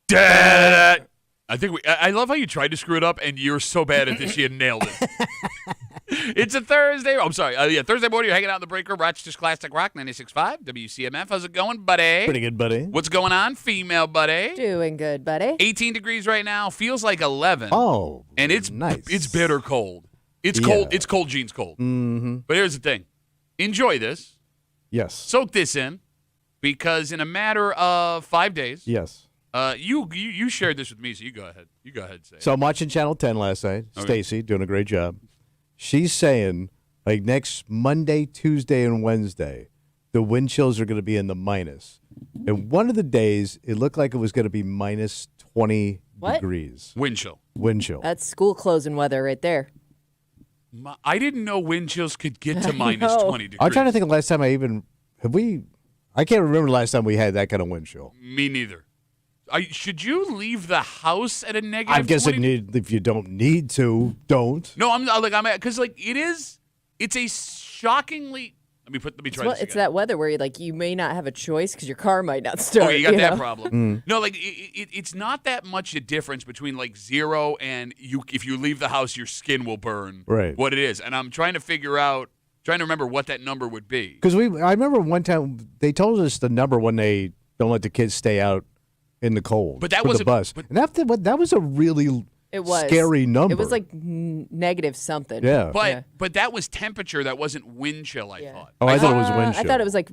Da-da-da. I love how you tried to screw it up, and you're so bad at this, you nailed it. It's a Thursday. I'm sorry. Thursday morning, you're hanging out in the break room. Rochester's Classic Rock, 96.5, WCMF. How's it going, buddy? Pretty good, buddy. What's going on, female buddy? Doing good, buddy. 18 degrees right now. Feels like 11. Oh, and it's nice. It's bitter cold. It's cold. It's cold jeans cold. Mm-hmm. But here's the thing. Enjoy this. Yes. Soak this in, because in a matter of 5 days. Yes. You shared this with me, so you go ahead. You go ahead and say it. So I'm watching Channel 10 last night. Okay. Stacy doing a great job. She's saying, like, next Monday, Tuesday, and Wednesday, the wind chills are going to be in the minus. And one of the days, it looked like it was going to be minus 20 degrees. Wind chill. Wind chill. That's school closing weather right there. I didn't know wind chills could get to minus 20 degrees. I'm trying to think of the last time I can't remember the last time we had that kind of wind chill. Me neither. Should you leave the house at a negative? I guess 20? if you don't need to, don't. No, I'm because it's a shockingly. Let me try this. It's that weather where you may not have a choice because your car might not start. Oh, you got that problem. No, it's not that much a difference between 0 and if you leave the house, your skin will burn. Right. What it is, and I'm trying to remember what that number would be. Because I remember one time they told us the number when they don't let the kids stay out in the cold. But that was was the bus. And that was a really scary number. It was negative something. Yeah. But that was temperature. That wasn't wind chill, I thought. Oh, I thought it was wind chill. I thought it was like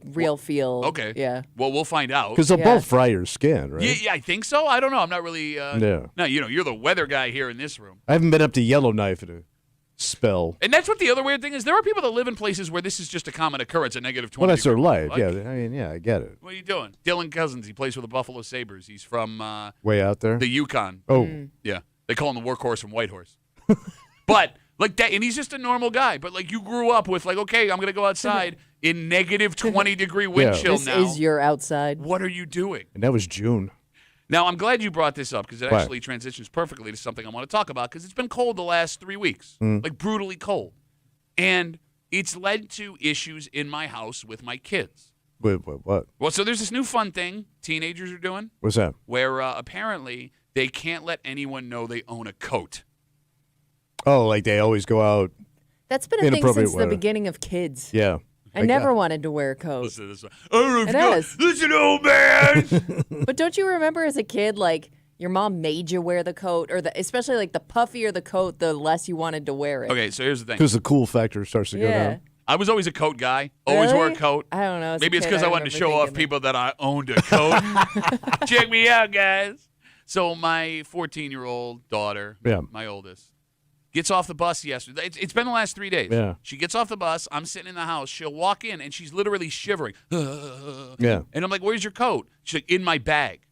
real feel. Okay. Yeah. Well, we'll find out. Because they'll both fry your skin, right? Yeah, I think so. I don't know. I'm not really. Yeah. No, you're the weather guy here in this room. I haven't been up to Yellowknife in a spell. And that's what the other weird thing is. There are people that live in places where this is just a common occurrence, a negative 20. Well, that's their degree. life. Yeah, I get it. What are you doing? Dylan Cousins. He plays with the Buffalo Sabres. He's from way out there. the Yukon. Oh. Yeah. They call him the workhorse from Whitehorse. But that, and he's just a normal guy. But you grew up with okay, I'm gonna go outside in negative 20 degree wind chill this now. This is your outside. What are you doing? And that was June. Now, I'm glad you brought this up because it actually transitions perfectly to something I want to talk about because it's been cold the last 3 weeks, brutally cold. And it's led to issues in my house with my kids. Wait, what? Well, so there's this new fun thing teenagers are doing. What's that? Where apparently they can't let anyone know they own a coat. Oh, they always go out. That's been a thing since the beginning of kids. Yeah. I never wanted to wear a coat. Listen to this one. I don't know if listen, old man. But don't you remember as a kid, your mom made you wear the coat, or especially the puffier the coat, the less you wanted to wear it. Okay, so here's the thing. Because the cool factor starts to go down. I was always a coat guy. Always wore a coat. I don't know. Maybe it's because I wanted to show off people that I owned a coat. Check me out, guys. So my 14-year-old daughter, my oldest, gets off the bus yesterday. It's been the last 3 days. Yeah. She gets off the bus. I'm sitting in the house. She'll walk in, and she's literally shivering. Yeah. And I'm like, where's your coat? She's like, in my bag.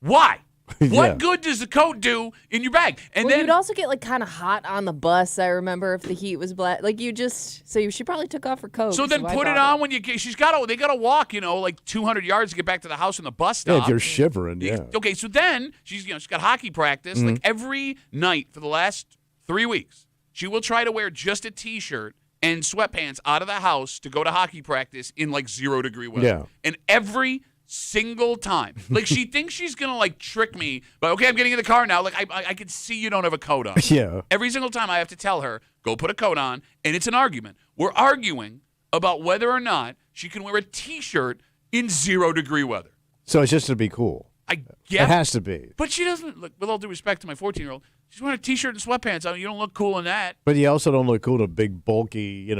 Why? What good does the coat do in your bag? And then you'd also get kind of hot on the bus. I remember if the heat was black, so she probably took off her coat. So then put it on when you get. They got to walk, 200 yards to get back to the house and the bus stop. Yeah, if you're shivering. Yeah. Okay, so then she's got hockey practice every night for the last 3 weeks. She will try to wear just a T-shirt and sweatpants out of the house to go to hockey practice in 0 degree weather. Yeah. And every single time, she thinks she's gonna trick me, but okay, I'm getting in the car now. I can see you don't have a coat on. Yeah. Every single time I have to tell her, go put a coat on, and it's an argument. We're arguing about whether or not she can wear a T-shirt in 0 degree weather. So it's just to be cool. It has to be. But she doesn't. Look, with all due respect to my 14-year-old, she's wearing a T-shirt and sweatpants. You don't look cool in that. But you also don't look cool in a big, bulky,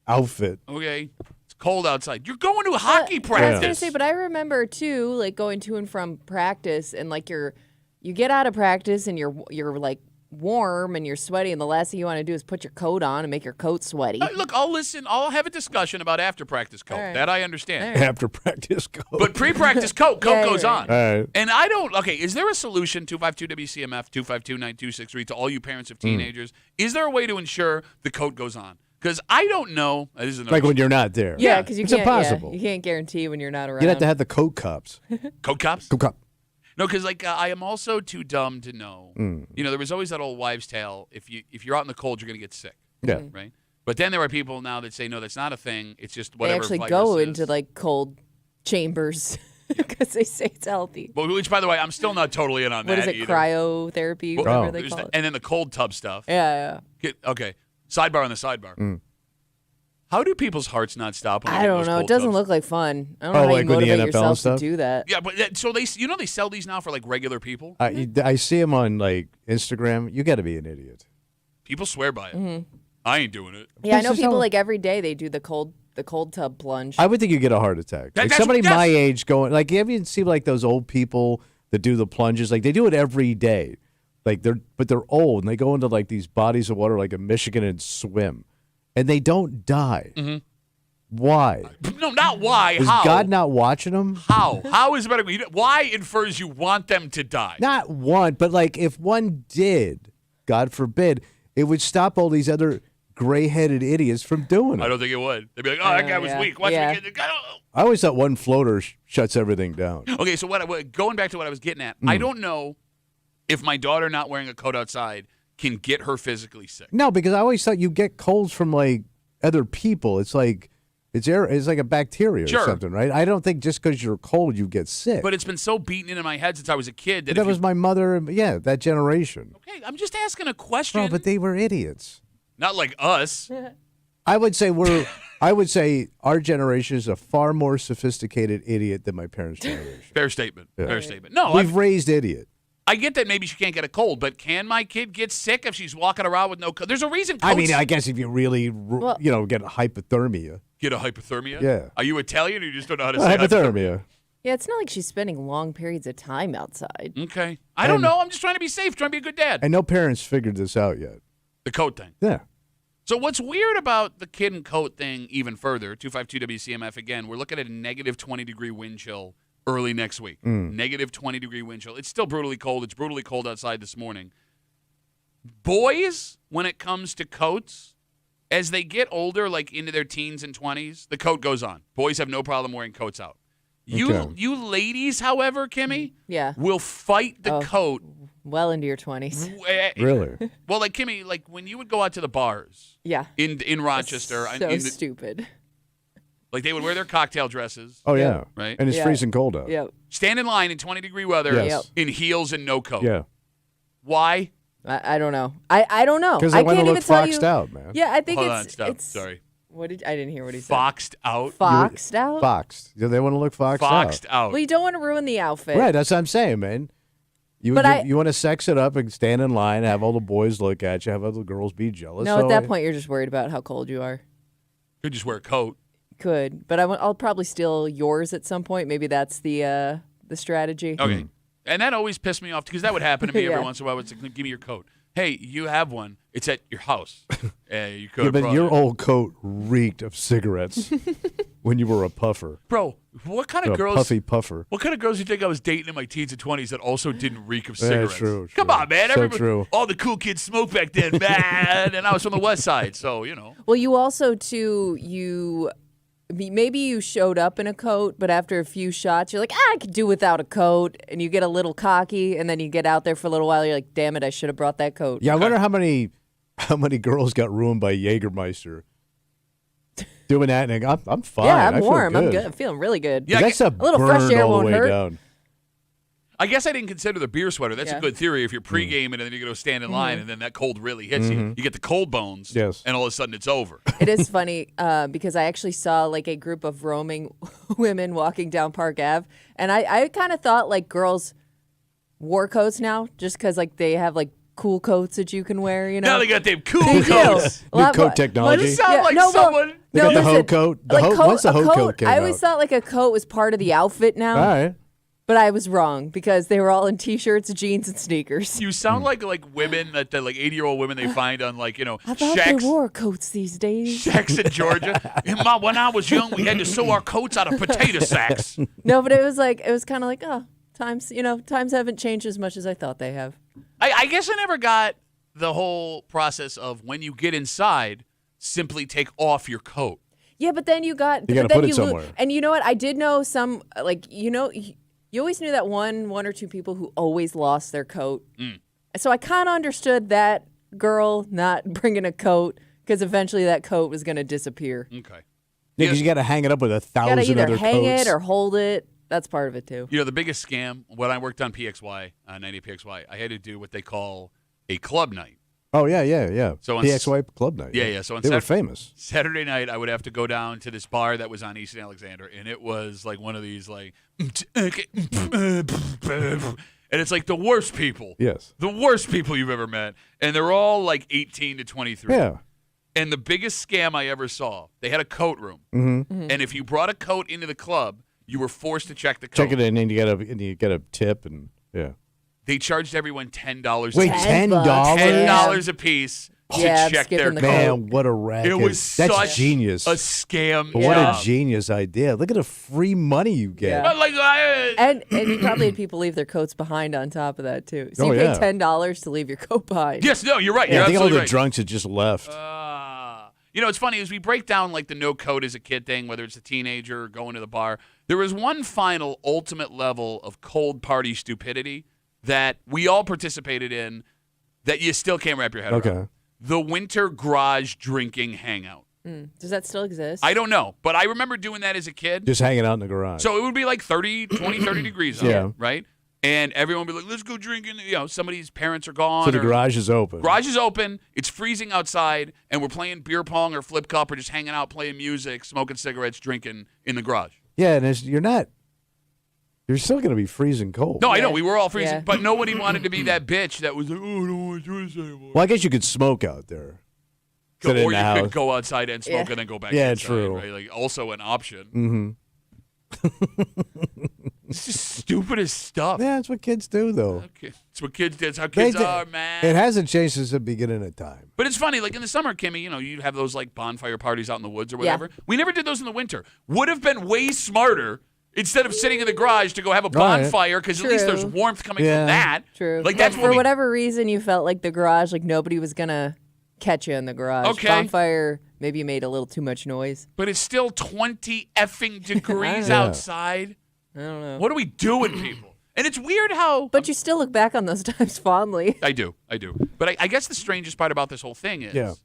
outfit. Okay. It's cold outside. You're going to a hockey practice. I was going to say, but I remember, too, going to and from practice, and, you get out of practice, and you're warm, and you're sweaty, and the last thing you want to do is put your coat on and make your coat sweaty. Look, I'll listen. I'll have a discussion about after-practice coat. Right. That I understand. Right. After-practice coat. But pre-practice coat goes on. All right. And I don't, is there a solution, 252-WCMF, 252-9263, to all you parents of teenagers? Is there a way to ensure the coat goes on? Because I don't know. This is when you're not there. Yeah, because it's impossible. You can't guarantee when you're not around. You have to have the coat cups. Coat cups? Coat cup. No, because I am also too dumb to know. There was always that old wives' tale. If you're out in the cold, you're going to get sick. Yeah. Right. But then there are people now that say no, that's not a thing. It's just whatever. They actually go into cold chambers. because they say it's healthy. But which, by the way, I'm still not totally in on What that is it, either. cryotherapy, Well, whatever they there's call it. and then the cold tub stuff. Yeah. Okay, sidebar on the sidebar. How do people's hearts not stop? When they I get don't those know. It cold doesn't tubs? look like fun. I don't know how like you with the motivate NFL and yourself to stuff? do that. Yeah, but so they sell these now for like regular people. I see them on like Instagram. You got to be an idiot. People swear by it. I ain't doing it. Yeah, I This know is people how- like every day they do the cold tub plunge. I would think you get a heart attack. Like That's- somebody yes. my age going, like, have you seen like those old people that do the plunges? Like they do it every day. Like they're old and they go into like these bodies of water like in Michigan and swim, and they don't die. Why? No, not why. Is How? God not watching them? How? How is it better? Why infers you want them to die? Not one, but like if one did, God forbid, it would stop all these other gray-headed idiots from doing I it. don't think it would. They'd be like, "Oh, that guy was yeah. weak. Watch Yeah. me get the guy." I always thought one floater shuts everything down. Okay, so going back to what I was getting at, I don't know if my daughter not wearing a coat outside can get her physically sick. No, because I always thought you get colds from like other people. It's like it's like a bacteria Sure. or something, right? I don't think just because you're cold you get sick. But it's been so beaten into my head since I was a kid that, But that if was you- my mother, and yeah, that generation. Okay, I'm just asking a question. Bro, but they were idiots. Not like us. I would say our generation is a far more sophisticated idiot than my parents' generation. Fair statement. Yeah. Fair statement. No, We've raised idiot. I get that maybe she can't get a cold, but can my kid get sick if she's walking around with no coat? There's a reason coats I mean, I guess if you really, Well- get hypothermia. get a hypothermia. Yeah. Are you Italian or you just don't know how to say Hypothermia. Yeah, it's not like she's spending long periods of time outside. Okay. I don't know. I'm just trying to be safe, trying to be a good dad. And no parents figured this out yet. The coat thing. Yeah. So what's weird about the kid and coat thing even further, 252 WCMF again, we're looking at a negative 20-degree wind chill early next week. Negative 20-degree wind chill. It's still brutally cold. It's brutally cold outside this morning. Boys, when it comes to coats, as they get older, like into their teens and 20s, the coat goes on. Boys have no problem wearing coats out. Okay. You ladies, however, Kimmy, Yeah. will fight the coat. Well into your 20s. Really? Well, like Kimmy, like when you would go out to the bars Yeah. in Rochester, So stupid. like they would wear their cocktail dresses, Oh, yeah. right? And it's Yeah. freezing cold out. Yep. Stand in line in 20-degree weather Yes. in heels and no coat. Yeah. Why? I don't know. I don't know. Because I they want to can't look even tell foxed you. out, man. Yeah, I think Hold on, it's stop. it's Sorry. What did I didn't hear what he said. Foxed out. Foxed out. Foxed. Yeah, they want to look foxed Foxed out. out. Well, you don't want to ruin the outfit. Right, that's what I'm saying, man. You want to sex it up and stand in line, have all the boys look at you, have other girls be jealous. No, So at that point you're just worried about how cold you are. Could just wear a coat. Could, but I'll probably steal yours at some point. Maybe that's the strategy. Okay. And that always pissed me off because that would happen to me every Yeah. once in a while. It's like, give me your coat. Hey, you have one. It's at your house. You could Yeah, have but brought your it. old coat reeked of cigarettes when you were a puffer. Bro, what kind A of girls? puffy puffer. What kind of girls do you think I was dating in my teens and 20s that also didn't reek of Yeah, cigarettes? true, Come true. on, man. So Everybody, true. all the cool kids smoked back then, man. And I was from the West Side, so, you know. Well, you also maybe you showed up in a coat, but after a few shots, you're like, I could do without a coat, and you get a little cocky, and then you get out there for a little while. You're like, damn it, I should have brought that coat. Yeah, I wonder how many girls got ruined by Jägermeister doing that. And I'm fine. Yeah, I I'm feel warm. I'm good. good. I'm feeling really good. Yeah, That's a little fresh burn air all the won't way hurt. down. I guess I didn't consider the beer sweater. That's a Yeah. good theory. If you're pregame and then you go stand in line and then that cold really hits you, you get the cold bones. Yes. And all of a sudden it's over. It is funny because I actually saw like a group of roaming women walking down Park Ave, and I kind of thought like girls wore coats now just because like they have like cool coats that you can wear, you know. Now they got them cool They do. coats. A lot New coat more- technology. You sound like no, well, someone. They got the hoe listen, coat. The like hoe- once the a hoe coat came I always out. thought like a coat was part of the outfit now, All right. but I was wrong because they were all in t-shirts, jeans, and sneakers. You sound like women that like 80-year-old women they find on like, you know, I thought shacks, they wore coats these days. shacks in Georgia. When I was young, we had to sew our coats out of potato sacks. No, but it was kind of like, oh, times haven't changed as much as I thought they have. I guess I never got the whole process of when you get inside, simply take off your coat. Yeah, but then you got. You gotta but then put it you somewhere. And you know what? I did know some, like, you always knew that one or two people who always lost their coat. So I kind of understood that girl not bringing a coat because eventually that coat was going to disappear. Okay. Yeah, because you got to hang it up with You 1,000 got to either other hang coats. it or hold it. That's part of it too. You know, the biggest scam, when I worked on PXY, 90 PXY, I had to do what they call a club night. Oh, yeah. So on PXY Club Night. Yeah. So on they were famous. Saturday night, I would have to go down to this bar that was on East and Alexander, and it was like one of these like, and it's like the worst people. Yes. The worst people you've ever met, and they're all like 18 to 23. Yeah. And the biggest scam I ever saw, they had a coat room, and if you brought a coat into the club, you were forced to check the coat. Check it in, and you get a tip, and yeah. They charged everyone $10. Wait, $10? $10 a piece to Yeah, check their skipping the coat. Man, what a racket. It was That's such genius. a scam. What job. a genius idea. Look at the free money you get. Yeah. But like, And you probably had people leave their coats behind on top of that too. So Oh, you pay yeah. $10 to leave your coat behind. yes, no, you're right. Yeah, You're I think all absolutely the right. drunks had just left. You know, it's funny as we break down like the no code as a kid thing, whether it's a teenager or going to the bar. There was one final ultimate level of cold party stupidity that we all participated in that you still can't wrap your head around. The winter garage drinking hangout. Does that still exist? I don't know, but I remember doing that as a kid. Just hanging out in the garage. So it would be like 30 degrees out, Yeah. right? And everyone would be like, let's go drinking. You know, somebody's parents are gone. So the or- garage is open. Garage is open. It's freezing outside, and we're playing beer pong or flip cup or just hanging out, playing music, smoking cigarettes, drinking in the garage. Yeah, and you're still going to be freezing cold. No, I know. Yeah. We were all freezing, Yeah. but nobody wanted to be that bitch that was like, oh, I don't want to do this anymore. Well, I guess you could smoke out there. Or Sit in you the house. could go outside and smoke Yeah. and then go back Yeah, inside. true. Right? Like, also an option. Mm-hmm. It's just stupid as stuff. Yeah, that's what kids do, though. Okay. It's what kids do. It's how kids are, man. It hasn't changed since the beginning of time. But it's funny, like in the summer, Kimmy, you know, you'd have those like bonfire parties out in the woods or whatever. We never did those in the winter. Would have been way smarter instead of sitting in the garage to go have a Right. bonfire because at least there's True. warmth coming Yeah. from that. True. Like that's But what for we, whatever reason, you felt like the garage, like nobody was gonna catch you in the garage. Okay. Bonfire maybe made a little too much noise. But it's still 20 effing degrees Yeah. outside. I don't know. What are we doing, people? And it's weird how. But you still look back on those times fondly. I do. But I guess the strangest part about this whole thing is. Yeah.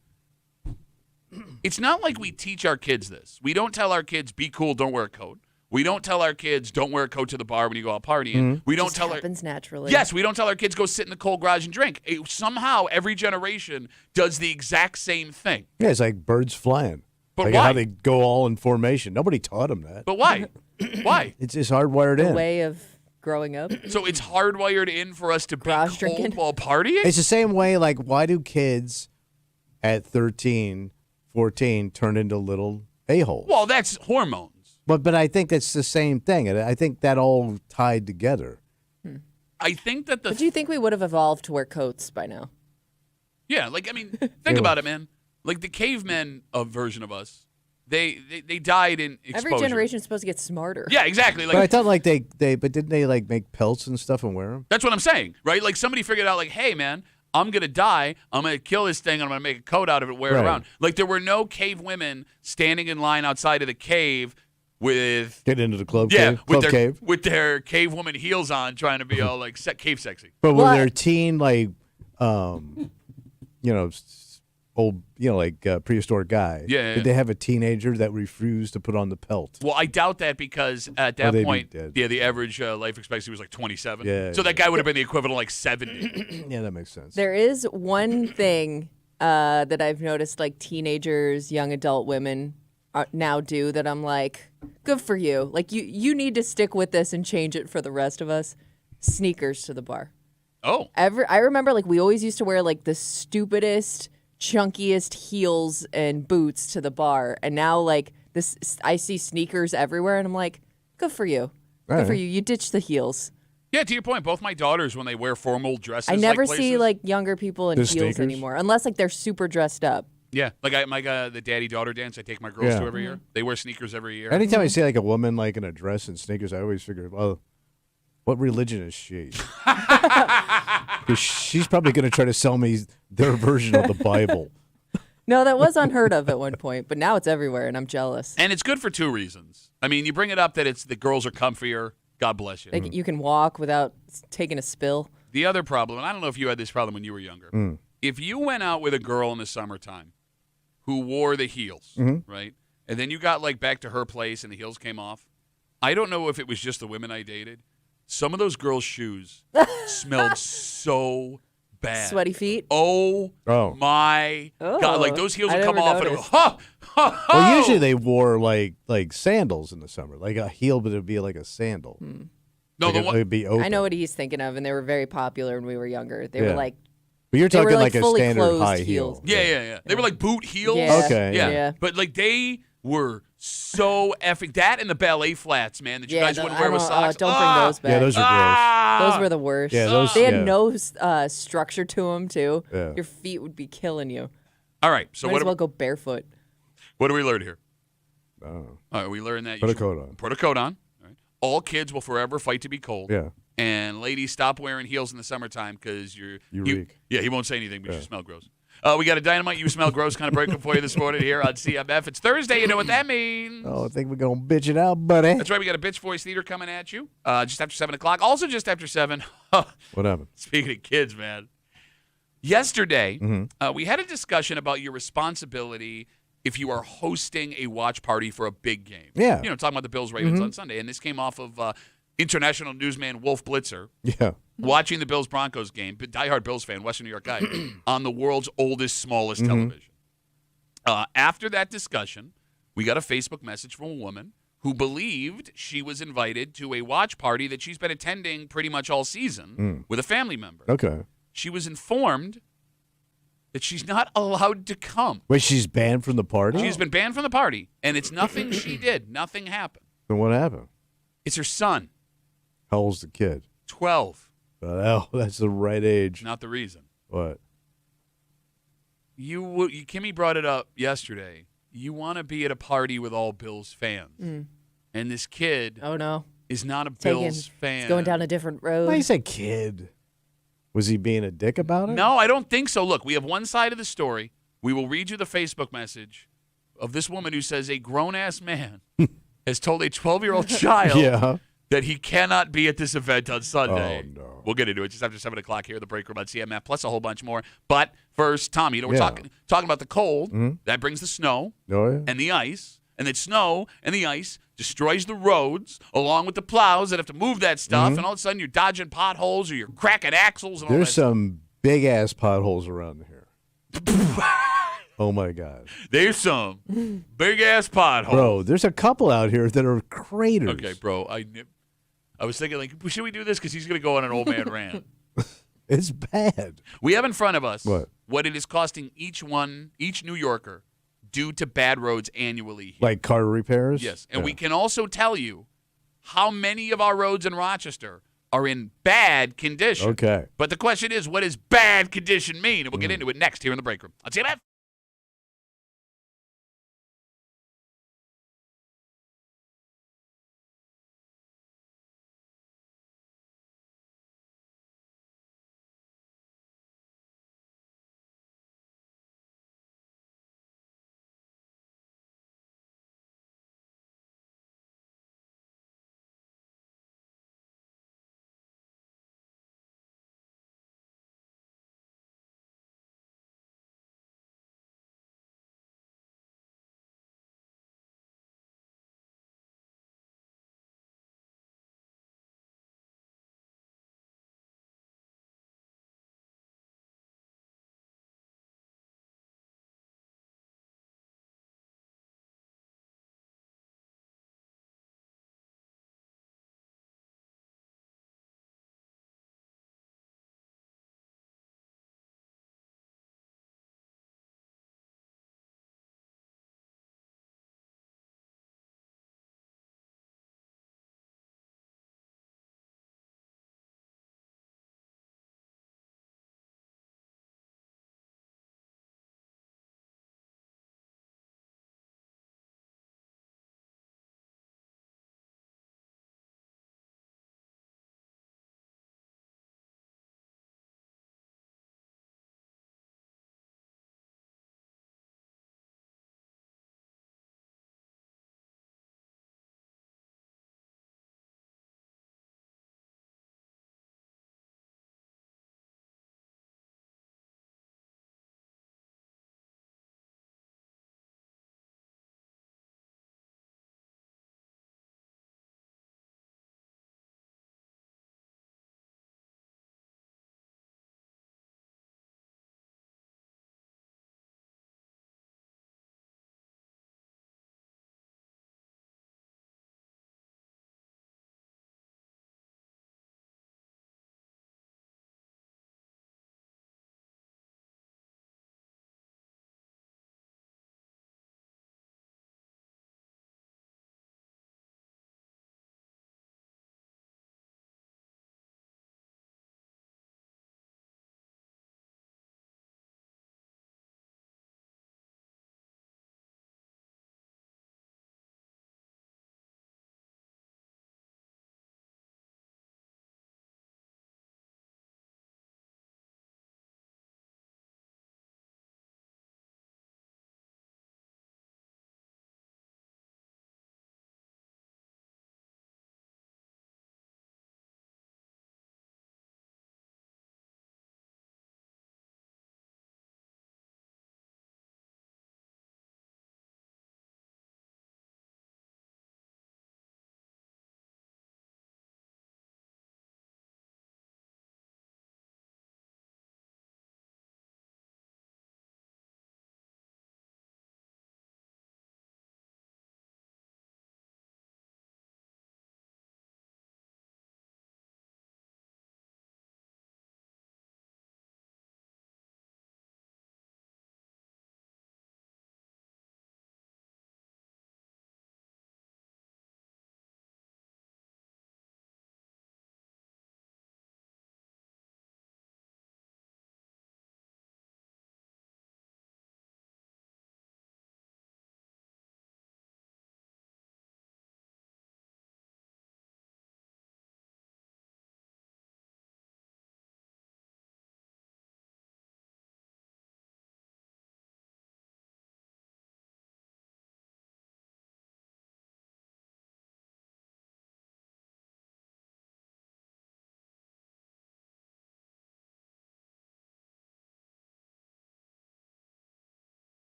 It's not like we teach our kids this. We don't tell our kids, be cool, don't wear a coat. We don't tell our kids, don't wear a coat to the bar when you go out partying. Mm-hmm. We don't Just tell our happens naturally. Yes, we don't tell our kids go sit in the cold garage and drink. Somehow, every generation does the exact same thing. Yeah, it's like birds flying. But like why? how they go all in formation. Nobody taught them that. But why? Why? It's just hardwired The in. way of growing up. So it's hardwired in for us to be Garage cold drinking? while partying? It's the same way, like, why do kids at 13, 14 turn into little a-holes? Well, that's hormones. But I think it's the same thing. And I think that all tied together. I think that But do you think we would have evolved to wear coats by now? yeah, like, I mean, think about it, man. Like the cavemen version of us, they died in exposure. Every generation is supposed to get smarter. Yeah, exactly. Like But I thought, like, but didn't they, like, make pelts and stuff and wear them? that's what I'm saying, right? Like somebody figured out, like, hey, man, I'm gonna die. I'm gonna kill this thing. And I'm gonna make a coat out of it, wear it Right. around. Like there were no cave women standing in line outside of the cave with Get into the club yeah, cave? with Club their cave? with their cave woman heels on, trying to be all like cave sexy. But when What? they're teen, like, old, like prehistoric guy, Yeah. did they have a teenager that refused to put on the pelt? Well, I doubt that because at that they'd be point, dead. yeah, the average life expectancy was like 27. Yeah, So that guy would have been the equivalent of like 70. Yeah, that makes sense. There is one thing that I've noticed, like teenagers, young adult women now do that I'm like, good for you. Like you need to stick with this and change it for the rest of us. Sneakers to the bar. Oh, I remember like we always used to wear like the stupidest, chunkiest heels and boots to the bar, and now like this, I see sneakers everywhere, and I'm like, good for you. Good for Right. you. You ditched the heels. yeah. To your point, both my daughters when they wear formal dresses, I never like see places- like younger people in The heels sneakers? anymore, unless like they're super dressed up. yeah, like the daddy-daughter dance I take my girls Yeah. to every year. They wear sneakers every year. Anytime I see like a woman like in a dress and sneakers, I always figure, well, what religion is she? 'Cause she's probably going to try to sell me their version of the Bible. No, that was unheard of at one point, but now it's everywhere, and I'm jealous. And it's good for two reasons. I mean, you bring it up that it's the girls are comfier. God bless you. Like you can walk without taking a spill. The other problem, and I don't know if you had this problem when you were younger. If you went out with a girl in the summertime who wore the heels, right? And then you got like back to her place and the heels came off, I don't know if it was just the women I dated. Some of those girls' shoes smelled so bad. Sweaty feet. Oh, Oh. my God. Like, Oh, those heels I would come never off and it would, noticed. ha, ha, ha. Well, usually they wore like sandals in the summer, like a heel, but it'd be like a sandal. No, Like the it one. would be open. I know what he's thinking of, and they were very popular when we were younger. They were Yeah. like, But you're they were, talking like, like a fully standard closed high heels. heel. Yeah. They were like boot heels. yeah, Okay, yeah. But like they were so effing that and the ballet flats, man, that you guys wouldn't wear with socks. Don't bring those back. Yeah, those are gross. Those were the worst. Yeah, those- They had yeah. no structure to them too. Yeah. Your feet would be killing you. All right. So Might as well go barefoot. what do we learn here? Oh. All right, we learned that Put you a coat on. Put a coat on. All right. All kids will forever fight to be cold. Yeah. And ladies, stop wearing heels in the summertime because You reek. Yeah, he won't say anything, but you smell gross. We got a dynamite, you smell gross kind of breakup for you this morning here on CMF. It's Thursday. You know what that means. Oh, I think we're going to bitch it out, buddy. That's right. We got a Bitch Voice Theater coming at you just after 7 o'clock. Also just after 7. What happened? Speaking of kids, man. Yesterday, Mm-hmm. we had a discussion about your responsibility if you are hosting a watch party for a big game. Yeah. You know, talking about the Bills-Ravens on Sunday. And this came off of international newsman Wolf Blitzer Yeah. watching the Bills-Broncos game, diehard Bills fan, Western New York guy, on the world's oldest, smallest television. After that discussion, we got a Facebook message from a woman who believed she was invited to a watch party that she's been attending pretty much all season with a family member. Okay. She was informed that she's not allowed to come. Wait, she's banned from the party? She's been banned from the party, and it's nothing she did. Nothing happened. Then what happened? It's her son, How old's the kid? 12. Oh, that's the right age. Not the reason. What? Kimmy brought it up yesterday. You want to be at a party with all Bills fans, and this kid Oh no, is not a Taking- Bills fan. It's going down a different road. Why is a kid? Was he being a dick about it? No, I don't think so. Look, we have one side of the story. We will read you the Facebook message of this woman who says a grown-ass man has told a 12-year-old child Yeah. that he cannot be at this event on Sunday. Oh, no. We'll get into it just after 7 o'clock here at the break room on CMF, plus a whole bunch more. But first, Tom, we're Yeah. talking about the cold. That brings the snow Oh, yeah. and the ice. And that snow and the ice destroys the roads along with the plows that have to move that stuff. And all of a sudden, you're dodging potholes or you're cracking axles and all There's that. some big ass potholes around here. Oh, my God. There's some big-ass potholes. Bro, there's a couple out here that are craters. Okay, bro. I was thinking, like, should we do this? Because he's going to go on an old man rant. It's bad. We have in front of us What? it is costing each New Yorker due to bad roads annually here. Like car repairs? Yes. And Yeah. we can also tell you how many of our roads in Rochester are in bad condition. Okay. But the question is, what does bad condition mean? And we'll get into it next here in the break room. On CMF.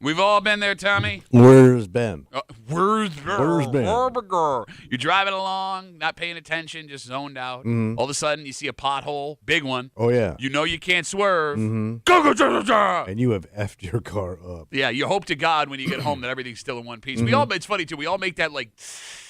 We've all been there, Tommy. Where's Ben? Where's Ben? You're driving along, not paying attention, just zoned out. All of a sudden, you see a pothole, big one. Oh, yeah. You know you can't swerve. And you have effed your car up. Yeah, you hope to God when you get home that everything's still in one piece. It's funny, too. We all make that, like...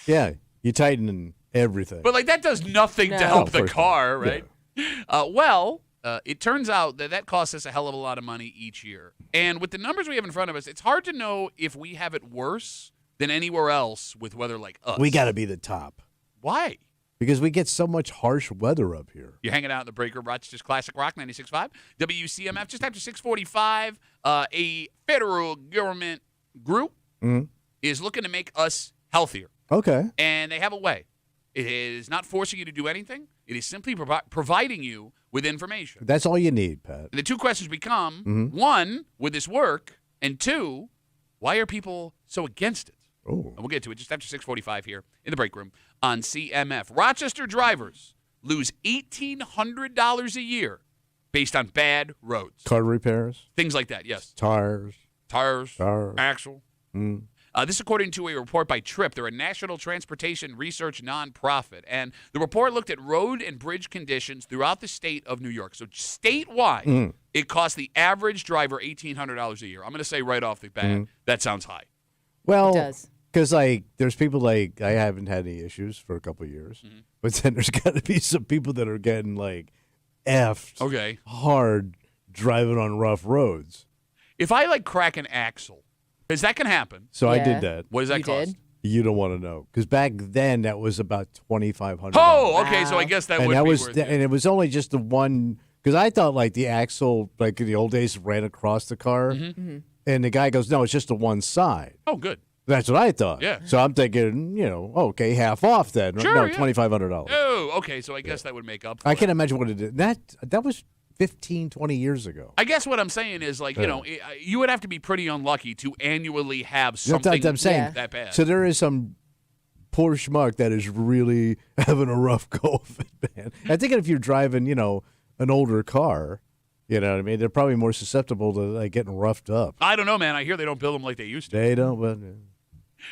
Yeah, you tighten everything. But, like, that does nothing to help the car, right? Yeah. It turns out that costs us a hell of a lot of money each year. And with the numbers we have in front of us, it's hard to know if we have it worse than anywhere else with weather like us. We got to be the top. Why? Because we get so much harsh weather up here. You're hanging out in the break room, Rochester's Classic Rock 96.5. WCMF, just after 6:45, a federal government group is looking to make us healthier. Okay. And they have a way. It is not forcing you to do anything. It is simply providing you with information. That's all you need, Pat. And the two questions become, one, would this work? And two, why are people so against it? Oh. And we'll get to it just after 6:45 here in the break room on CMF. Rochester drivers lose $1,800 a year based on bad roads. Car repairs? Things like that, yes. Tires. Axle. This according to a report by TRIP. They're a national transportation research nonprofit. And the report looked at road and bridge conditions throughout the state of New York. So statewide, it costs the average driver $1,800 a year. I'm going to say right off the bat, that sounds high. Well, It does. because there's people like I haven't had any issues for a couple of years, but then there's got to be some people that are getting like effed hard driving on rough roads. If I crack an axle, because that can happen. So I did that. What does that cost? Did? You don't want to know because back then that was about $2,500. Oh, okay. So I Wow. guess that and would that be was worth it. and it was only just the one because I thought like the axle like in the old days ran across the car, and the guy goes, no, it's just the one side. Oh, good. That's what I thought. Yeah. So I'm thinking, okay, half off then. Sure, no, yeah. $2,500. Oh, okay. So I guess that would make up for I it. can't imagine what it did. That was 15, 20 years ago. I guess what I'm saying is, you would have to be pretty unlucky to annually have something That's what I'm saying. that bad. So there is some poor schmuck that is really having a rough go of it, man. I think if you're driving, an older car, you know what I mean, they're probably more susceptible to getting roughed up. I don't know, man. I hear they don't build them like they used to. They don't,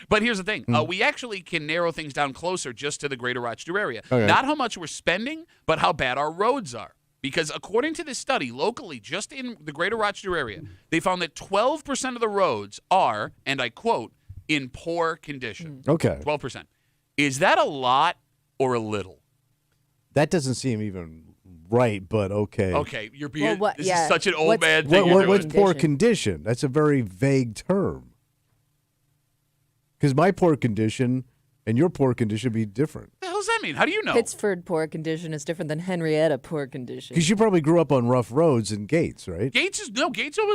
But here's the thing. We actually can narrow things down closer just to the greater Rochester area. Okay. Not how much we're spending, but how bad our roads are. Because according to this study, locally, just in the greater Rochester area, they found that 12% of the roads are, and I quote, in poor condition. Okay. 12%. Is that a lot or a little? That doesn't seem even right, but okay. Okay, you're being. Well, this is such an old man What's- thing. you're What's doing. poor condition? That's a very vague term. Because my poor condition and your poor condition would be different. What the hell does that mean? How do you know? Pittsford poor condition is different than Henrietta poor condition. Because you probably grew up on rough roads and Gates, right? Gates was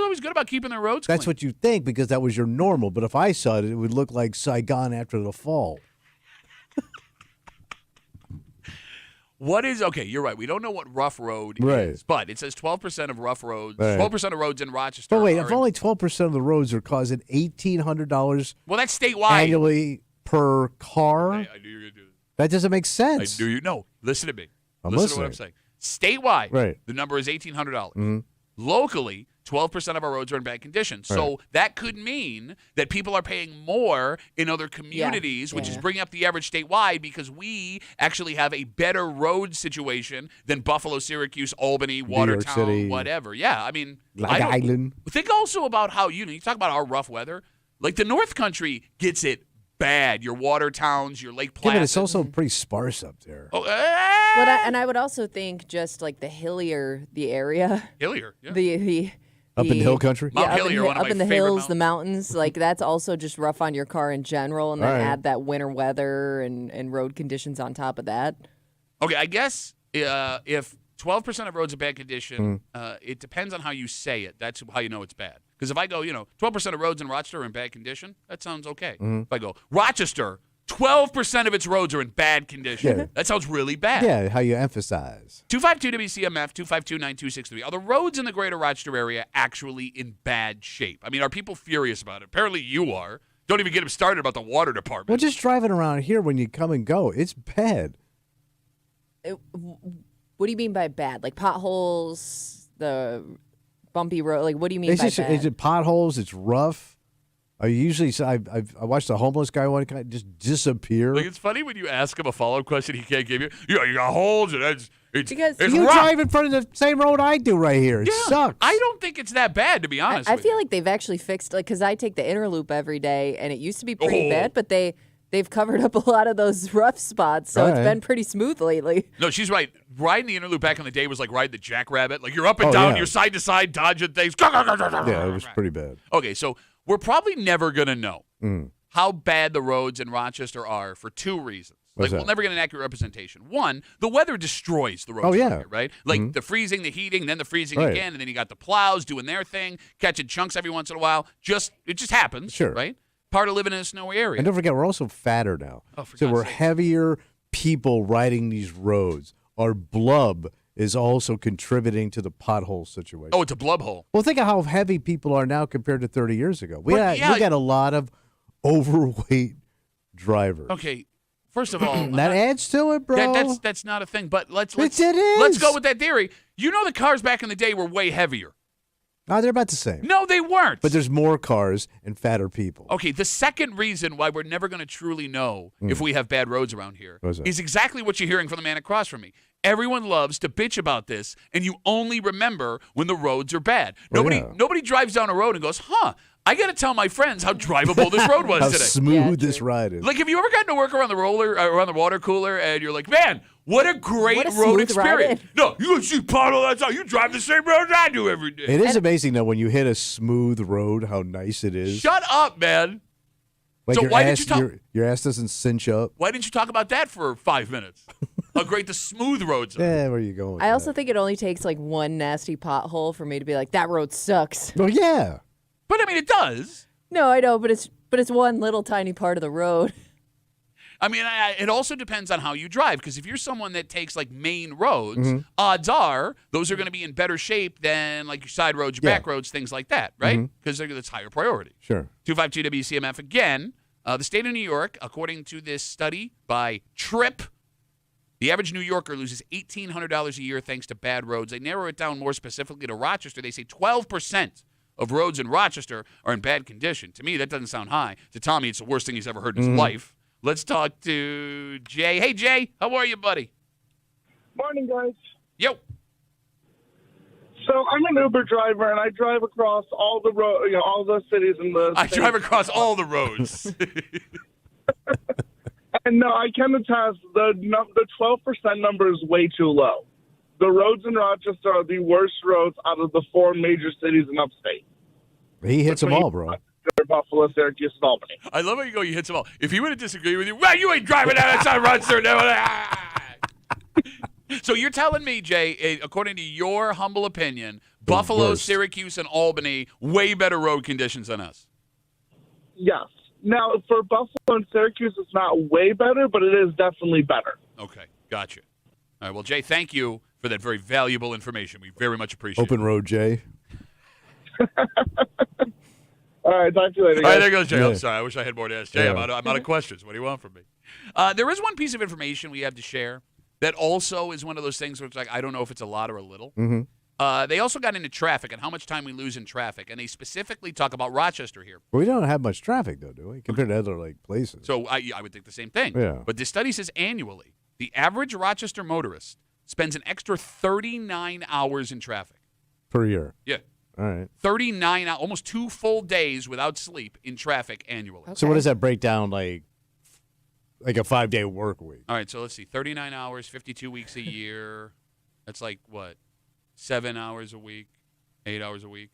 always good about keeping their roads That's clean. what you think because that was your normal. But if I saw it, it would look like Saigon after the fall. Okay, you're right. We don't know what rough road Right. is, but it says 12% of rough roads, Right. 12% of roads in Rochester. But wait, are if in- only 12% of the roads are causing $1,800 well, that's statewide. annually per car, Okay, I knew you were going to do this. that doesn't make I sense. knew you. No, listen to me. I'm Listen to what I'm saying. Statewide, Right. the number is $1,800. Locally, 12% of our roads are in bad condition. So Right. that could mean that people are paying more in other communities, which is Yeah. bringing up the average statewide because we actually have a better road situation than Buffalo, Syracuse, Albany, Watertown, City. whatever. Yeah, I mean, Long I don't- Island. Think also about how you talk about our rough weather. Like the North Country gets it bad. Your Watertowns, your Lake Yeah, Placid. but it's also pretty sparse up there. Oh, And I would also think just like the hillier the area, hillier. Yeah. the Up in hill country? Mount up in Hillier, hi- one of up my in the favorite hills, the mountains. mountains, like that's also just rough on your car in general, and then All right. add that winter weather and road conditions on top of that. Okay, I guess if 12% of roads are bad condition, it depends on how you say it. That's how you know it's bad. Because if I go, 12% of roads in Rochester are in bad condition, that sounds okay. If I go, Rochester, 12% of its roads are in bad condition. Yeah. That sounds really bad. Yeah, how you emphasize. 252 WCMF, 252-9263. Are the roads in the greater Rochester area actually in bad shape? I mean, are people furious about it? Apparently you are. Don't even get them started about the water department. Well, just driving around here when you come and go, it's bad. What do you mean by bad? Like potholes, the bumpy road? Like what do you mean It's by just bad? it's potholes. It's rough. I watched a homeless guy one guy just disappear. Like, it's funny when you ask him a follow-up question he can't give you. You got holes, and it's Because it's you rough. drive in front of the same road I do right here. It Yeah, sucks. I don't think it's that bad, to be honest. I with feel you. like they've actually fixed, like, because I take the inner loop every day, and it used to be pretty Oh. bad, but they've covered up a lot of those rough spots, so it's Right. been pretty smooth lately. No, she's right. Riding the inner loop back in the day was like riding the jackrabbit. Like, you're up and down, yeah. you're side to side, dodging things. Yeah, it was pretty bad. Okay, so we're probably never going to know Mm. how bad the roads in Rochester are for two reasons. What's We'll that? never get an accurate representation. One, the weather destroys the roads. Oh, around yeah. here, right? Like the freezing, the heating, then the freezing Right. again, and then you got the plows doing their thing, catching chunks every once in a while. It just happens, Sure. right? Part of living in a snowy area. And don't forget, we're also fatter now. Oh, for so God's we're sake. heavier people riding these roads. Our blub is also contributing to the pothole situation. Oh, it's a blub hole. Well, think of how heavy people are now compared to 30 years ago. We Well, yeah. got a lot of overweight drivers. Okay, first of all, That adds to it, bro. that's not a thing. But let's It is. let's go with that theory. You know, the cars back in the day were way heavier. No, they're about the same. No, they weren't. But there's more cars and fatter people. Okay, the second reason why we're never going to truly know if we have bad roads around here What's that? is exactly what you're hearing from the man across from me. Everyone loves to bitch about this, and you only remember when the roads are bad. Well, Nobody drives down a road and goes, I got to tell my friends how drivable this road was How today. smooth Yeah, this true. ride is. Like, have you ever gotten to work around the around the water cooler, and you're like, man, what a great What a road smooth ride experience. in. No, you see pothole, that's how you drive the same road I do every day. It is amazing, though, when you hit a smooth road, how nice it is. Shut up, man. Like So your why did ass, you talk- your ass doesn't cinch up. Why didn't you talk about that for 5 minutes? How great the smooth roads are. Yeah, where are you going with I also that? think it only takes, like, one nasty pothole for me to be like, that road sucks. Well, yeah. But, I mean, it does. No, I know, but it's one little tiny part of the road. I mean, it also depends on how you drive, because if you're someone that takes, like, main roads, Mm-hmm. odds are those are going to be in better shape than, like, your side roads, your Yeah. back roads, things like that, right? Because that's higher priority. Sure. 252 WCMF again. The state of New York, according to this study by Trip, the average New Yorker loses $1,800 a year thanks to bad roads. They narrow it down more specifically to Rochester. They say 12% of roads in Rochester are in bad condition. To me, that doesn't sound high. To Tommy, it's the worst thing he's ever heard in his life. Let's talk to Jay. Hey, Jay, how are you, buddy? Morning, guys. Yo. So I'm an Uber driver, and I drive across all the all the cities in the. I state. drive across all the roads. And no, I can attest the 12% number is way too low. The roads in Rochester are the worst roads out of the four major cities in upstate. He hits them all, bro. Buffalo, Syracuse, and Albany. I love how you go, you hit them all. If he would have disagreed with you, well, you ain't driving down that side of Rochester. So you're telling me, Jay, according to your humble opinion, Buffalo, worst. Syracuse, and Albany, way better road conditions than us. Yes. Now, for Buffalo and Syracuse, it's not way better, but it is definitely better. Okay, gotcha. All right, well, Jay, thank you for that very valuable information. We very much appreciate Open it. road, Jay. All right, talk to you later, All right, guys. there goes Jay. Yeah. I'm sorry. I wish I had more to ask Jay. Yeah. I'm out of questions. What do you want from me? There is one piece of information we have to share that also is one of those things where it's like, I don't know if it's a lot or a little. Mm-hmm. They also got into traffic and how much time we lose in traffic, and they specifically talk about Rochester here. Well, we don't have much traffic, though, do we? Compared to other, like, places. So I would think the same thing. Yeah. But this study says annually, the average Rochester motorist spends an extra 39 hours in traffic. Per year. Yeah. All right. 39 hours, almost 2 full days without sleep in traffic annually. So what does that break down like a 5-day work week? All right, so let's see. 39 hours, 52 weeks a year. That's like, what, 7 hours a week, 8 hours a week?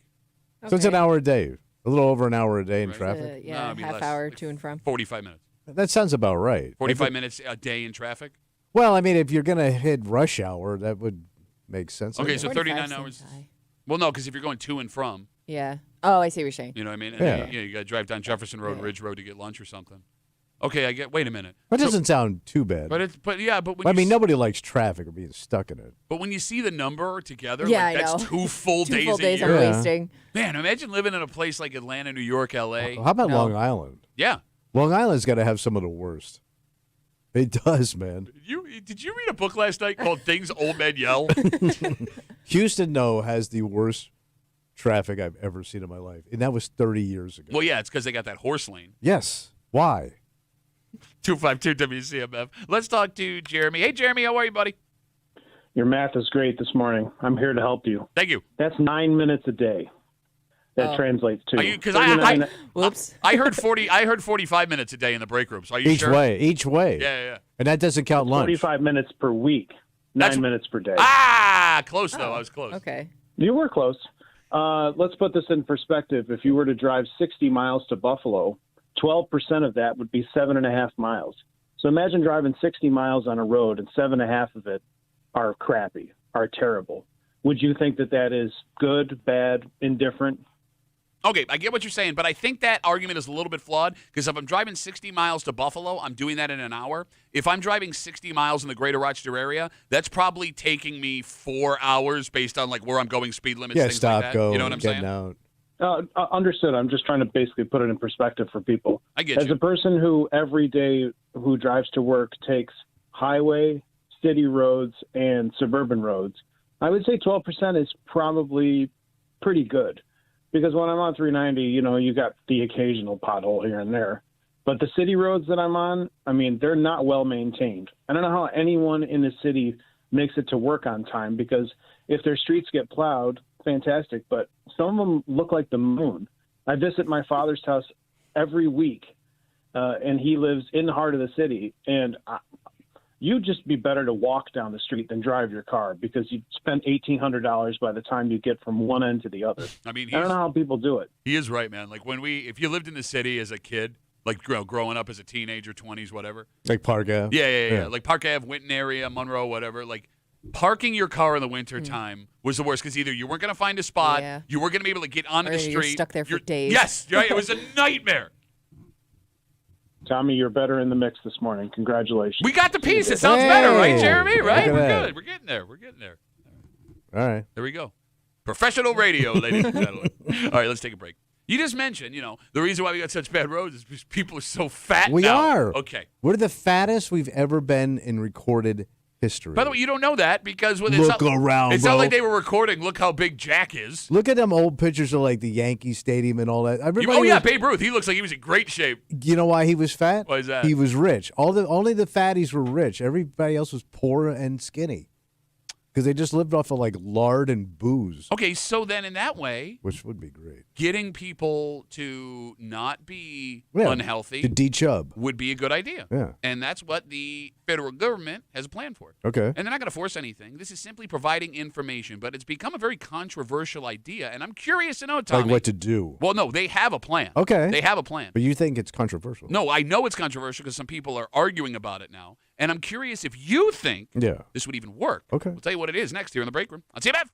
So it's an hour a day. A little over an hour a day in Right. traffic. No, Yeah, it'd be half less. hour Like to and from. 45 minutes. That sounds about right. 45 minutes a day in traffic? Well, I mean, if you're going to hit rush hour, that would make sense. Okay, I so guess. 39 seems hours. high. Well, no, because if you're going to and from, Yeah. Oh, I see what you're saying. you know what I mean? And Yeah. then you got to drive down Jefferson Road, Yeah. Ridge Road to get lunch or something. Okay, I get. Wait a minute. That So- doesn't sound too bad. But when I you mean, s- nobody likes traffic or being stuck in it. But when you see the number together, Yeah, like I that's know. 2 full Two days full a days year. I'm Yeah. wasting. Man, imagine living in a place like Atlanta, New York, L.A. How about No. Long Island? Yeah. Long Island's got to have some of the worst. It does, man. Did you read a book last night called Things Old Men Yell? Houston, though, has the worst traffic I've ever seen in my life, and that was 30 years ago. Well, yeah, it's because they got that horse lane. Yes. Why? 252 WCMF. Let's talk to Jeremy. Hey, Jeremy, how are you, buddy? Your math is great this morning. I'm here to help you. Thank you. That's 9 minutes a day. That translates to. Because 39 Whoops. I heard 40. I heard 45 minutes a day in the break room. So are you sure? Each way. Yeah. And that doesn't count lunch. 45 minutes per week. That's- 9 minutes per day. Close though. I was close. Okay. You were close. Let's put this in perspective. If you were to drive 60 miles to Buffalo, 12% of that would be 7.5 miles. So imagine driving 60 miles on a road and 7.5 of it are crappy, are terrible. Would you think that is good, bad, indifferent? Okay, I get what you're saying, but I think that argument is a little bit flawed because if I'm driving 60 miles to Buffalo, I'm doing that in an hour. If I'm driving 60 miles in the greater Rochester area, that's probably taking me 4 hours based on like where I'm going, speed limits, things stop, like that. go, You know what I'm getting saying? out. Understood. I'm just trying to basically put it in perspective for people. I get As you. a person who every day who drives to work takes highway, city roads, and suburban roads, I would say 12% is probably pretty good. Because when I'm on 390, you got the occasional pothole here and there. But the city roads that I'm on, I mean, they're not well maintained. I don't know how anyone in the city makes it to work on time because if their streets get plowed, fantastic. But some of them look like the moon. I visit my father's house every week, and he lives in the heart of the city. And you'd just be better to walk down the street than drive your car because you'd spend $1,800 by the time you get from one end to the other. I mean, I don't know how people do it. he is right, man. Like if you lived in the city as a kid, like growing up as a teenager, 20s, whatever. Like Park Ave. Yeah. Like Park Ave, Winton area, Monroe, whatever. Like parking your car in the wintertime was the worst because either you weren't going to find a spot, Yeah. you weren't going to be able to get onto Or the you're street. stuck there for days. Yes, right. It was a nightmare. Tommy, you're better in the mix this morning. Congratulations. We got the piece. It sounds better, right, Hey, Jeremy? Right? look We're at that. good. We're getting there. We're getting there. All right. There we go. Professional radio, ladies and gentlemen. All right, let's take a break. You just mentioned, the reason why we got such bad roads is because people are so fat We now. are. Okay. We're the fattest we've ever been in recorded history. By the way, you don't know that because when Look around, it's not bro. like they were recording, look how big Jack is. Look at them old pictures of like the Yankee Stadium and all that. Everybody was- Babe Ruth. He looks like he was in great shape. You know why he was fat? Why is that? He was rich. Only the fatties were rich. Everybody else was poor and skinny because they just lived off of like lard and booze, Okay, so then in that way, which would be great. getting people to not be Yeah, unhealthy to de-chub. would be a good idea. Yeah. And that's what the federal government has a plan for. Okay. And they're not going to force anything. This is simply providing information, but it's become a very controversial idea. And I'm curious to know, Tommy. Like what to do. Well, no, they have a plan. Okay. They have a plan. But you think it's controversial? No, I know it's controversial because some people are arguing about it now. And I'm curious if you think Yeah. this would even work. Okay. We'll tell you what it is next here in the break room on CMF.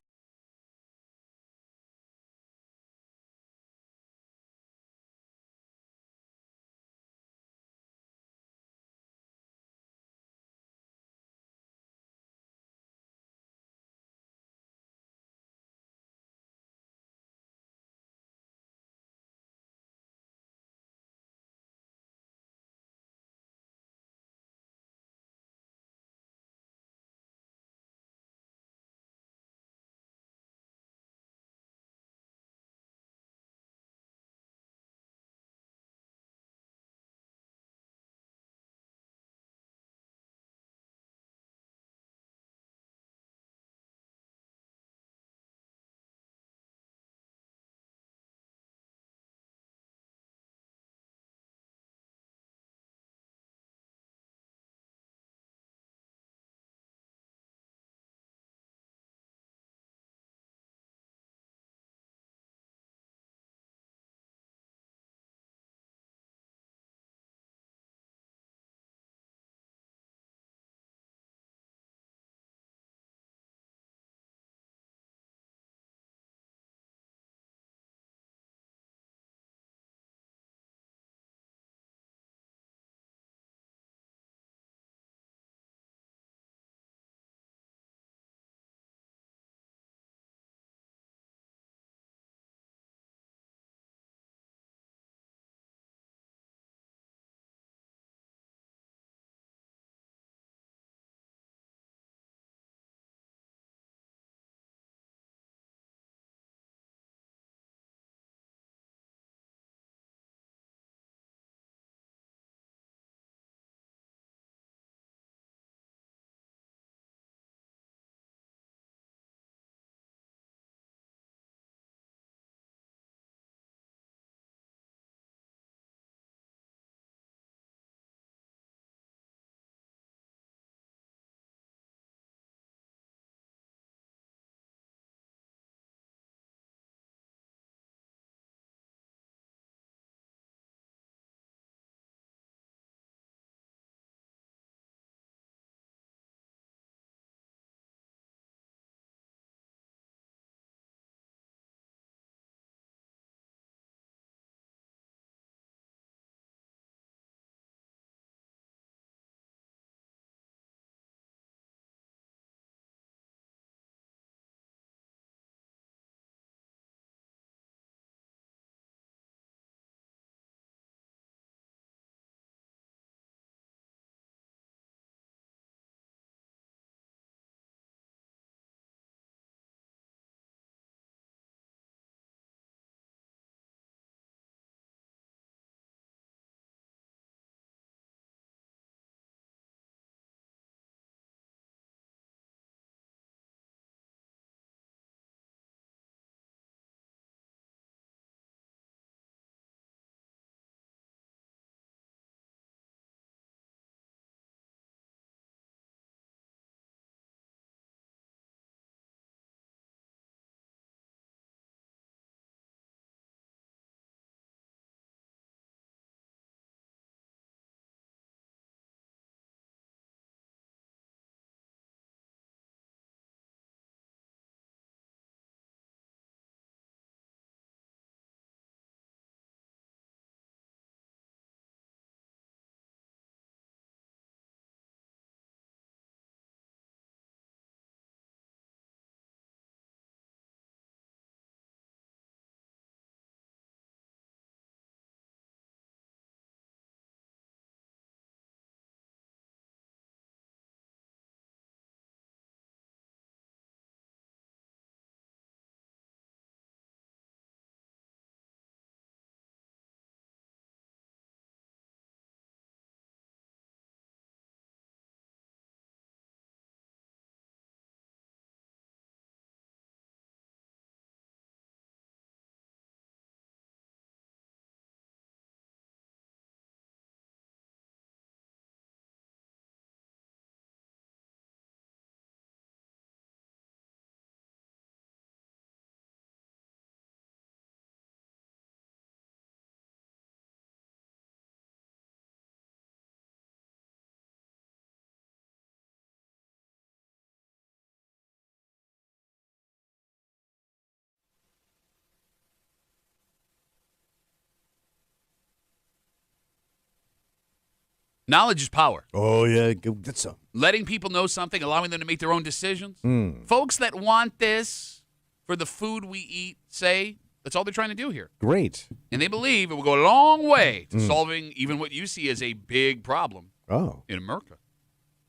Knowledge is power. Oh, yeah, go get some. Letting people know something, allowing them to make their own decisions. Folks that want this for the food we eat say that's all they're trying to do here. Great. And they believe it will go a long way to solving even what you see as a big problem in America.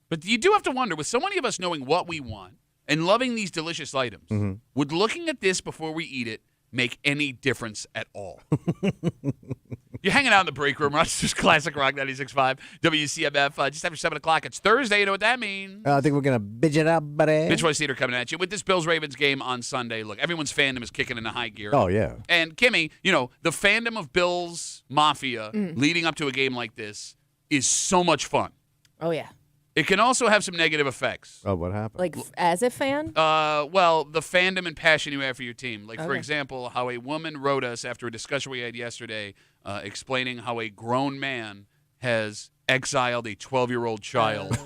But you do have to wonder, with so many of us knowing what we want and loving these delicious items, would looking at this before we eat it make any difference at all? You're hanging out in the break room. Rochester's Classic Rock 96.5, WCMF. Just after 7 o'clock. It's Thursday. You know what that means. I think we're going to bitch it up, buddy. Mitch Voice Theater coming at you with this Bills-Ravens game on Sunday. Look, everyone's fandom is kicking into high gear. Oh, yeah. And Kimmy, the fandom of Bills Mafia leading up to a game like this is so much fun. Oh, yeah. It can also have some negative effects. Oh, what happened? Like, as a fan? Well, the fandom and passion you have for your team. Like, for Okay. example, how a woman wrote us after a discussion we had yesterday explaining how a grown man has exiled a 12-year-old child.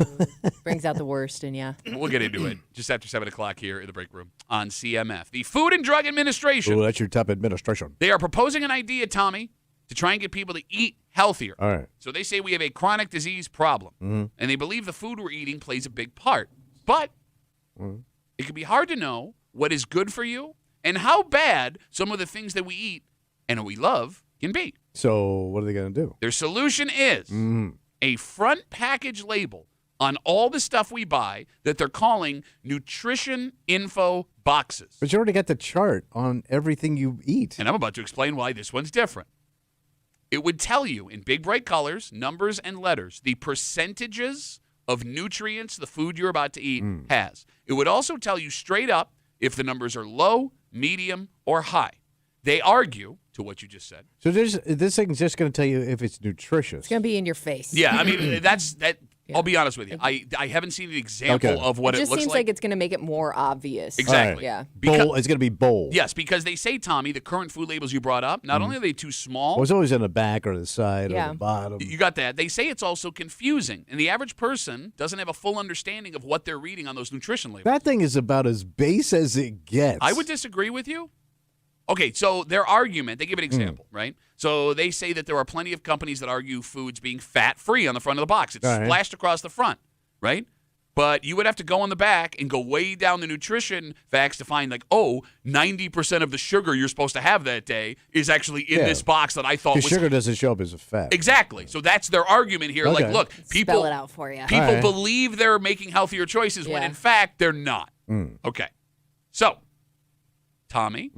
Brings out the worst, and yeah. We'll get into it just after 7 o'clock here in the break room on CMF. The Food and Drug Administration. Oh, that's your top administration. They are proposing an idea, Tommy, to try and get people to eat healthier. All right. So they say we have a chronic disease problem, and they believe the food we're eating plays a big part. But it can be hard to know what is good for you and how bad some of the things that we eat and that we love can be. So what are they going to do? Their solution is a front package label on all the stuff we buy that they're calling nutrition info boxes. But you already got the chart on everything you eat. And I'm about to explain why this one's different. It would tell you in big bright colors, numbers and letters, the percentages of nutrients the food you're about to eat has. It would also tell you straight up if the numbers are low, medium, or high. They argue, to what you just said. So this thing's just going to tell you if it's nutritious. It's going to be in your face. Yeah, I mean, that. I'll be honest with you. I haven't seen an example of what it just looks seems like it's going to make it more obvious. Exactly. Yeah. Bold. It's going to be bold. Yes, because they say, Tommy, the current food labels you brought up, not only are they too small. Well, it's always on the back or the side or the bottom. You got that. They say it's also confusing, and the average person doesn't have a full understanding of what they're reading on those nutrition labels. That thing is about as base as it gets. I would disagree with you. Okay, so their argument, they give an example, right? So they say that there are plenty of companies that argue foods being fat-free on the front of the box. It's splashed across the front, right? But you would have to go on the back and go way down the nutrition facts to find, 90% of the sugar you're supposed to have that day is actually in this box that I thought was... sugar doesn't show up as a fat. Exactly. So that's their argument here. Okay. Look, people... Spell it out for you. People believe they're making healthier choices when, in fact, they're not. Okay. So, Tommy,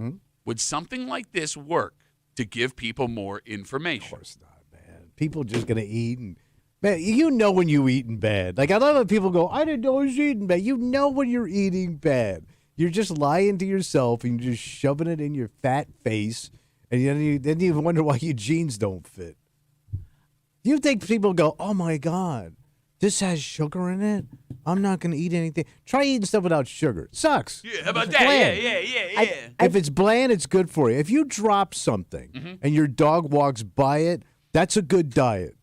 would something like this work to give people more information? Of course not, man. People just going to eat and... Man, you know when you eating bad. I love when people go, I didn't know I was eating bad. You know when you're eating bad. You're just lying to yourself and you're just shoving it in your fat face, and then you wonder why your jeans don't fit. Do you think people go, oh, my God, this has sugar in it? I'm not going to eat anything. Try eating stuff without sugar. It sucks. Yeah, how about It's that? bland. Yeah. If it's bland, it's good for you. If you drop something and your dog walks by it, that's a good diet.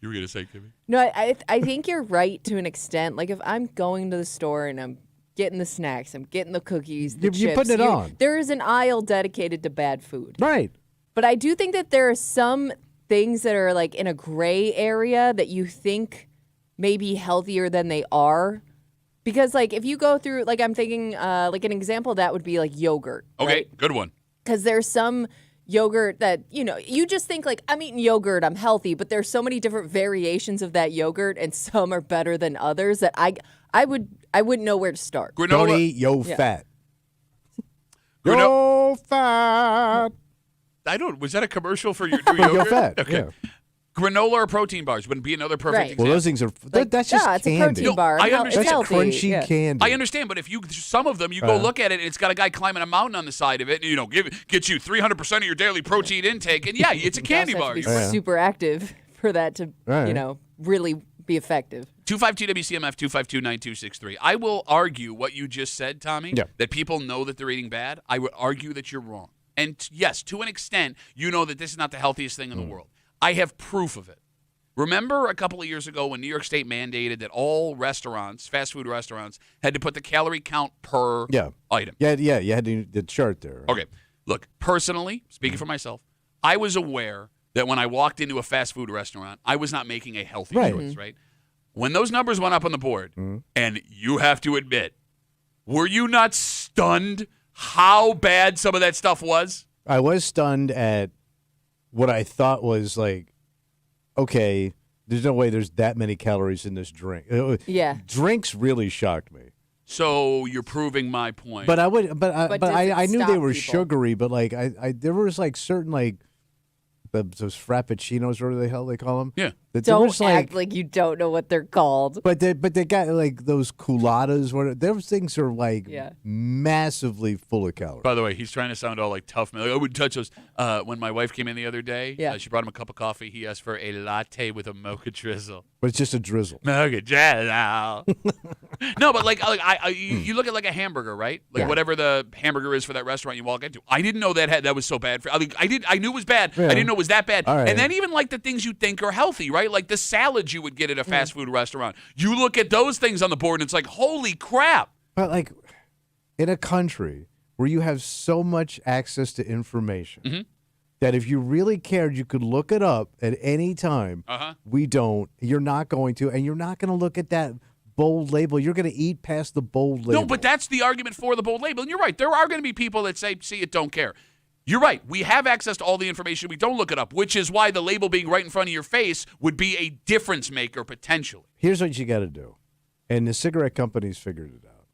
You were going to say, Kimmy? No, I think you're right to an extent. Like, if I'm going to the store and I'm getting the snacks, I'm getting the cookies, the You're chips. putting it on. There is an aisle dedicated to bad food. Right. But I do think that there are some things that are, in a gray area that you think may be healthier than they are. Because, if you go through, I'm thinking, an example of that would be, yogurt. Okay, good one. Because there's some yogurt that, you just think, I'm eating yogurt, I'm healthy, but there's so many different variations of that yogurt, and some are better than others that I wouldn't know where to start. Don't eat fat. Granola- Fat. Was that a commercial for your new yogurt? Fat. Okay. Yeah. Granola or protein bars wouldn't be another perfect Right. example. Well, those things are, that's just it's a candy. protein bar. I understand. It's healthy. Crunchy candy. I understand, but if some of them, you go look at it, and it's got a guy climbing a mountain on the side of it, and gets you 300% of your daily protein intake, and yeah, it's a candy You also bar. have to be super active for that to, really be effective. 252-WCMF, 252-9263. I will argue what you just said, Tommy, that people know that they're eating bad. I would argue that you're wrong. And yes, to an extent, you know that this is not the healthiest thing in the world. I have proof of it. Remember a couple of years ago when New York State mandated that all restaurants, fast food restaurants, had to put the calorie count per item? Yeah, you had the chart there. Right? Okay. Look, personally, speaking for myself, I was aware that when I walked into a fast food restaurant, I was not making a healthy Right. choice, right? When those numbers went up on the board, and you have to admit, were you not stunned how bad some of that stuff was? I was stunned at what I thought was like, okay, there's no way there's that many calories in this drink. Yeah. Drinks really shocked me. So you're proving my point. But I would, but But does it I knew they stop were people? sugary. But like I there was like certain like those frappuccinos, whatever the hell they call them. Yeah. That there Don't was, act like you don't know what they're called. But they got like those culottes. Those things are like Yeah. massively full of calories. By the way, he's trying to sound all like tough. Like, I wouldn't touch those. When my wife came in the other day, Yeah. she brought him a cup of coffee. He asked for a latte with a mocha drizzle. But it's just a drizzle. Mocha drizzle. No, but like you look at like a hamburger, right? Like Yeah. whatever the hamburger is for that restaurant you walk into. I didn't know that was so bad. I knew it was bad. Yeah. I didn't know it was that bad. All right. And then even like the things you think are healthy, right? Like the salads you would get at a fast food restaurant. You look at those things on the board and it's like, holy crap. But like in a country where you have so much access to information that if you really cared, you could look it up at any time. Uh-huh. We don't. You're not going to, and you're not going to look at that bold label. You're going to eat past the bold label. No, but that's the argument for the bold label. And you're right. There are going to be people that say, see it, don't care. You're right. We have access to all the information. We don't look it up, which is why the label being right in front of your face would be a difference maker potentially. Here's what you got to do. And the cigarette companies figured it out.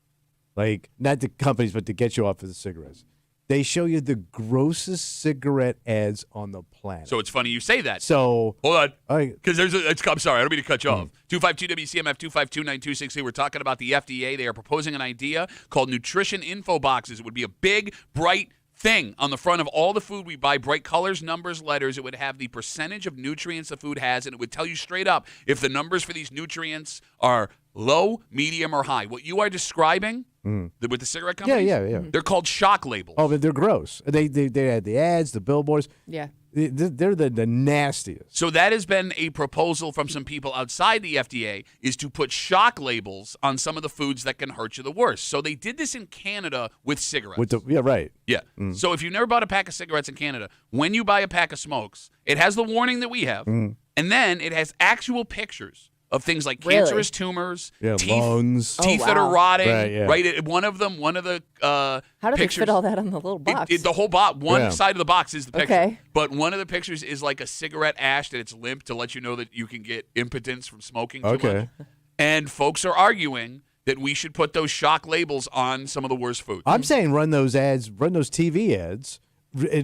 Like, not the companies, but to get you off of the cigarettes. They show you the grossest cigarette ads on the planet. So it's funny you say that. So, Hold on. I- Because I'm sorry, I don't mean to cut you off. 252 WCMF 252-9260. We're talking about the FDA. They are proposing an idea called nutrition info boxes. It would be a big, bright thing on the front of all the food we buy, bright colors, numbers, letters. It would have the percentage of nutrients the food has, and it would tell you straight up if the numbers for these nutrients are low, medium, or high. What you are describing with the cigarette companies, yeah. they're called shock labels. Oh, but they're gross. They had the ads, the billboards. Yeah. They're the nastiest. So that has been a proposal from some people outside the FDA, is to put shock labels on some of the foods that can hurt you the worst. So they did this in Canada with cigarettes. Yeah, right. Yeah. So if you've never bought a pack of cigarettes in Canada, when you buy a pack of smokes, it has the warning that we have, and then it has actual pictures of things like Really? cancerous tumors, Yeah, teeth, lungs. teeth Oh, that are wow. rotting. Right, yeah. One of the How do they pictures. fit all that on the little box? The whole box, one Yeah. side of the box is the picture. Okay. But one of the pictures is like a cigarette ash that it's limp to let you know that you can get impotence from smoking too Okay. much. And folks are arguing that we should put those shock labels on some of the worst foods. I'm saying run those TV ads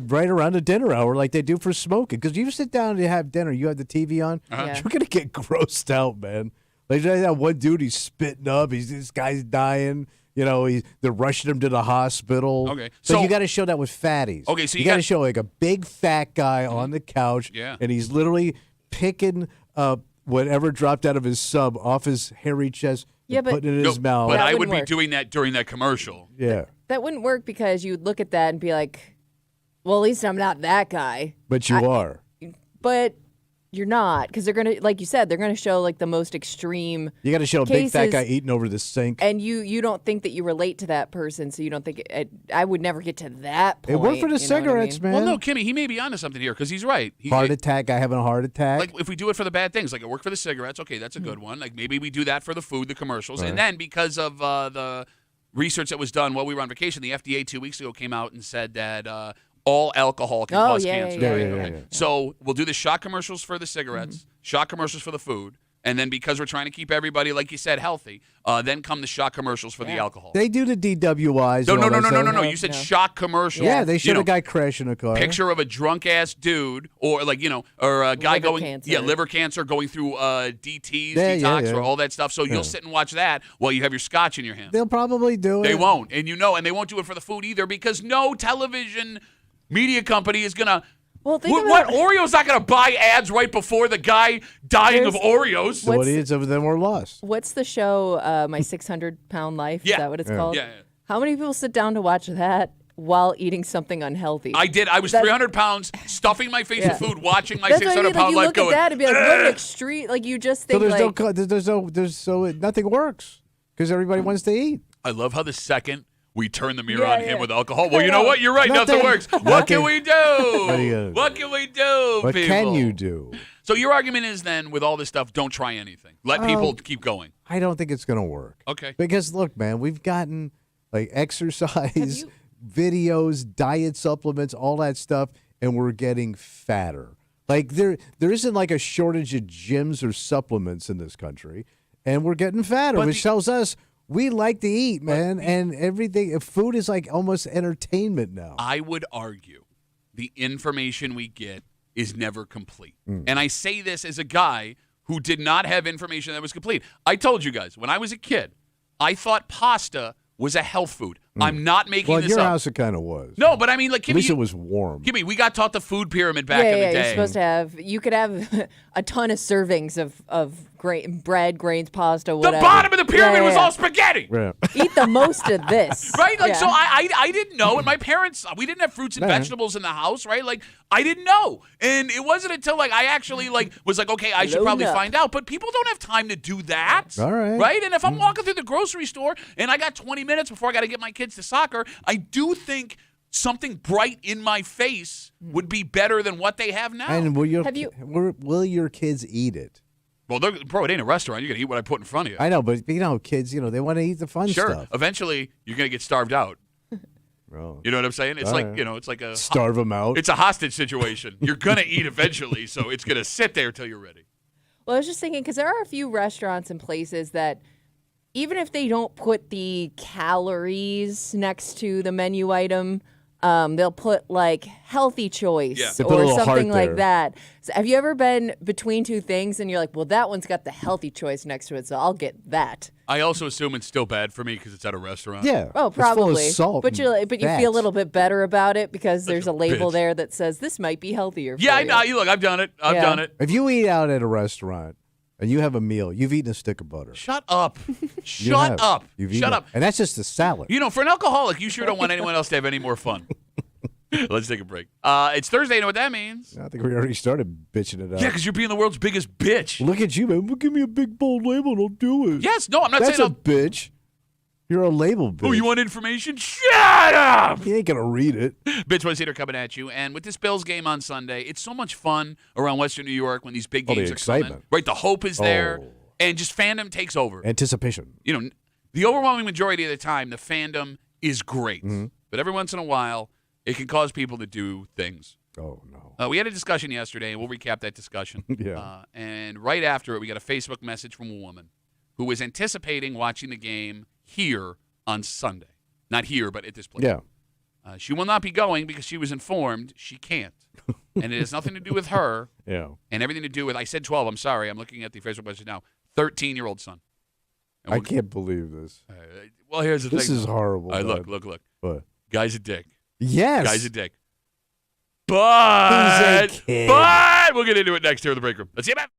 right around the dinner hour like they do for smoking. Because you sit down and have dinner, you have the TV on, Yeah. you're going to get grossed out, man. Like that one dude, he's spitting up. This guy's dying. You know, they're rushing him to the hospital. Okay, So so- you got to show that with fatties. Okay, so you you got to got- show like a big fat guy on the couch. Yeah. And he's literally picking up whatever dropped out of his sub off his hairy chest Yeah, and but- putting it in No, his mouth. but That I would wouldn't be work. doing that during that commercial. Yeah. That wouldn't work because you'd look at that and be like, well, at least I'm not that guy. But you are. But you're not, because they're going to, like you said, they're going to show like the most extreme. You got to show a big fat cases- guy eating over the sink. And you don't think that you relate to that person, so you don't think I would never get to that point. It worked for the you know what I cigarettes, mean? man. Well, no, Kimmy, he may be onto something here because he's right. Heart attack, guy having a heart attack. Like if we do it for the bad things, like it worked for the cigarettes, okay, that's a good one. Like maybe we do that for the food, the commercials, and then because of the research that was done while we were on vacation, the FDA 2 weeks ago came out and said that all alcohol can cause cancer. yeah, right? yeah, Okay. yeah. So we'll do the shock commercials for the cigarettes, shock commercials for the food, and then because we're trying to keep everybody, like you said, healthy, then come the shock commercials for the alcohol. They do the DWIs. No, and no, all no, that no, no, no, stuff. no. You said No. shock commercials. Yeah, they showed You know, a guy crashing a car. picture of a drunk ass dude or like or a guy Liver going cancer. liver cancer going through DTs, Yeah, detox, yeah. or all that stuff. So you'll sit and watch that while you have your scotch in your hand. They'll probably do it. They won't, and and they won't do it for the food either because no television media company is gonna. Well, think What about Oreo's not gonna buy ads right before the guy dying of There's- Oreos. So what idiots of them were lost. what's the show, My 600-Pound Life? Yeah. Is that what it's Yeah. called? Yeah. How many people sit down to watch that while eating something unhealthy? I did. I was That- 300 pounds, stuffing my face Yeah. with food, watching my That's what I 600 mean. Like, pound you life look going. at that and be like, what an "Ugh." extreme. Like, you just So think, there's like, nothing works because everybody wants to eat. I love how the second we turn the mirror Yeah, on him yeah. with alcohol. Well, you know what? You're right. Nothing Nothing. works. What can we do? are you gonna What can we do, What people? can you do? So your argument is then, with all this stuff, don't try anything. Let people keep going. I don't think it's going to work. Okay. Because look, man, we've gotten like exercise videos, diet supplements, all that stuff, and we're getting fatter. Like there isn't like a shortage of gyms or supplements in this country, and we're getting fatter, But which tells us we like to eat, man, and everything. Food is like almost entertainment now. I would argue the information we get is never complete. Mm. And I say this as a guy who did not have information that was complete. I told you guys, when I was a kid, I thought pasta was a health food. I'm not making Well, this your up. house it kind of was. No, but I mean, like, At least it was warm. Kimmy, we got taught the food pyramid back yeah, in the yeah, day. you're supposed to have. You could have a ton of servings of bread, grains, pasta, The whatever. bottom of the pyramid Yeah, was yeah. all spaghetti. Yeah. Eat the most of this. Right? Like, Yeah. so I didn't know, and my parents, we didn't have fruits and Yeah. vegetables in the house, right? Like, I didn't know. And it wasn't until, like, I actually, like, was like, okay, I should Load probably up. find out. But people don't have time to do that. All right. Right? And if I'm walking through the grocery store and I got 20 minutes before I got to get my kids to soccer, I do think something bright in my face would be better than what they have now. And will Have you- will your kids eat it? Well, bro, it ain't a restaurant. You're going to eat what I put in front of you. I know, but kids, they want to eat the fun Sure. stuff. Eventually, you're going to get starved out. Oh. You know what I'm saying? It's All like, right. it's like a Starve them out. it's a hostage situation. You're going to eat eventually, so it's going to sit there till you're ready. Well, I was just thinking because there are a few restaurants and places that even if they don't put the calories next to the menu item, they'll put like healthy choice Yeah. They put a or little heart something like there. that. So have you ever been between two things and you're like, well, that one's got the healthy choice next to it, so I'll get that. I also assume it's still bad for me because it's at a restaurant. Yeah. Oh, It's full of probably. salt but and you feel a fats. little bit better about it because there's a label bitch. there that says this might be healthier. Yeah, for I you. know. You look, I've done it. I've Yeah. done it. If you eat out at a restaurant and you have a meal, you've eaten a stick of butter. Shut up. You Shut have. up. You've Shut eaten up. it. And that's just a salad. You know, for an alcoholic, you sure don't want anyone else to have any more fun. Let's take a break. It's Thursday. You know what that means? I think we already started bitching it out. Yeah, because you're being the world's biggest bitch. Look at you, man. Well, give me a big bold label and I'll do it. Yes, no, I'm not That's saying a bitch. You're a label bitch. Oh, you want information? Shut up! He ain't gonna read it. Bitch Was Hater coming at you. And with this Bills game on Sunday, it's so much fun around Western New York when these big Oh, the games are coming. excitement. Right, the hope is there. Oh. And just fandom takes over. Anticipation. You know, the overwhelming majority of the time, the fandom is great. Mm-hmm. But every once in a while, it can cause people to do things. Oh no. We had a discussion yesterday, and we'll recap that discussion. Yeah. And right after it, we got a Facebook message from a woman who was anticipating watching the game here on Sunday. Not here, but at this place. Yeah. She will not be going because she was informed she can't. And it has nothing to do with her Yeah. and everything to do with, I said 12, I'm sorry, I'm looking at the Facebook message now, 13-year-old son. And I we'll- can't believe this. Well, here's the This thing. is horrible. All right, man. look. What? Guy's a dick. Yes. Guy's a dick. But, He's a kid. but we'll get into it next here in the break room. Let's see about.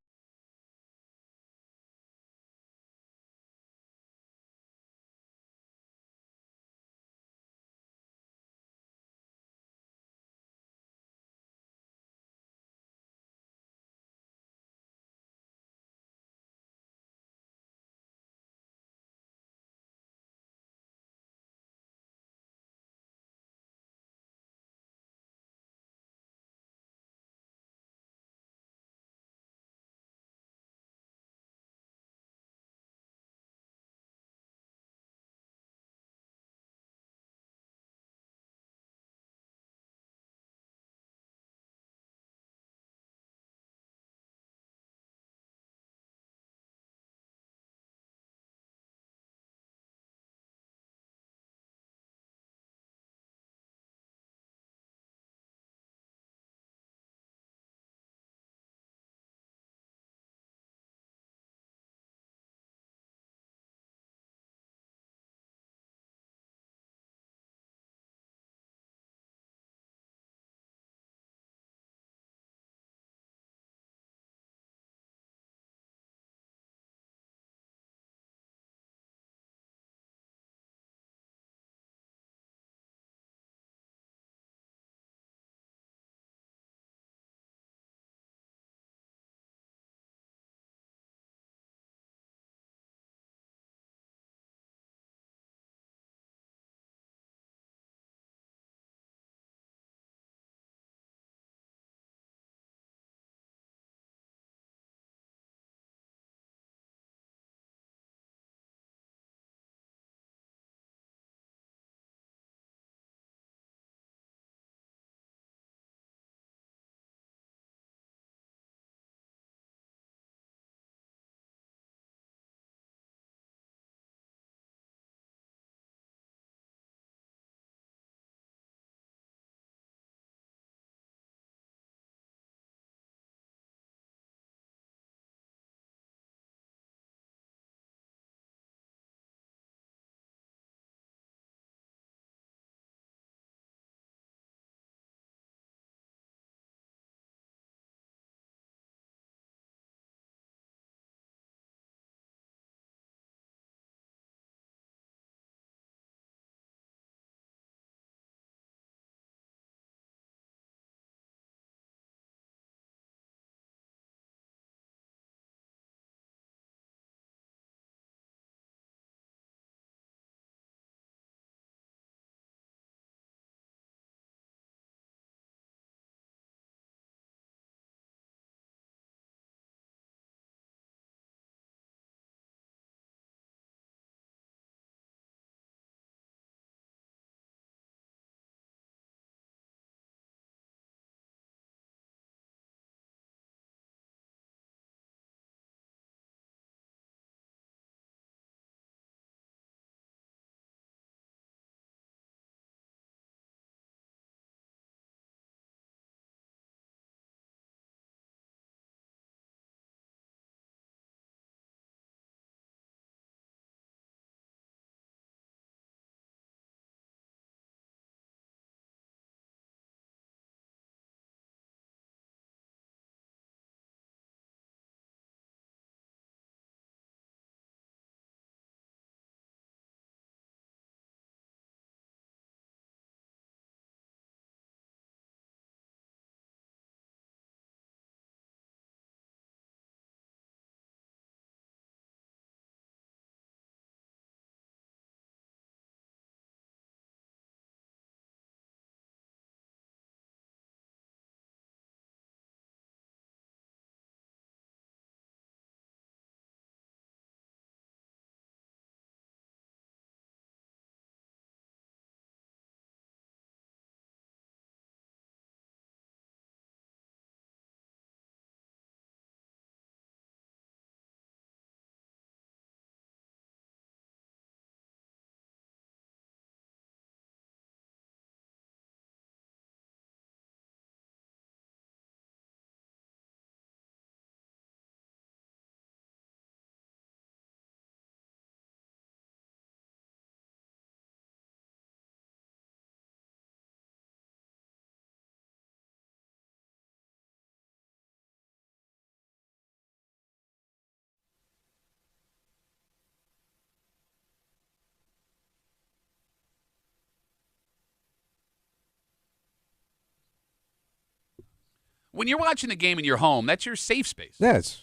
when you're watching the game in your home, that's your safe space. It's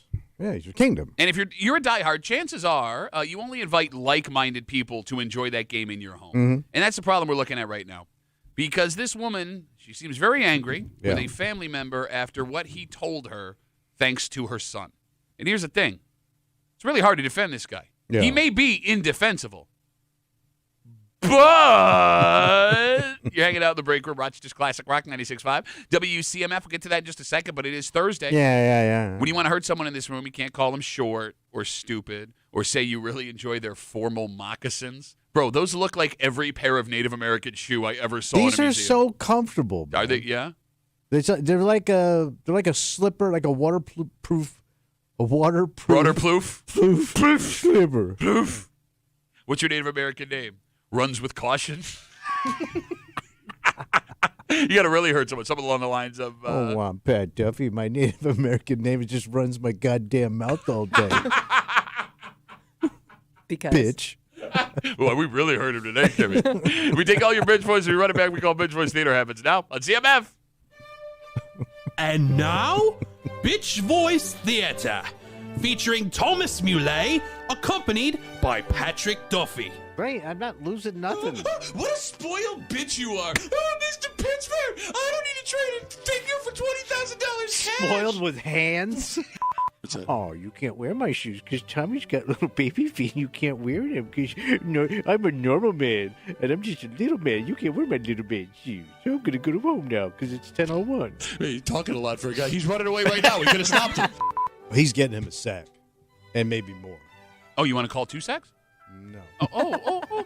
your kingdom. And if you're a diehard, chances are you only invite like-minded people to enjoy that game in your home. Mm-hmm. And that's the problem we're looking at right now. Because this woman, she seems very angry with a family member after what he told her thanks to her son. And here's the thing. It's really hard to defend this guy. Yeah. He may be indefensible. But you're hanging out in the break room, Rochester's Classic Rock 96.5. WCMF, we'll get to that in just a second, but it is Thursday. Yeah. When you want to hurt someone in this room, you can't call them short or stupid or say you really enjoy their formal moccasins. Bro, those look like every pair of Native American shoe I ever saw These in a are museum. so comfortable. Are Man. they? Yeah? They're like a slipper, like a waterproof Waterproof? slipper. Ploof. What's your Native American name? Runs with caution? You got to really hurt someone. Something along the lines of... I'm Pat Duffy. My Native American name just runs my goddamn mouth all day. Because Bitch. Well, we really heard him today, Kimmy. We take all your bitch voices, we run it back, we call bitch voice theater habits. Now, on CMF. And now, Bitch Voice Theatre, featuring Thomas Muley, accompanied by Patrick Duffy. Right, I'm not losing nothing. What a spoiled bitch you are. Oh, Mr. Pittsburgh, I don't need to trade a figure for $20,000 cash. Spoiled with hands? Oh, you can't wear my shoes because Tommy's got little baby feet. You can't wear them because I'm a normal man and I'm just a little man. You can't wear my little man shoes. So I'm going to go to home now because it's 10:01. Hey, you're talking a lot for a guy. He's running away right now. We could have stopped him. He's getting him a sack and maybe more. Oh, you want to call 2 sacks? No. Oh. All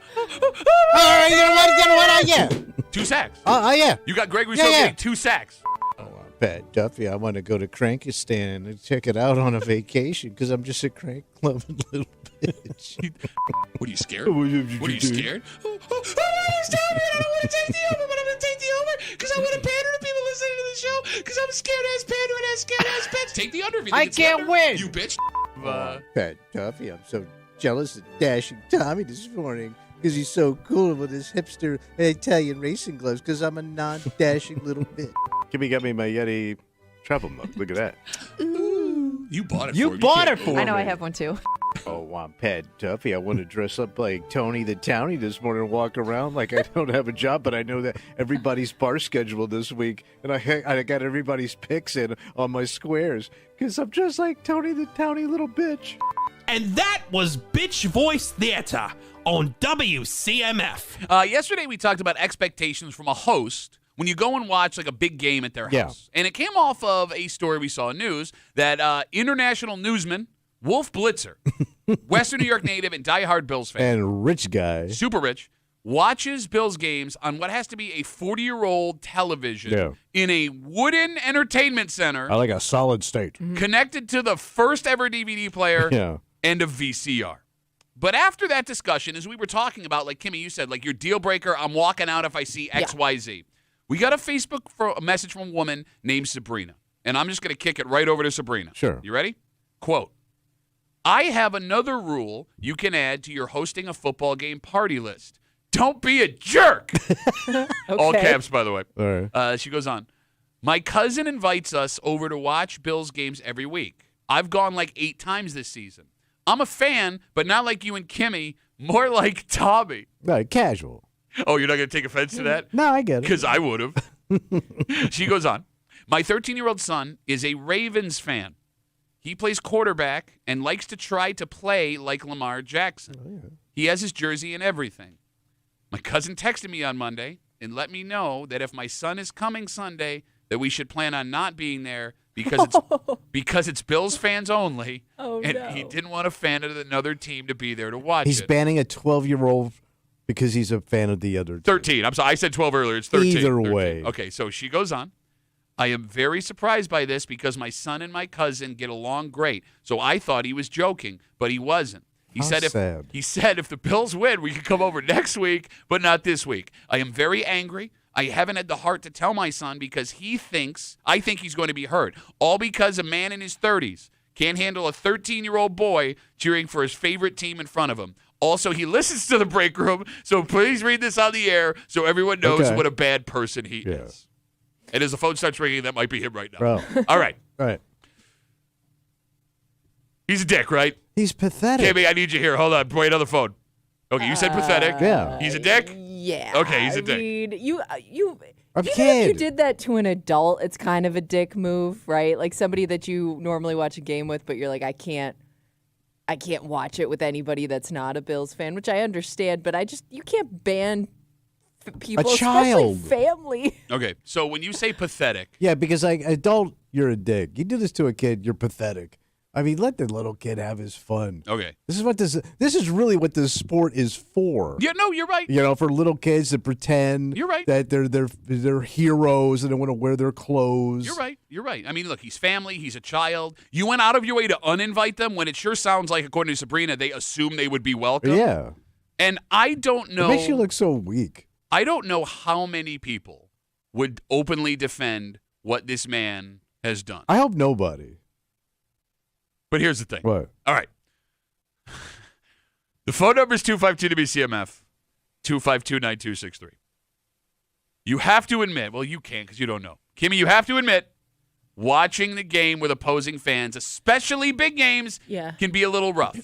right, you know what? Yeah. 2 sacks. Yeah. You got Greg Rousseau Yeah. getting 2 sacks. Oh, I'm Pat Duffy. I want to go to Crankistan and check it out on a vacation because I'm just a crank-loving little bitch. What are you scared? What are you scared? Oh, he's telling me I don't want to take the over, but I'm going to take the over because I want to pander to people listening to the show because I'm a scared-ass pandering-ass scared-ass bitch. Take the under if you think I it's can't under. win. You bitch. Pat Duffy, I'm so jealous of dashing Tommy this morning because he's so cool with his hipster Italian racing gloves because I'm a non-dashing little bitch. Kimmy got me my Yeti travel mug. Look at that. You bought it for You him. bought can't- it for I know me. I have one too. Oh, I'm Pat Duffy. I want to dress up like Tony the Townie this morning and walk around like I don't have a job, but I know that everybody's bar schedule this week, and I got everybody's picks in on my squares because I'm just like Tony the Townie little bitch. And that was Bitch Voice Theatre on WCMF. Yesterday we talked about expectations from a host when you go and watch like a big game at their Yeah. house. And it came off of a story we saw in news that international newsman Wolf Blitzer, Western New York native and diehard Bills fan, And rich guy. super rich, watches Bills games on what has to be a 40-year-old television Yeah. in a wooden entertainment center I like a solid state. connected to the first ever DVD player Yeah. and a VCR. But after that discussion, as we were talking about, like Kimmy, you said, like your deal breaker, I'm walking out if I see XYZ. We got a message from a woman named Sabrina. And I'm just going to kick it right over to Sabrina. Sure. You ready? Quote, I have another rule you can add to your hosting a football game party list. Don't be a jerk. All caps, by the way. All right. She goes on. My cousin invites us over to watch Bills games every week. I've gone like 8 times this season. I'm a fan, but not like you and Kimmy, more like Tommy. Right, casual. Oh, you're not going to take offense to that? No, I get it. Because I would have. She goes on. My 13-year-old son is a Ravens fan. He plays quarterback and likes to try to play like Lamar Jackson. He has his jersey and everything. My cousin texted me on Monday and let me know that if my son is coming Sunday, that we should plan on not being there because it's Bills fans only. Oh, and no. he didn't want a fan of another team to be there to watch He's it. banning a 12-year-old because he's a fan of the other team. 13. I'm sorry. I said 12 earlier. It's 13. Either 13. way. Okay, so she goes on. I am very surprised by this because my son and my cousin get along great. So I thought he was joking, but he wasn't. He How said sad. if the Bills win, we can come over next week, but not this week. I am very angry. I haven't had the heart to tell my son because I think he's going to be hurt. All because a man in his 30s can't handle a 13-year-old boy cheering for his favorite team in front of him. Also, he listens to the break room, so please read this on the air so everyone knows Okay. what a bad person he is. And as the phone starts ringing, that might be him right now. Bro. All right. Right. He's a dick, right? He's pathetic. Kimmy, I need you here. Hold on. Wait on the phone. Okay, you said pathetic. Yeah. He's a dick? Yeah. Okay, he's a dick. I mean, you A even if you kid. did that to an adult, it's kind of a dick move, right? Like somebody that you normally watch a game with, but you're like, I can't watch it with anybody that's not a Bills fan, which I understand, but you can't ban people, child. especially family. Okay, so when you say pathetic, Yeah, because like adult, you're a dick. You do this to a kid, you're pathetic. I mean, let the little kid have his fun. okay. This is really what this sport is for. Yeah, no, you're right. You know, for little kids to pretend You're right. that they're heroes and they want to wear their clothes. You're right. You're right. I mean, look, he's family. He's a child. You went out of your way to uninvite them when it sure sounds like, according to Sabrina, they assume they would be welcome. Yeah. And I don't know. It makes you look so weak. I don't know how many people would openly defend what this man has done. I hope nobody. But here's the thing. What? All right. The phone number is 252-WCMF, 252-9263. You have to admit, well, you can't because you don't know. Kimmy, you have to admit, watching the game with opposing fans, especially big games, Yeah. can be a little rough.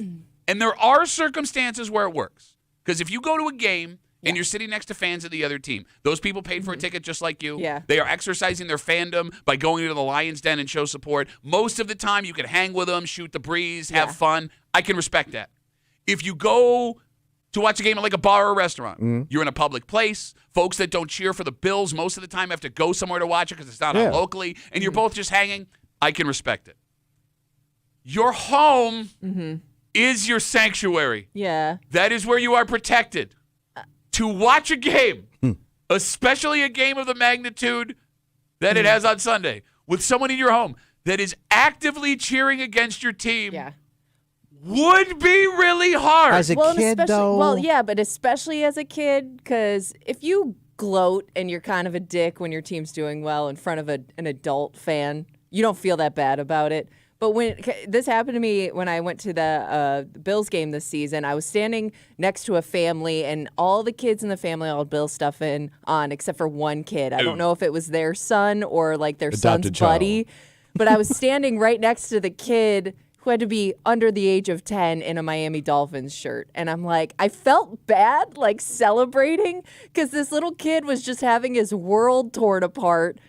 And there are circumstances where it works. Because if you go to a game and you're sitting next to fans of the other team, those people paid for a ticket just like you. Yeah. They are exercising their fandom by going to the Lions Den and show support. Most of the time, you can hang with them, shoot the breeze, have fun. I can respect that. If you go to watch a game at like a bar or a restaurant, you're in a public place. Folks that don't cheer for the Bills most of the time have to go somewhere to watch it because it's not on locally, and you're both just hanging. I can respect it. Your home is your sanctuary. Yeah. That is where you are protected. To watch a game, especially a game of the magnitude that it has on Sunday, with someone in your home that is actively cheering against your team, Yeah. would be really hard. As a and kid, especially, though. well, yeah, but especially as a kid, because if you gloat and you're kind of a dick when your team's doing well in front of an adult fan, you don't feel that bad about it. But when this happened to me when I went to the Bills game this season, I was standing next to a family, and all the kids in the family all had Bills stuff on, except for one kid. I don't know if it was their son or like their son's Adopted child. buddy, but I was standing right next to the kid who had to be under the age of 10 in a Miami Dolphins shirt. And I'm like, I felt bad, like celebrating, because this little kid was just having his world torn apart.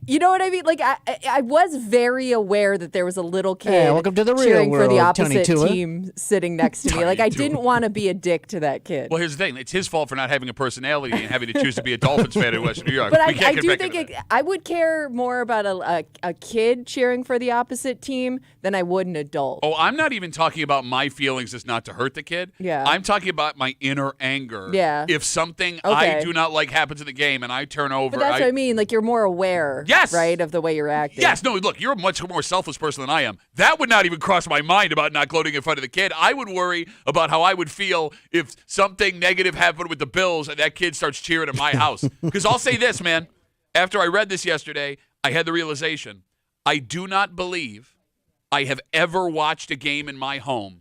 You know what I mean? Like, I was very aware that there was a little kid Hey, welcome to the real cheering for the world, Tony opposite Tua. team sitting next to me. Like, I didn't want to be a dick to that kid. Well, here's the thing. It's his fault for not having a personality and having to choose to be a Dolphins fan in Western New York. But We can't I get do back think into that. I would care more about a kid cheering for the opposite team than I would an adult. Oh, I'm not even talking about my feelings as not to hurt the kid. Yeah. I'm talking about my inner anger. Yeah. If something I Okay. do not like happens in the game and I turn over. But that's what I mean. Like, you're more aware, Yes. right, of the way you're acting. Yes, no, look, you're a much more selfless person than I am. That would not even cross my mind about not gloating in front of the kid. I would worry about how I would feel if something negative happened with the Bills and that kid starts cheering at my house. Because I'll say this, man. After I read this yesterday, I had the realization. I do not believe I have ever watched a game in my home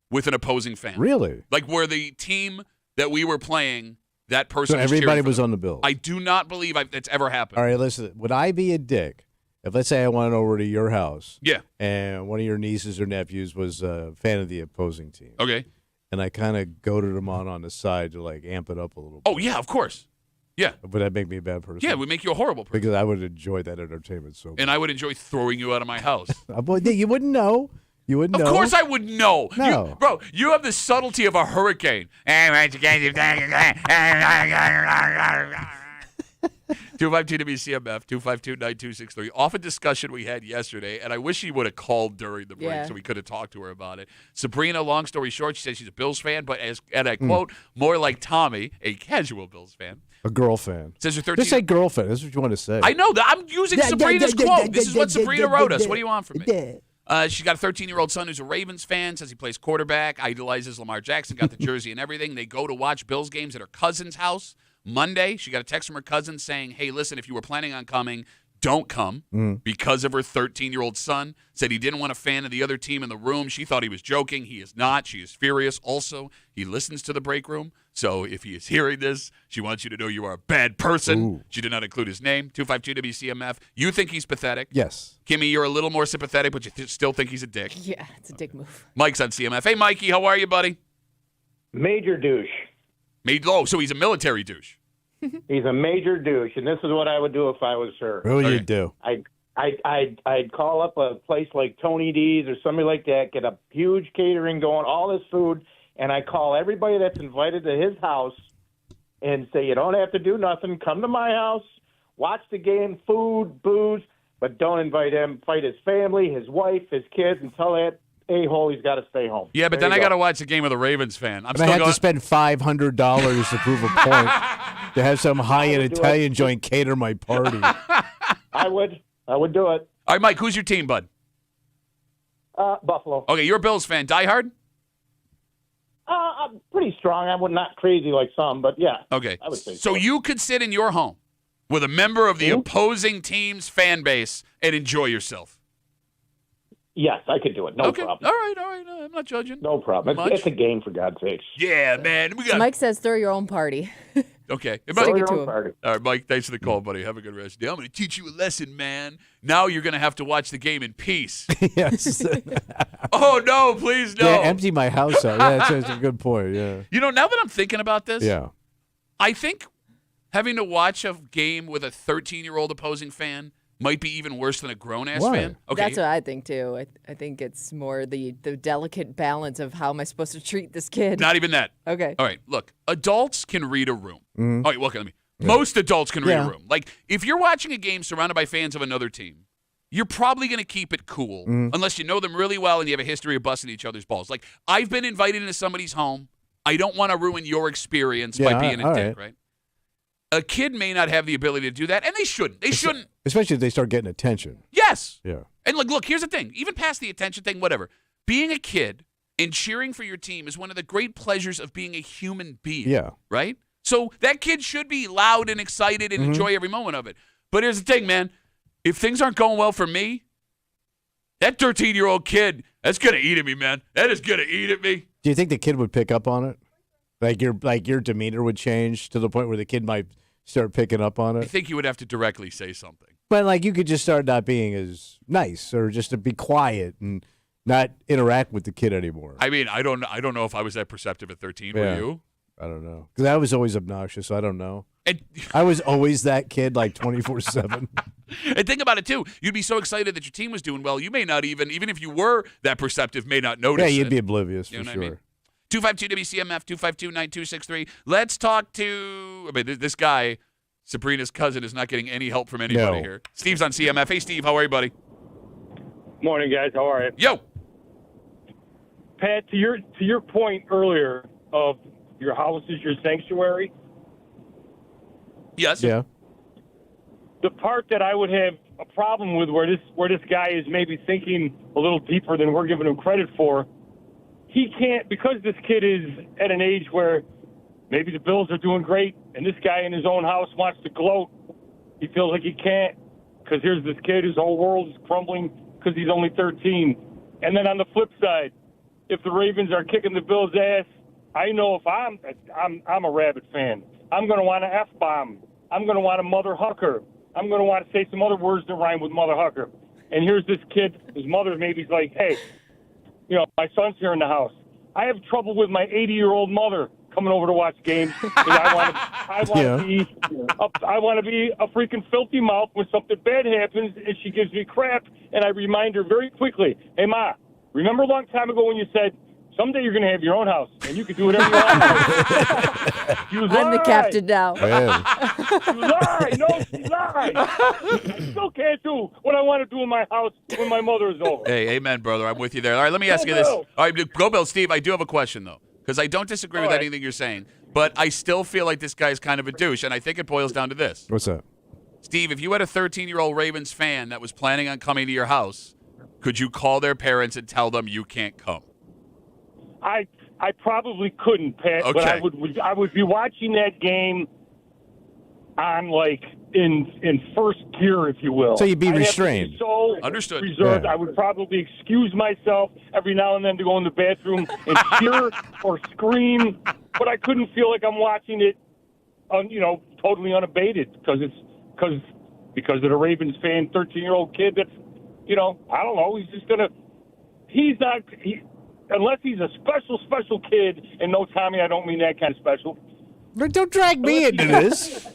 with an opposing fan. Really? Like where the team that we were playing, that person So was cheering everybody for was them. on the Bills. I do not believe that's ever happened. All right, listen. Would I be a dick if, let's say, I went over to your house Yeah. and one of your nieces or nephews was a fan of the opposing team, Okay. and I kind of goaded them on the side to like amp it up a little bit? Oh, yeah, of course. Yeah. Would that make me a bad person? Yeah, it would make you a horrible person. Because I would enjoy that entertainment so much. And I would enjoy throwing you out of my house. You wouldn't know. You wouldn't know. Of course I would know. No. Bro, you have the subtlety of a hurricane. 252-WCMF, 252-9263. Off a discussion we had yesterday, and I wish she would have called during the break Yeah. so we could have talked to her about it. Sabrina, long story short, she says she's a Bills fan, but and I quote, more like Tommy, a casual Bills fan. A girl fan. Says her 13. Just say girl fan. That's what you want to say. I know that. I'm using Sabrina's quote. This is what Sabrina wrote us. What do you want from me? She's got a 13-year-old son who's a Ravens fan, says he plays quarterback, idolizes Lamar Jackson, got the jersey and everything. They go to watch Bills games at her cousin's house. Monday, she got a text from her cousin saying, hey, listen, if you were planning on coming, don't come because of her 13-year-old son. Said he didn't want a fan of the other team in the room. She thought he was joking. He is not. She is furious. Also, he listens to the break room. So if he is hearing this, she wants you to know you are a bad person. Ooh. She did not include his name. 252 WCMF. You think he's pathetic? Yes. Kimmy, you're a little more sympathetic, but you still think he's a dick. Yeah, it's a dick move. Mike's on CMF. Hey, Mikey, how are you, buddy? Major douche. So he's a military douche. He's a major douche, and this is what I would do if I was her. What would you do? I'd call up a place like Tony D's or somebody like that, get a huge catering going, all this food, and I call everybody that's invited to his house and say, you don't have to do nothing. Come to my house, watch the game, food, booze, but don't invite him. Fight his family, his wife, his kids, and tell that a-hole he's got to stay home. Yeah, but There then I you got to go. watch the game with a Ravens fan. I'm I still had going. to spend $500 to prove a point to have some high-end do Italian it. joint cater my party. I would do it. All right, Mike, who's your team, bud? Buffalo. Okay, you're a Bills fan. Die hard? I'm pretty strong. I would not crazy like some, but yeah. Okay. I would say So you could sit in your home with a member of the opposing team's fan base and enjoy yourself. Yes, I could do it. No Okay. problem. All right. I'm not judging. No problem. Much? It's a game, for God's sakes. Yeah, man. We got Mike says throw your own party. Okay. Hey, Stick Mike- it Your to own him. party. All right, Mike, thanks for the call, buddy. Have a good rest of the day. I'm going to teach you a lesson, man. Now you're going to have to watch the game in peace. Yes. Oh, no, please, no. Yeah, empty my house out. Yeah, that's a good point. Yeah. You know, now that I'm thinking about this, Yeah. I think having to watch a game with a 13-year-old opposing fan might be even worse than a grown-ass Why? fan. Okay. That's what I think too. I think it's more the delicate balance of how am I supposed to treat this kid. Not even that. Okay. All right, look, adults can read a room. All right, look at me. Most adults can read a Yeah. room. Like, if you're watching a game surrounded by fans of another team, you're probably going to keep it cool unless you know them really well and you have a history of busting each other's balls. Like, I've been invited into somebody's home. I don't want to ruin your experience by Yeah, being a all dick, right. right? A kid may not have the ability to do that, and they shouldn't. They shouldn't. Especially if they start getting attention. Yes. Yeah. And look, here's the thing. Even past the attention thing, whatever. Being a kid and cheering for your team is one of the great pleasures of being a human being. Yeah. Right? So that kid should be loud and excited and enjoy every moment of it. But here's the thing, man. If things aren't going well for me, that 13-year-old kid, that's going to eat at me, man. That is going to eat at me. Do you think the kid would pick up on it? Like your demeanor would change to the point where the kid might start picking up on I it? think you would have to directly say something. But like you could just start not being as nice or just to be quiet and not interact with the kid anymore. I mean, I don't know if I was that perceptive at 13. Yeah. Were you? I don't know. Because I was always obnoxious, so I don't know. And, I was always that kid, like 24/7. and think about it, too. You'd be so excited that your team was doing well, you may not even if you were that perceptive, may not notice Yeah, you'd it. be oblivious You for know what sure. I mean? 252 WCMF, 252-9263. Let's talk to this guy. Sabrina's cousin is not getting any help from anybody No. here. Steve's on CMF. Hey, Steve, how are you, buddy? Morning, guys. How are you? Yo. Pat, to your point earlier of your house is your sanctuary, Yes. Yeah. the part that I would have a problem with where this guy is maybe thinking a little deeper than we're giving him credit for, he can't, because this kid is at an age where maybe the Bills are doing great and this guy in his own house wants to gloat. He feels like he can't because here's this kid, his whole world is crumbling because he's only 13. And then on the flip side, if the Ravens are kicking the Bills' ass, I know if I'm a Rabbit fan, I'm going to want to F-bomb. I'm going to want to mother hucker. I'm going to want to say some other words that rhyme with mother hucker. And here's this kid, his mother maybe's like, hey, you know, my son's here in the house. I have trouble with my 80-year-old mother coming over to watch games. I want to be a freaking filthy mouth when something bad happens and she gives me crap, and I remind her very quickly, hey, Ma, remember a long time ago when you said, someday you're going to have your own house and you can do whatever you want. You I'm the lie. captain now. Man. You lie. No, she lied. I still can't do what I want to do in my house when my mother is over. Hey, amen, brother. I'm with you there. All right, let me ask you this. Bill. All right, go, Bill. Steve, I do have a question, though, because I don't disagree with All right. anything you're saying, but I still feel like this guy's kind of a douche, and I think it boils down to this. What's that? Steve, if you had a 13-year-old Ravens fan that was planning on coming to your house, could you call their parents and tell them you can't come? I probably couldn't, Pat, but Okay. I would be watching that game on like in first gear, if you will. So you'd be I'd have to restrained. so Understood. reserved. Yeah. I would probably excuse myself every now and then to go in the bathroom and cheer or scream, but I couldn't feel like I'm watching it, totally unabated because of the Ravens fan, 13-year-old kid. That's, I don't know. Unless he's a special kid, and no, Tommy, I don't mean that kind of special. Don't drag me into this.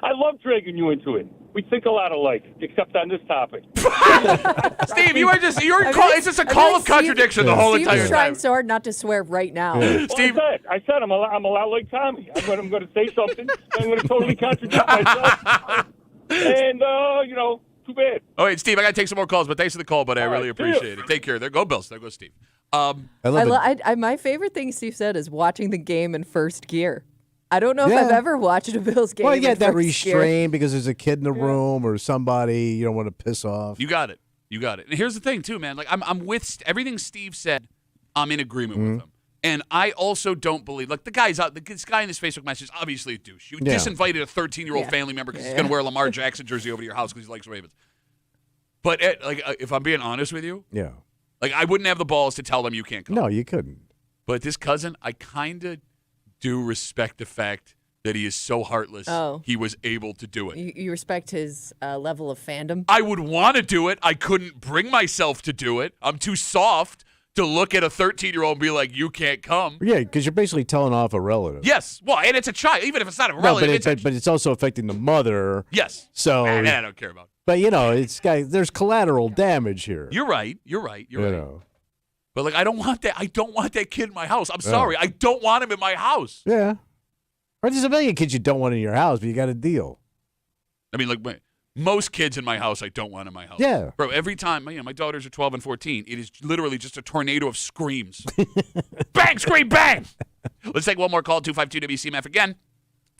I love dragging you into it. We think a lot alike, except on this topic. Steve, it's just a call of contradiction the whole entire Steve's trying time. so hard not to swear right now. Steve, I said I'm a lot like Tommy. I'm going to say something. I'm going to totally contradict myself. And, too bad. all right, Steve, I got to take some more calls, but thanks for the call, buddy. I All really right, see appreciate it. Take care. There go Bills. There goes Steve. I love it. My favorite thing Steve said is watching the game in first gear. I don't know if Yeah. I've ever watched a Bills game. Well, you in get that first gear. restraint because there's a kid in the room or somebody you don't want to piss off. You got it. And here's the thing, too, man. Like, I'm with everything Steve said. I'm in agreement with him. And I also don't believe, like, this guy in this Facebook message is obviously a douche. You disinvited a 13-year-old family member because he's going to wear a Lamar Jackson jersey over to your house because he likes Ravens. But, if I'm being honest with you, Yeah. like, I wouldn't have the balls to tell them you can't come. No, you couldn't. But this cousin, I kind of do respect the fact that he is so heartless. Oh. He was able to do it. You respect his level of fandom? I would want to do it. I couldn't bring myself to do it. I'm too soft to look at a 13-year-old and be like, you can't come. Yeah, because you're basically telling off a relative. Yes. Well, and it's a child. Even if it's not a No, relative. but it's also affecting the mother. Yes. So, Man, I don't care about. but there's collateral damage here. You're right. You're right. know. But, like, I don't want that. I don't want that kid in my house. I'm sorry. I don't want him in my house. Yeah. Or there's a million kids you don't want in your house, but you got a deal. I mean, like, most kids in my house I don't want in my house. Yeah. Bro, every time, my daughters are 12 and 14, it is literally just a tornado of screams. Bang, scream, bang! Let's take one more call, 252-WCMF again.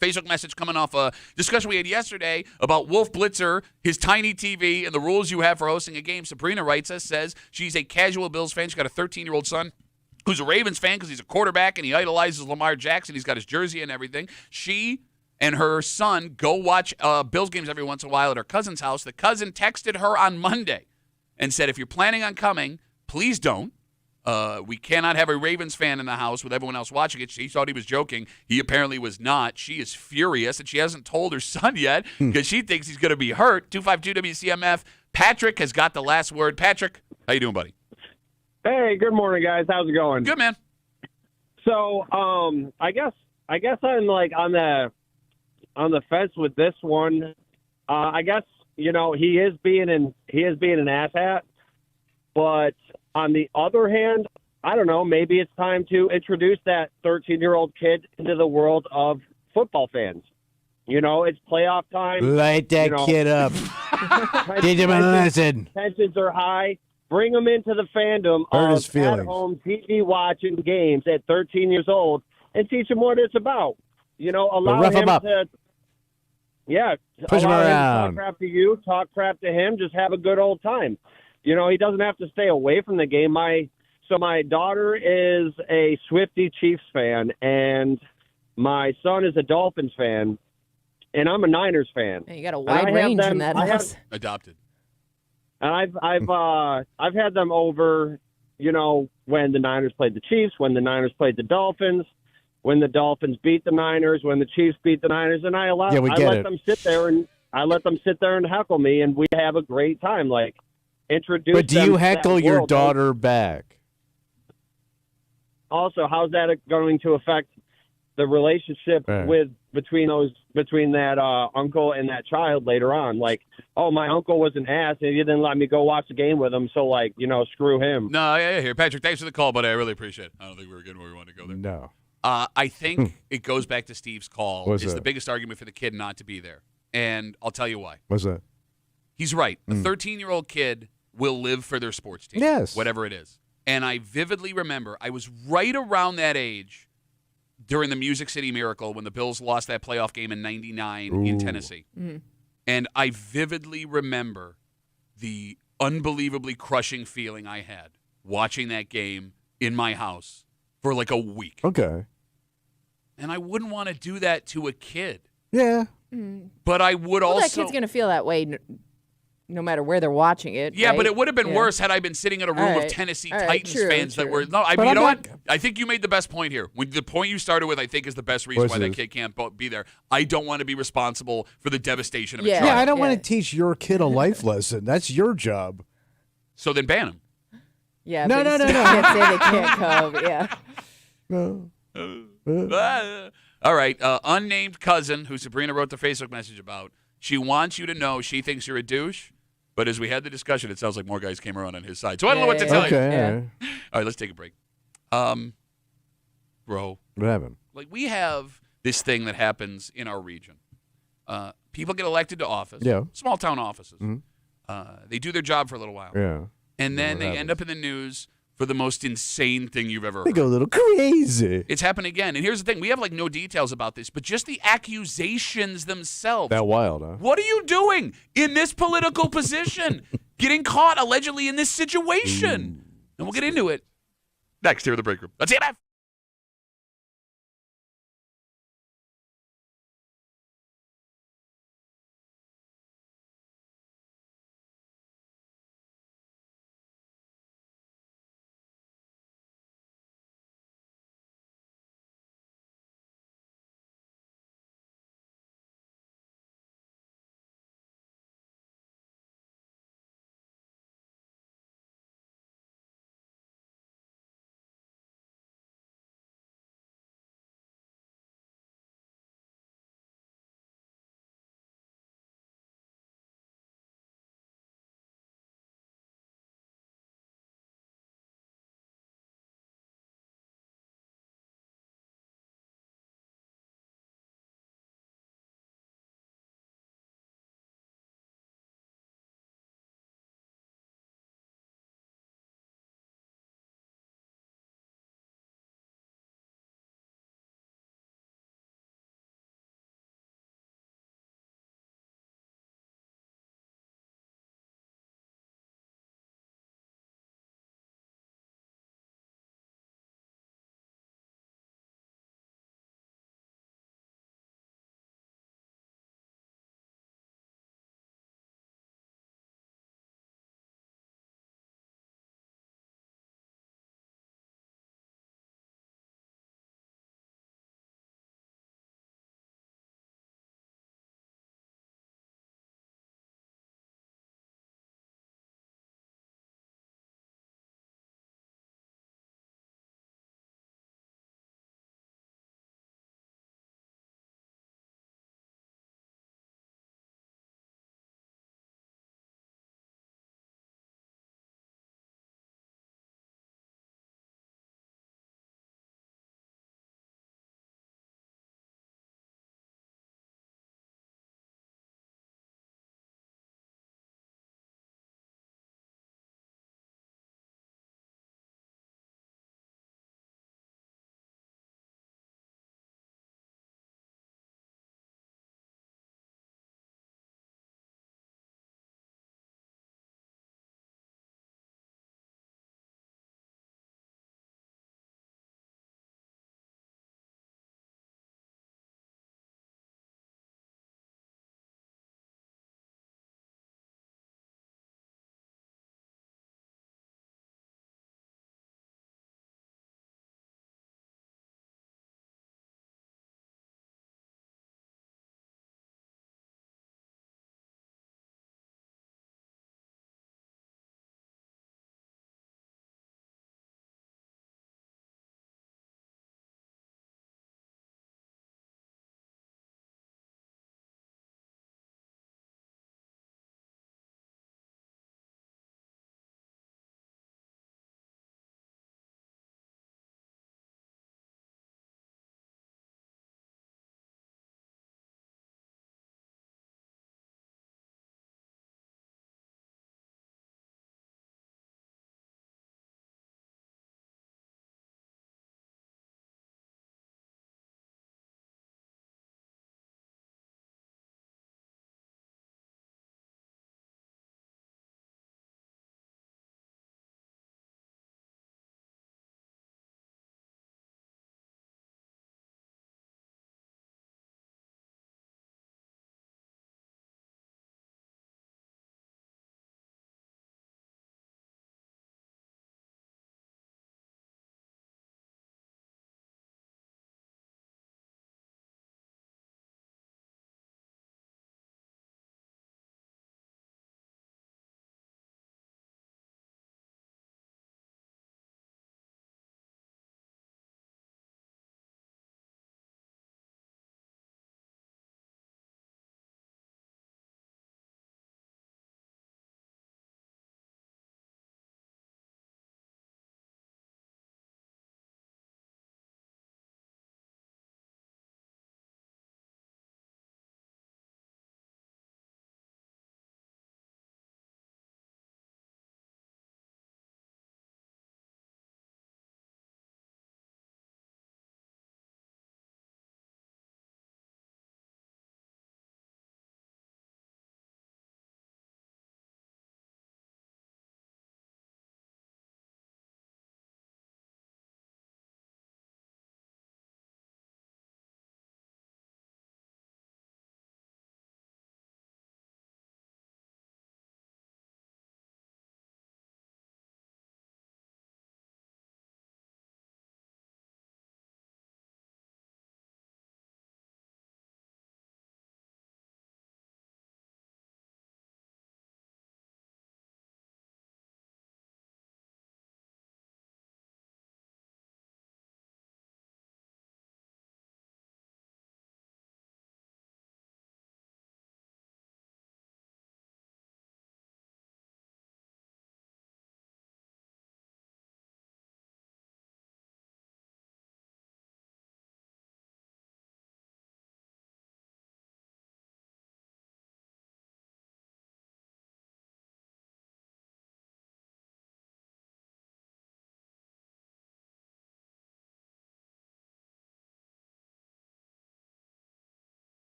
Facebook message coming off a discussion we had yesterday about Wolf Blitzer, his tiny TV, and the rules you have for hosting a game. Sabrina writes us, says she's a casual Bills fan. She's got a 13-year-old son who's a Ravens fan because he's a quarterback and he idolizes Lamar Jackson. He's got his jersey and everything. She and her son go watch Bills games every once in a while at her cousin's house. The cousin texted her on Monday and said, if you're planning on coming, please don't. We cannot have a Ravens fan in the house with everyone else watching it. She thought he was joking. He apparently was not. She is furious, and she hasn't told her son yet because she thinks he's going to be hurt. 252-WCMF. Patrick has got the last word. Patrick, how you doing, buddy? Hey, good morning, guys. How's it going? Good, man. So, I guess I'm like on the fence with this one. I guess he is being an asshat, but on the other hand, I don't know. Maybe it's time to introduce that 13-year-old kid into the world of football fans. It's playoff time. Light that kid up. Teach him a lesson. Tensions are high. Bring him into the fandom Hurt his of feelings. at-home TV watching games at 13 years old and teach him what it's about. Allow rough him up. to, Push him allow around. to talk crap to you, talk crap to him, just have a good old time. He doesn't have to stay away from the game. My daughter is a Swiftie Chiefs fan, and my son is a Dolphins fan, and I'm a Niners fan. Yeah, you got a wide range in that house. Adopted. And I've had them over, when the Niners played the Chiefs, when the Niners played the Dolphins, when the Dolphins beat the Niners, when the Chiefs beat the Niners, and I let them sit there and heckle me, and we have a great time. Like, introduce. But do them you to that heckle your world. daughter back? Also, how's that going to affect the relationship between that uncle and that child later on? Like, oh, my uncle was an ass and he didn't let me go watch the game with him, so screw him. No, yeah, here, Patrick. Thanks for the call, buddy. I really appreciate it. I don't think we were getting where we wanted to go there. No. I think it goes back to Steve's call. What's It's that? the biggest argument for the kid not to be there, and I'll tell you why. What's that? He's right. A 13-year-old kid will live for their sports team, Yes. whatever it is. And I vividly remember I was right around that age during the Music City Miracle when the Bills lost that playoff game in '99 in Tennessee. Mm-hmm. And I vividly remember the unbelievably crushing feeling I had watching that game in my house for like a week. Okay. And I wouldn't want to do that to a kid. Yeah. But I would Well, also. that kid's gonna feel that way no matter where they're watching it. Yeah, right? but it would have been Yeah. worse had I been sitting in a room All of right. Tennessee All right, Titans true, fans that true. were. No, I But mean, you I'm know not- what? I think you made the best point here. The point you started with, I think, is the best reason What's why that this? kid can't be there. I don't want to be responsible for the devastation of a Yeah. child. Yeah, I don't Yeah. want to teach your kid a life lesson. That's your job. So then ban him. Yeah. No, but no, you no, still no. can't say they can't come. Yeah. No. All right. Unnamed cousin, who Sabrina wrote the Facebook message about, she wants you to know she thinks you're a douche. But as we had the discussion, it sounds like more guys came around on his side. So I don't know what to tell you. Okay. Yeah. All right. All right, let's take a break. Bro, What happened? like we have this thing that happens in our region. People get elected to office. Yeah. Small town offices. Mhm. They do their job for a little while. Yeah. And then what they happens? end up in the news for the most insane thing you've ever They heard. go a little crazy. It's happened again. And here's the thing. We have like no details about this, but just the accusations themselves. That wild, huh? What are you doing in this political position? Getting caught allegedly in this situation. And we'll get into it next here in the break room. WCMF.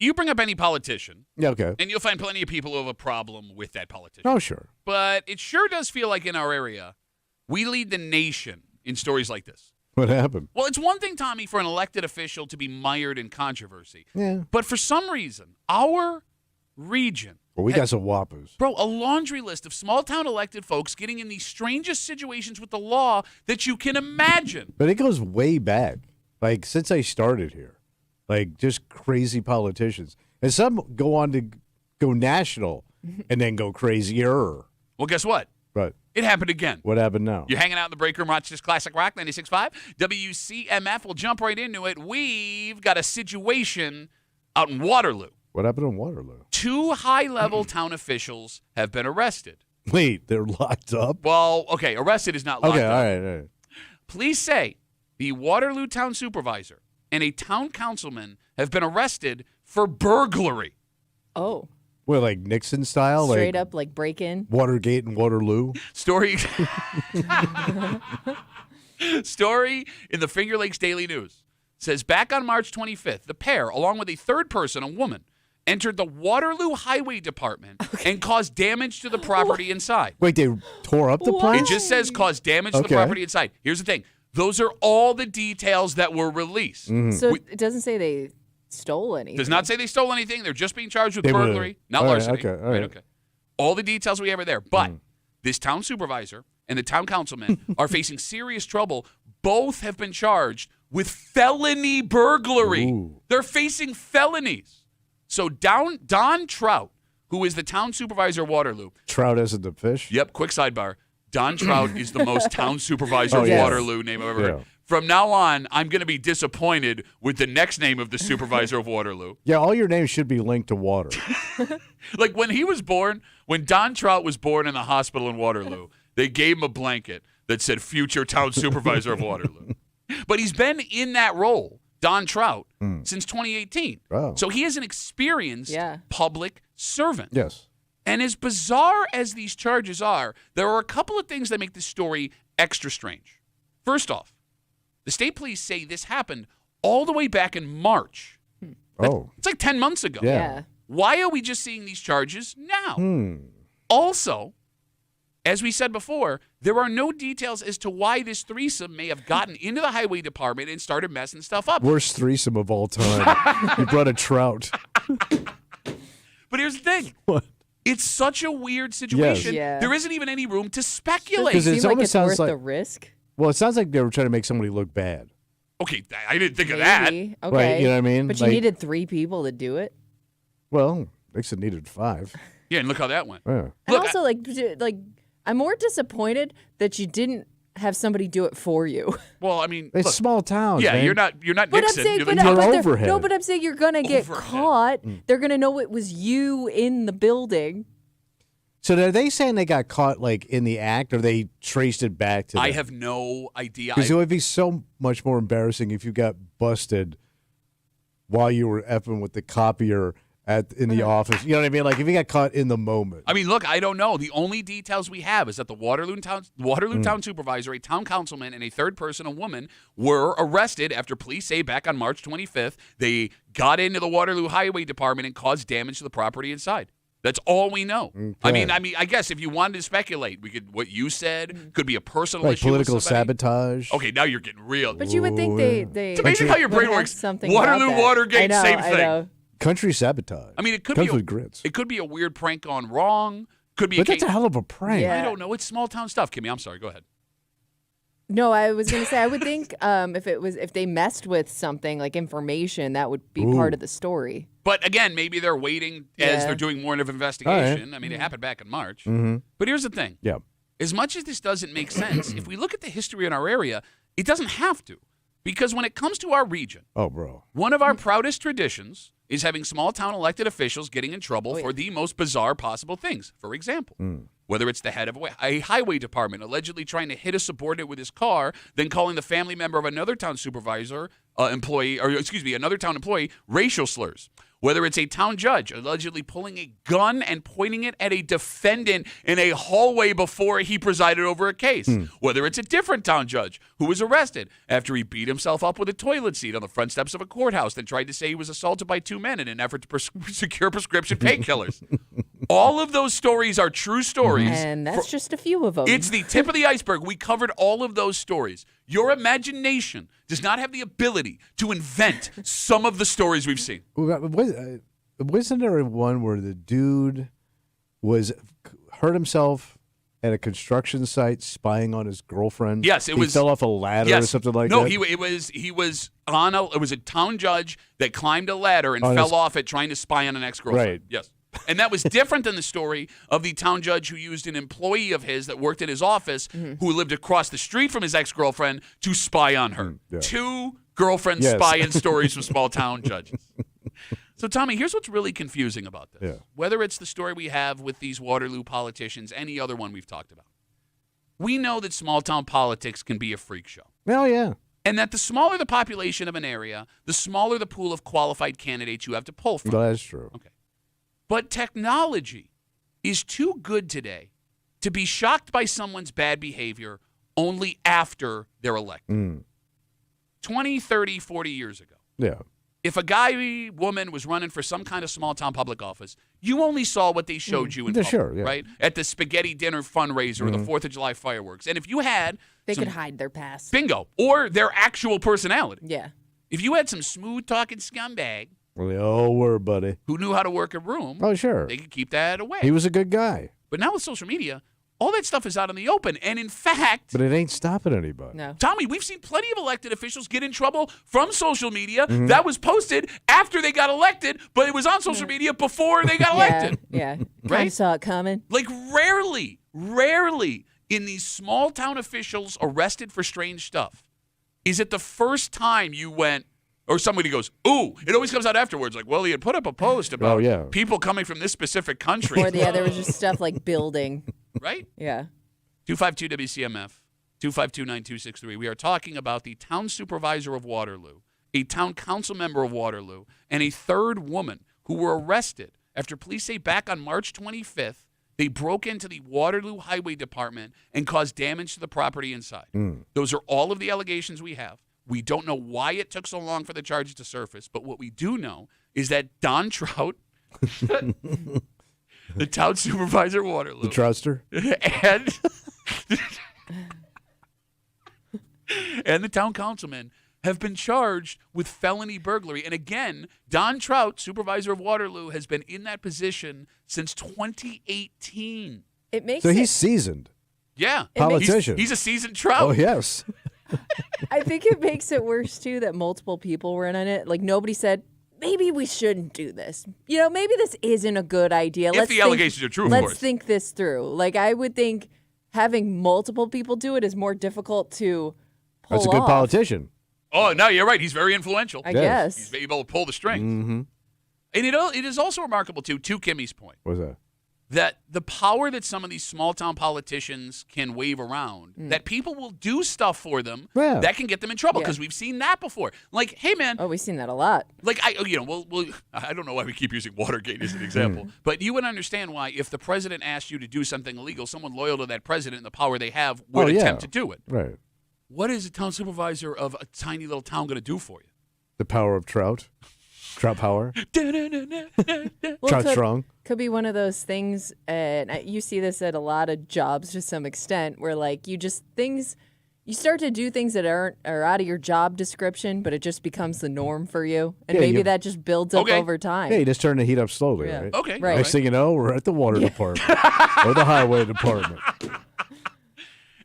You bring up any politician, Yeah, okay. and you'll find plenty of people who have a problem with that politician. Oh, sure. But it sure does feel like in our area, we lead the nation in stories like this. What happened? Well, it's one thing, Tommy, for an elected official to be mired in controversy. Yeah. But for some reason, our region, Well, we got some whoppers. bro, a laundry list of small-town elected folks getting in the strangest situations with the law that you can imagine. But it goes way back. Like, since I started here. Like, just crazy politicians. And some go on to go national and then go crazier. Well, guess what? But It happened again. what happened now? You're hanging out in the break room, watching this classic rock, 96.5. WCMF. We'll jump right into it. We've got a situation out in Waterloo. What happened in Waterloo? 2 high-level town officials have been arrested. Wait, they're locked up? Well, okay, arrested is not locked Okay, up. all right. Police say the Waterloo town supervisor and a town councilman have been arrested for burglary. Oh, Well, like Nixon style? straight like up like break in. Watergate and Waterloo? Story Story in the Finger Lakes Daily News says back on March 25th, the pair, along with a third person, a woman, entered the Waterloo Highway Department and caused damage to the property inside. Wait, they tore up the What? place? It just says caused damage to the Okay. property inside. Here's the thing. Those are all the details that were released. So it doesn't say they stole anything. Does not say they stole anything. They're just being charged with They were- burglary, not all right, larceny. okay, all right. Okay. All the details we have are there. But this town supervisor and the town councilman are facing serious trouble. Both have been charged with felony burglary. Ooh. They're facing felonies. So Don Trout, who is the town supervisor of Waterloo. Trout as in the fish? Yep, quick sidebar. Don Trout is the most town supervisor Oh, of yes. Waterloo name I've ever heard. Yeah. From now on, I'm going to be disappointed with the next name of the supervisor of Waterloo. Yeah, all your names should be linked to water. Like when he was born, when Don Trout was born in the hospital in Waterloo, they gave him a blanket that said future town supervisor of Waterloo. But he's been in that role, Don Trout, since 2018. Oh. So he is an experienced Yeah. public servant. Yes. And as bizarre as these charges are, there are a couple of things that make this story extra strange. First off, the state police say this happened all the way back in March. Oh. It's like 10 months ago. Yeah. Yeah. Why are we just seeing these charges now? Hmm. Also, as we said before, there are no details as to why this threesome may have gotten into the highway department and started messing stuff up. Worst threesome of all time. You brought a trout. But here's the thing. What? It's such a weird situation. Yeah. There isn't even any room to speculate. Because Seems it's like almost it's sounds worth like- the risk. Well, it sounds like they were trying to make somebody look bad. Okay, I didn't think of that. Maybe. Right, Okay. you know what I mean? But you Like- needed 3 people to do it. Well, Nixon needed 5. Yeah, and look how that went. Yeah. And Look, also, like I'm more disappointed that you didn't have somebody do it for you. Well, I mean, It's look, small towns, yeah, man. you're not But Nixon. I'm saying, You're the but, You're but they're- overhead. no, but I'm saying you're gonna get Overhead. caught. They're gonna know it was you in the building. So are they saying they got caught like in the act, or they traced it back to? I have no idea. Because it would be so much more embarrassing if you got busted while you were effing with the copier in the office. You know what I mean? Like if you got caught in the moment. I mean, look, I don't know. The only details we have is that the Waterloo town supervisor, a town councilman, and a third person, a woman, were arrested after police say back on March 25th they got into the Waterloo Highway Department and caused damage to the property inside. That's all we know. Okay. I mean, I guess if you wanted to speculate, we could. What you said could be a personal Like issue. with political somebody. sabotage. Okay, now you're getting real. But you would think they It's amazing how your would brain have works. something Waterloo, about that. Watergate, I know, same I thing. know. Country sabotage. I mean, it could Comes be with grits. It could be a weird prank gone wrong. Could be. But that's a hell of a prank. Yeah. I don't know. It's small town stuff, Kimmy. I'm sorry. Go ahead. No, I was gonna say I would think if they messed with something like information, that would be part of the story. But again, maybe they're waiting as Yeah. they're doing more of an investigation. I mean, it happened back in March. But here's the thing. Yeah. As much as this doesn't make sense, if we look at the history in our area, it doesn't have to. Because when it comes to our region, Oh, bro. one of our proudest traditions is having small town elected officials getting in trouble for the most bizarre possible things. For example, whether it's the head of a highway department allegedly trying to hit a subordinate with his car, then calling the family member of another town supervisor employee, or excuse me, another town employee, racial slurs. Whether it's a town judge allegedly pulling a gun and pointing it at a defendant in a hallway before he presided over a case. Whether it's a different town judge who was arrested after he beat himself up with a toilet seat on the front steps of a courthouse, then tried to say he was assaulted by two men in an effort to secure prescription painkillers. All of those stories are true stories. And that's just a few of them. It's the tip of the iceberg. We covered all of those stories. Your imagination does not have the ability to invent some of the stories we've seen. Wasn't there one where the dude hurt himself at a construction site spying on his girlfriend? Yes, he fell off a ladder or something like that. No, it was a town judge that climbed a ladder and fell off it trying to spy on an ex-girlfriend. Right. Yes. And that was different than the story of the town judge who used an employee of his that worked in his office who lived across the street from his ex-girlfriend to spy on her. Yeah. Two girlfriend spying stories from small town judges. So, Tommy, here's what's really confusing about this. Yeah. Whether it's the story we have with these Waterloo politicians, any other one we've talked about. We know that small town politics can be a freak show. Oh, yeah. And that the smaller the population of an area, the smaller the pool of qualified candidates you have to pull from. No, that's true. Okay. But technology is too good today to be shocked by someone's bad behavior only after they're elected. 20, 30, 40 years ago. Yeah. If a guy, woman was running for some kind of small town public office, you only saw what they showed you in public, right? At the spaghetti dinner fundraiser or the 4th of July fireworks. And if you had they could hide their past. Bingo. Or their actual personality. Yeah. If you had some smooth-talking scumbag Well, they all were, buddy. who knew how to work a room, Oh, sure. they could keep that away. He was a good guy. But now with social media, all that stuff is out in the open. And in fact, But it ain't stopping anybody. No. Tommy, we've seen plenty of elected officials get in trouble from social media. That was posted after they got elected, but it was on social media before they got elected. Yeah. Right? I saw it coming. Like rarely in these small town officials arrested for strange stuff is it the first time you went, or somebody goes, ooh, it always comes out afterwards. Like, well, he had put up a post about people coming from this specific country. Or there was just stuff like building. Right? Yeah. 252 WCMF, 252-9263. We are talking about the town supervisor of Waterloo, a town council member of Waterloo, and a third woman who were arrested after police say back on March 25th, they broke into the Waterloo Highway Department and caused damage to the property inside. Those are all of the allegations we have. We don't know why it took so long for the charges to surface, but what we do know is that Don Trout, the town supervisor of Waterloo, The truster? and the town councilman have been charged with felony burglary. And again, Don Trout, supervisor of Waterloo, has been in that position since 2018. It makes So it, he's seasoned. Yeah. Politician. He's a seasoned Trout. Oh, yes. I think it makes it worse, too, that multiple people were in on it. Like, nobody said, maybe we shouldn't do this. You know, maybe this isn't a good idea. If the allegations are true, of course. Let's think this through. Like, I would think having multiple people do it is more difficult to pull That's a good off. politician. Oh, no, you're right. He's very influential. I guess. He's able to pull the strings. Mm-hmm. And it is also remarkable, too, to Kimmy's point, What's that? that the power that some of these small-town politicians can wave around, that people will do stuff for them Yeah. that can get them in trouble, Yeah. because we've seen that before. Like, hey, man, Oh, we've seen that a lot. like, I don't know why we keep using Watergate as an example, but you would understand why if the president asked you to do something illegal, someone loyal to that president and the power they have would attempt to do it. Right. What is a town supervisor of a tiny little town going to do for you? The power of Trout. Trout power. Well, Trout strong. Could be one of those things, and you see this at a lot of jobs to some extent, where like you start to do things that are out of your job description, but it just becomes the norm for you, and Yeah, maybe you- that just builds up over time. Yeah, you just turn the heat up slowly, Yeah. right? Okay. Right. Next thing you know, we're at the water department or the highway department.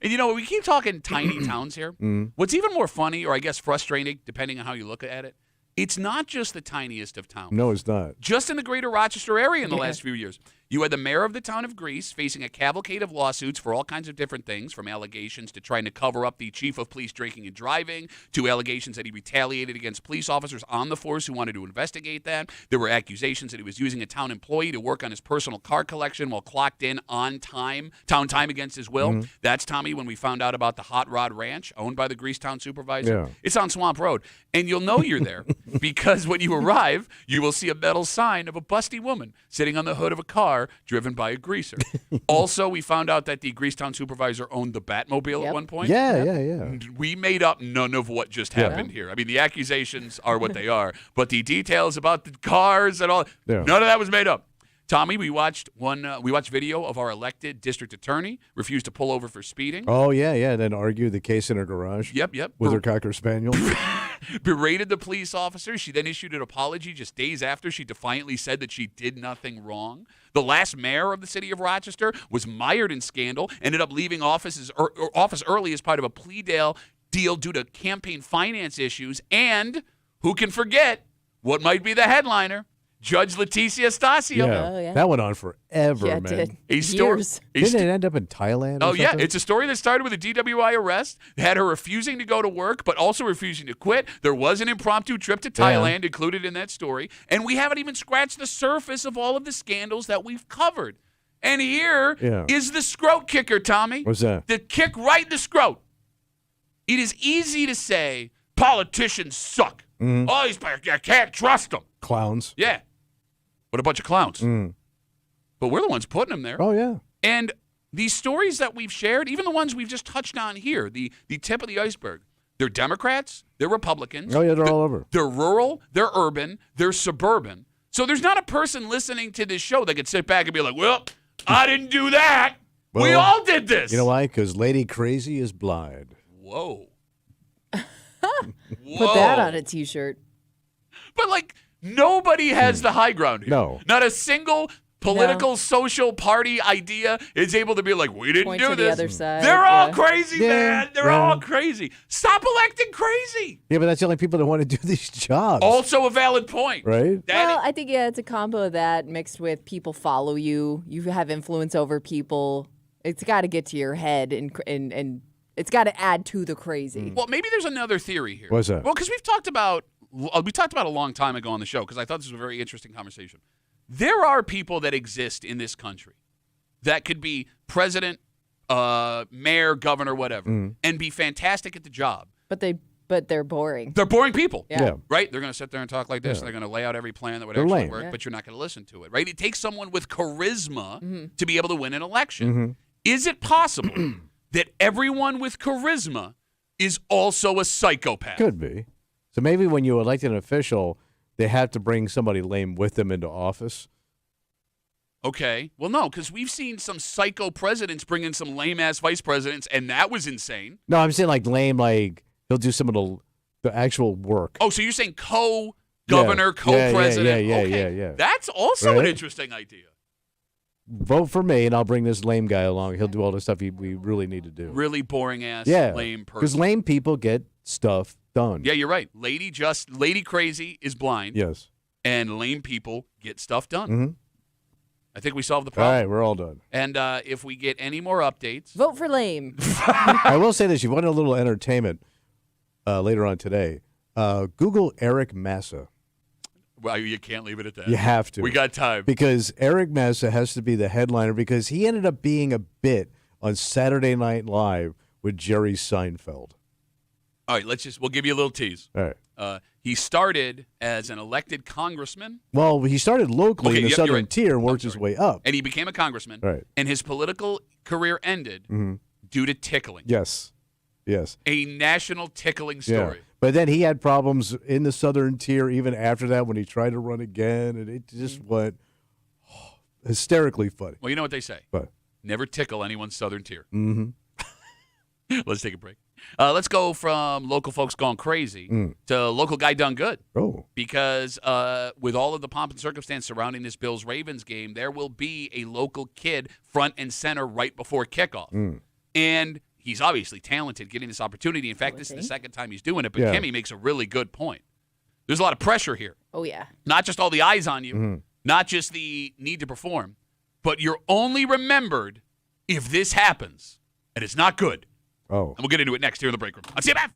And you know, we keep talking tiny towns here. What's even more funny, or I guess frustrating, depending on how you look at it, it's not just the tiniest of towns. No, it's not. Just in the greater Rochester area in the last few years. You had the mayor of the town of Greece facing a cavalcade of lawsuits for all kinds of different things, from allegations to trying to cover up the chief of police drinking and driving, to allegations that he retaliated against police officers on the force who wanted to investigate that. There were accusations that he was using a town employee to work on his personal car collection while clocked in on town time against his will. That's, Tommy, when we found out about the Hot Rod Ranch owned by the Grease town supervisor. Yeah. It's on Swamp Road. And you'll know you're there because when you arrive, you will see a metal sign of a busty woman sitting on the hood of a car driven by a greaser. Also, we found out that the Greasetown supervisor owned the Batmobile at one point. Yeah. We made up none of what just happened here. I mean, the accusations are what they are, but the details about the cars and all, none of that was made up. Tommy, we watched video of our elected district attorney refuse to pull over for speeding. Oh, yeah. Then argue the case in her garage. Yep. With her Cocker Spaniel. Berated the police officer. She then issued an apology just days after she defiantly said that she did nothing wrong. The last mayor of the city of Rochester was mired in scandal, ended up leaving office early as part of a plea deal due to campaign finance issues. And who can forget what might be the headliner? Judge Leticia Stasio. Yeah. That went on forever, man. Did. Didn't it end up in Thailand? Oh, yeah. It's a story that started with a DWI arrest, had her refusing to go to work, but also refusing to quit. There was an impromptu trip to Thailand included in that story. And we haven't even scratched the surface of all of the scandals that we've covered. And here is the scrote kicker, Tommy. What's that? The kick right in the scrote. It is easy to say politicians suck. Oh, I can't trust them. Clowns. Yeah. What a bunch of clowns. But we're the ones putting them there. Oh, yeah. And these stories that we've shared, even the ones we've just touched on here, the tip of the iceberg, they're Democrats, they're Republicans. Oh, yeah, they're all over. They're rural, they're urban, they're suburban. So there's not a person listening to this show that could sit back and be like, well, I didn't do that. Well, we all did this. You know why? Because Lady Crazy is blind. Whoa. Put that on a T-shirt. But, like, nobody has the high ground here. No. Not a single political, social party idea is able to be like, we didn't Point do to this. the other side. They're all crazy, Yeah, man. They're yeah. all crazy. Stop electing crazy. Yeah, but that's the only people that want to do these jobs. Also a valid point. Right? Well, I think, it's a combo of that mixed with people follow you. You have influence over people. It's got to get to your head, and it's got to add to the crazy. Well, maybe there's another theory here. What's that? Well, because we talked about a long time ago on the show, because I thought this was a very interesting conversation. There are people that exist in this country that could be president, mayor, governor, whatever, and be fantastic at the job. But they're boring. They're boring people. Yeah. Right? They're going to sit there and talk like this. Yeah. They're going to lay out every plan that would They're actually lame. work, Yeah. but you're not going to listen to it. Right? It takes someone with charisma to be able to win an election. Is it possible that everyone with charisma is also a psychopath? Could be. So maybe when you elect an official, they have to bring somebody lame with them into office. Okay. Well, no, because we've seen some psycho presidents bring in some lame-ass vice presidents, and that was insane. No, I'm saying like lame, like he'll do some of the actual work. Oh, so you're saying co-governor, co-president. Yeah. That's also an Right? interesting idea. Vote for me, and I'll bring this lame guy along. He'll do all the stuff we really need to do. Really boring-ass, lame person. Because lame people get stuff done. Yeah, you're right. Lady crazy is blind. Yes. And lame people get stuff done. Mm-hmm. I think we solved the All problem. right, we're all done. And if we get any more updates, Vote for lame. I will say this: you want a little entertainment later on today. Google Eric Massa. well, you can't leave it at that. You have to. We got time. Because Eric Massa has to be the headliner because he ended up being a bit on Saturday Night Live with Jerry Seinfeld. All right, we'll give you a little tease. All right. He started as an elected congressman. Well, he started locally in the you're Southern right. Tier and worked his way up. And he became a congressman. Right. And his political career ended due to tickling. Yes. A national tickling story. Yeah. But then he had problems in the Southern Tier even after that when he tried to run again, and it just went hysterically funny. Well, you know what they say. But Never tickle anyone's Southern Tier. mm-hmm. Let's take a break. Let's go from local folks gone crazy to local guy done good. Oh. Because with all of the pomp and circumstance surrounding this Bills-Ravens game, there will be a local kid front and center right before kickoff. And he's obviously talented getting this opportunity. In fact, this is the second time he's doing it, but Yeah. Kimmy makes a really good point. There's a lot of pressure here. Oh, yeah. Not just all the eyes on you, not just the need to perform, but you're only remembered if this happens, and it's not good. Oh. And we'll get into it next here in the break room on CMF.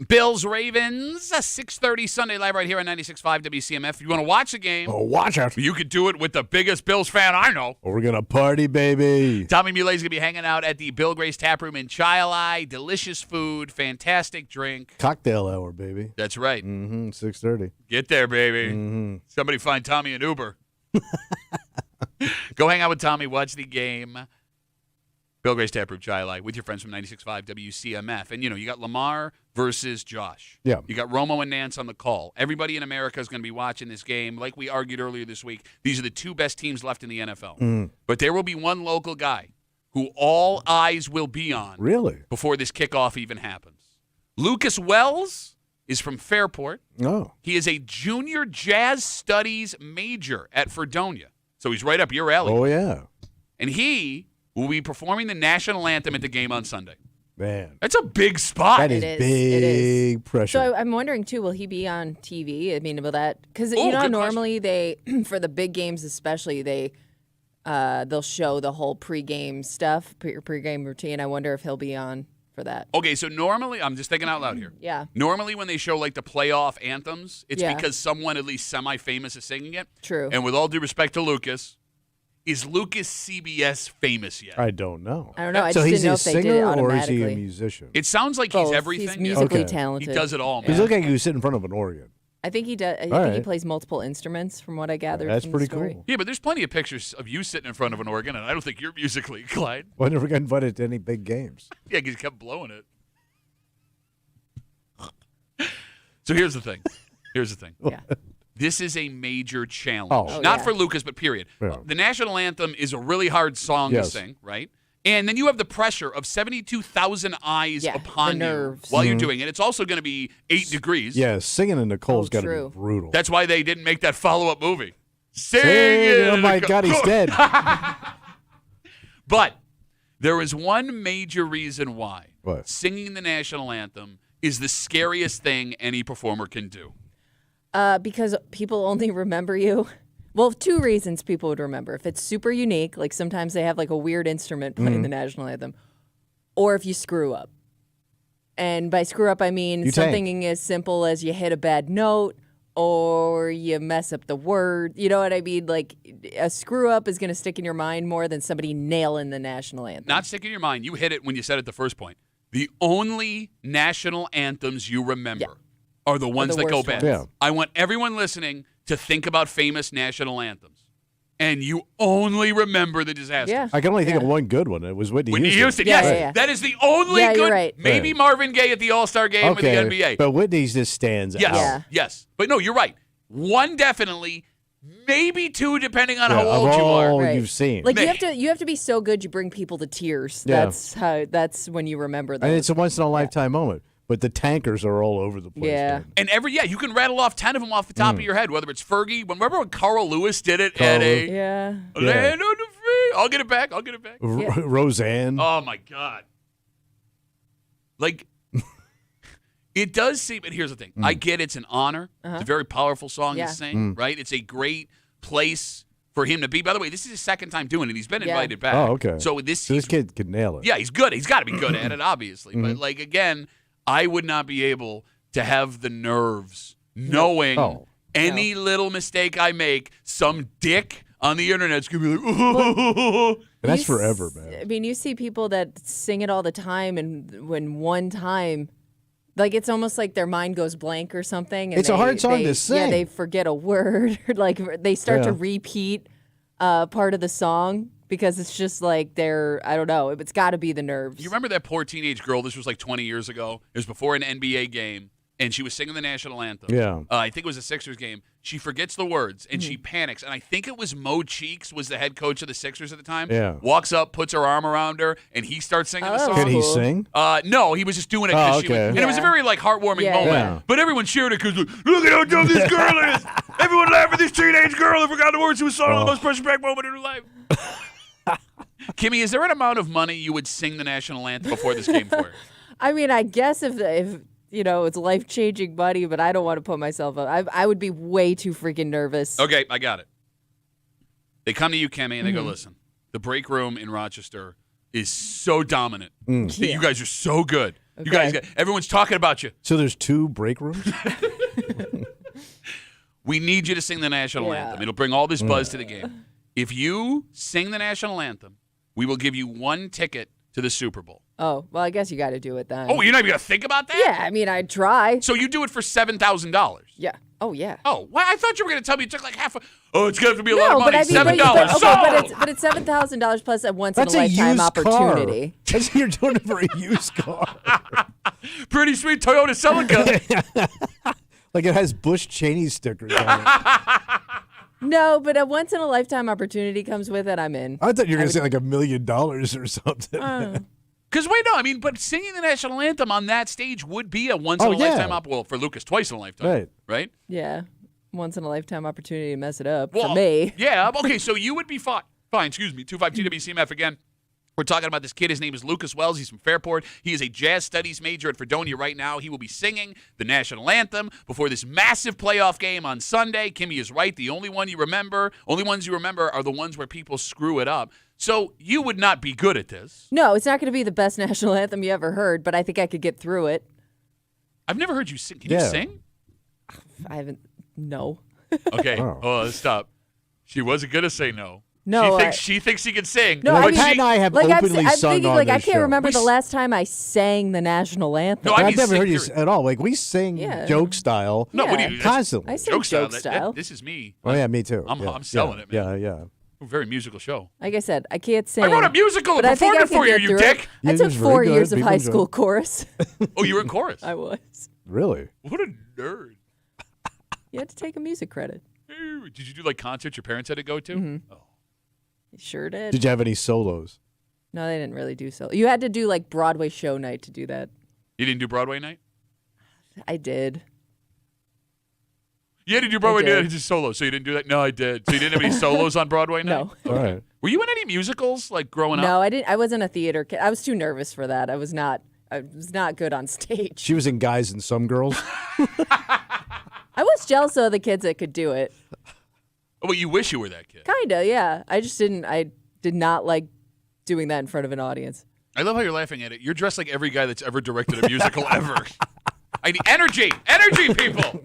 Bills Ravens, 6:30 Sunday live right here on 96.5 WCMF. If you want to watch the game, watch it. you could do it with the biggest Bills fan I know. We're going to party, baby. Tommy Mulay's going to be hanging out at the Bill Gray's Tap Room in Chi-Li. Delicious food, fantastic drink. Cocktail hour, baby. That's right. 6:30. Get there, baby. Somebody find Tommy an Uber. Go hang out with Tommy, watch the game. Bill Gray's Tap Room, Chi-Li, with your friends from 96.5 WCMF. And, you got Lamar versus Josh. Yeah. You got Romo and Nance on the call. Everybody in America is going to be watching this game. Like we argued earlier this week, these are the two best teams left in the NFL. But there will be one local guy who all eyes will be on Really? before this kickoff even happens. Lucas Wells is from Fairport. Oh. He is a junior jazz studies major at Fredonia. So he's right up your alley. Oh, yeah. And he will be performing the national anthem at the game on Sunday. Man. That's a big spot. That is It is. big It is. pressure. So I'm wondering too, will he be on TV? I mean, will that? Because Oh, you know, good normally they for the big games especially they'll show the whole pregame stuff, pregame routine. I wonder if he'll be on for that. Okay, so normally, I'm just thinking out loud here. Yeah. Normally when they show like the playoff anthems, it's Yeah. because someone at least semi-famous is singing it. True. And with all due respect to Lucas, is Lucas CBS famous yet? I don't know. I don't know. I So just he's didn't know a if they did it singer or is automatically. he a musician? It sounds like Both. he's everything. He's musically Okay. talented. He does it all, man. He's looking like he was sitting in front of an organ. I think he does. I think All he right. plays multiple instruments, from what I gathered. That's from pretty the story. cool. Yeah, but there's plenty of pictures of you sitting in front of an organ, and I don't think you're musically inclined. Well, I never got invited to any big games. Yeah, because you kept blowing it. So here's the thing. Yeah. This is a major challenge. Oh. Not yeah. for Lucas, but period. Yeah. The national anthem is a really hard song Yes. to sing, right? And then you have the pressure of 72,000 eyes Yeah, upon the you nerves. while you're doing it. It's also going to be 8 degrees. Yeah, singing in the cold's got to true. be brutal. That's why they didn't make that follow-up movie. Sing Sing, it oh in my the God, he's cold. dead. But there is one major reason why What? singing the national anthem is the scariest thing any performer can do. Because people only remember you. Well, 2 reasons people would remember. If it's super unique, like sometimes they have like a weird instrument playing the national anthem, or if you screw up. And by screw up, I mean You something as simple as you hit a bad note or you mess up the word. You know what I mean? Like a screw up is going to stick in your mind more than somebody nailing the national anthem. Not stick in your mind. You hit it when you said it the first point. The only national anthems you remember are the ones the that go worst bad. ones. Yeah. I want everyone listening to think about famous national anthems. And you only remember the disasters. Yeah. I can only think of one good one. It was Whitney Whitney Houston. Houston, yes. Yeah, yeah. That is the only Yeah, you're good. right. Maybe Right. Marvin Gaye at the All-Star game Okay, with the NBA. but Whitney's just stands Yes, out. Yeah. yes. But no, you're right. One definitely, maybe 2 depending on Yeah, how old of you are. all Right. you've seen. Like Man. you have to be so good you bring people to tears. Yeah. That's when you remember those. And it's a once in a lifetime moment. But the tankers are all over the place. Yeah. man. And you can rattle off 10 of them off the top of your head, whether it's Fergie. Remember when Carl Lewis did it Carl at a Lewis. yeah. Land on the Free? I'll get it back. Roseanne. Oh, my God. Like, it does seem, and here's the thing. I get it's an honor. It's a very powerful song Yeah. to sing, right? It's a great place for him to be. By the way, this is his second time doing it. He's been Yeah. invited back. Oh, okay. So this So this kid could nail it. yeah, he's good. He's got to be good at it, obviously. But, like, again, I would not be able to have the nerves knowing Oh. any little mistake I make, some dick on the internet's going to be like, And that's You forever, s- man. I mean, you see people that sing it all the time, and when one time, like it's almost like their mind goes blank or something. And It's a hard song to Yeah, sing. they forget a word, or like they start to Yeah. repeat part of the song because it's just like I don't know. It's got to be the nerves. You remember that poor teenage girl? This was like 20 years ago. It was before an NBA game, and she was singing the national anthem. Yeah. I think it was a Sixers game. She forgets the words, and she panics. And I think it was Mo Cheeks was the head coach of the Sixers at the time. Yeah. Walks up, puts her arm around her, and he starts singing the Oh. song. Can he Cool. sing? No, he was just doing it because she was, okay. and it was a Yeah. very like heartwarming Yeah. moment. Yeah. But everyone cheered it because look at how dumb this girl is. Everyone laughed at this teenage girl that forgot the words to a song, the most precious back moment in her life. Kimmy, is there an amount of money you would sing the national anthem before this game for? I mean, I guess if you know it's life changing money, but I don't want to put myself up. I would be way too freaking nervous. Okay, I got it. They come to you, Kimmy, and they go, listen, the break room in Rochester is so dominant that you guys are so good You guys, everyone's talking about you. So there's 2 break rooms? We need you to sing the national anthem. It'll bring all this buzz to the game. If you sing the national anthem, we will give you 1 ticket to the Super Bowl. Oh, well, I guess you got to do it then. Oh, you're not even going to think about that? Yeah, I mean, I'd try. So you do it for $7,000? Yeah. Oh, yeah. Oh, well, I thought you were going to tell me it took like half a... Oh, it's going to have to be a lot of money. But I mean, $7. But it's $7,000 plus a once-in-a-lifetime opportunity. That's you're doing it for a used car. Pretty sweet Toyota Celica. Like it has Bush Cheney stickers on it. No, but a once-in-a-lifetime opportunity comes with it. I'm in. I thought you were going to say like $1 million or something. Because wait, no, I mean, but singing the national anthem on that stage would be a once-in-a-lifetime well, for Lucas, twice in a lifetime. Right? Yeah. Once-in-a-lifetime opportunity to mess it up for me. Yeah, okay, so you would be fine. Fine, excuse me, 252 WCMF again. We're talking about this kid. His name is Lucas Wells. He's from Fairport. He is a jazz studies major at Fredonia right now. He will be singing the national anthem before this massive playoff game on Sunday. Kimmy is right. The only ones you remember are the ones where people screw it up. So you would not be good at this. No, it's not going to be the best national anthem you ever heard, but I think I could get through it. I've never heard you sing. Can you sing? I haven't. No. Okay. Oh, stop. She wasn't going to say no. No, she thinks she can sing. No, Pat and I have openly I'm sung thinking, on like, this I can't show. remember the last time I sang the national anthem. No, I mean, I've never heard you period. at all. Like we sing joke style. No, what do you? Constantly. I sing joke style. This is me. Oh yeah, me too. I'm selling it, man. Yeah. A very musical show. Like I said, I can't sing. I wrote a musical and but I think performed I it for could you, get you through dick. it. I took 4 years of high school chorus. Oh, you were in chorus? I was. Really? What a nerd. You had to take a music credit. Did you do like concerts your parents had to go to? Mm-hmm. Oh. You sure did. Did you have any solos? No, they didn't really do so. You had to do like Broadway show night to do that. You didn't do Broadway night? I did. You had to do Broadway night just solo, so you didn't do that? No, I did. So you didn't have any solos on Broadway night? No. All right. Were you in any musicals like growing up? No, I didn't. I wasn't a theater kid. I was too nervous for that. I was not good on stage. She was in Guys and Some Girls. I was jealous of the kids that could do it. Oh, well, you wish you were that kid. Kinda, yeah. I just didn't. I did not like doing that in front of an audience. I love how you're laughing at it. You're dressed like every guy that's ever directed a musical ever. I need energy, people.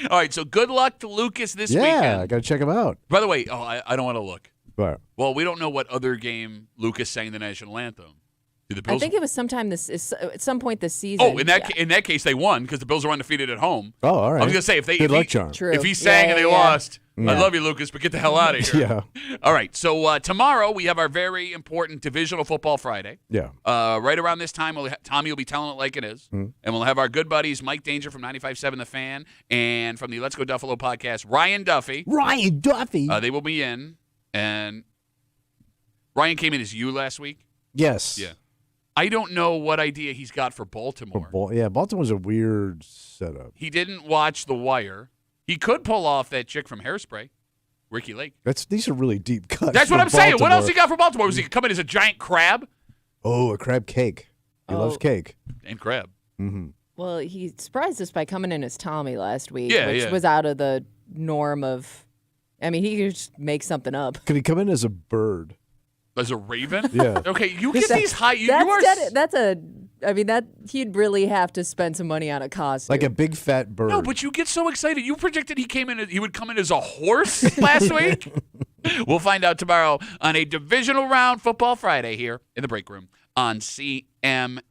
All right, so good luck to Lucas this weekend. Yeah, I got to check him out. By the way, I don't want to look. Right. Well, we don't know what other game Lucas sang the national anthem. Did the Bills? I think it was sometime at some point this season. Oh, in that case, they won because the Bills are undefeated at home. Oh, all right. I was gonna say if Good luck, Charm. True. If he sang and they lost, Yeah. I love you, Lucas, but get the hell out of here. Yeah. All right. So tomorrow we have our very important Divisional Football Friday. Yeah. Right around this time, Tommy will be telling it like it is. And we'll have our good buddies Mike Danger from 95.7 The Fan and from the Let's Go Duffalo podcast, Ryan Duffy. Ryan Duffy. They will be in. And Ryan came in as you last week. Yes. Yeah. I don't know what idea he's got for Baltimore. Baltimore's a weird setup. He didn't watch The Wire. He could pull off that chick from Hairspray, Ricky Lake. These are really deep cuts. That's what for I'm saying. What Baltimore. else he got for Baltimore? Was he come in as a giant crab? Oh, a crab cake. He loves cake. And crab. Mm-hmm. Well, he surprised us by coming in as Tommy last week, Yeah, which yeah. was out of the norm of. I mean, he could just make something up. Could he come in as a bird? As a raven? Yeah. Okay, you get these high. He'd really have to spend some money on a costume. Like a big fat bird. No, but you get so excited. You predicted he would come in as a horse last week. We'll find out tomorrow on a divisional round Football Friday here in the break room on CMF.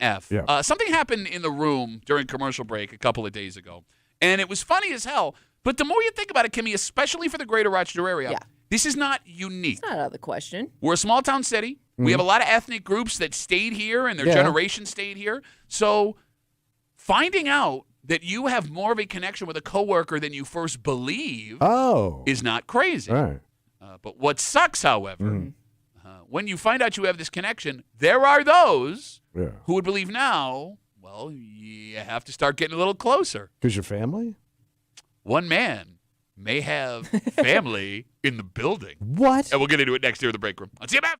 Yeah. Something happened in the room during commercial break a couple of days ago, and it was funny as hell. But the more you think about it, Kimmy, especially for the greater Rochester area, this is not unique. It's not out of the question. We're a small town city. We have a lot of ethnic groups that stayed here and their generation stayed here. So finding out that you have more of a connection with a coworker than you first believe is not crazy. All right. But what sucks, however, when you find out you have this connection, there are those who would believe now, well, you have to start getting a little closer. Because your family? One man may have family in the building. What? And we'll get into it next year in the break room. Let's see you back.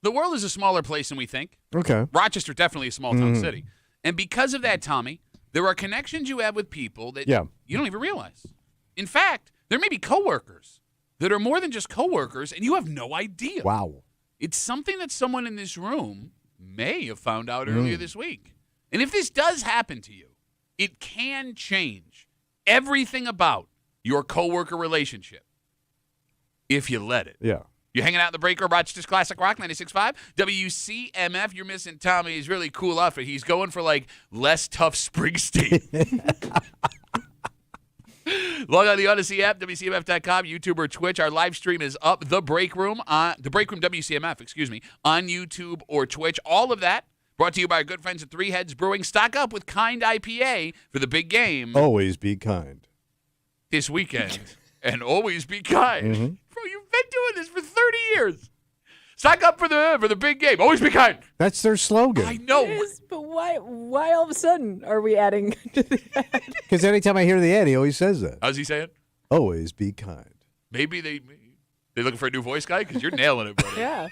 The world is a smaller place than we think. Okay. Rochester definitely a small-town city. And because of that, Tommy, there are connections you have with people that you don't even realize. In fact, there may be coworkers that are more than just coworkers, and you have no idea. Wow. It's something that someone in this room may have found out earlier this week. And if this does happen to you, it can change everything about your coworker relationship if you let it. Yeah. You're hanging out in the break room, Rochester's Classic Rock 96.5. WCMF, you're missing Tommy's really cool outfit. He's going for, like, less tough Springsteen. Log on the Odyssey app, WCMF.com, YouTube or Twitch. Our live stream is up. The Break Room WCMF, on YouTube or Twitch. All of that brought to you by our good friends at Three Heads Brewing. Stock up with Kind IPA for the big game. Always be kind. This weekend. And always be kind. Bro, you've been doing this for 30 years. Stock up for the big game. Always be kind. That's their slogan. I know. It is, but why all of a sudden are we adding to that? Because anytime I hear the ad, he always says that. How's he saying? Always be kind. Maybe they're looking for a new voice guy because you're nailing it, buddy. Yeah.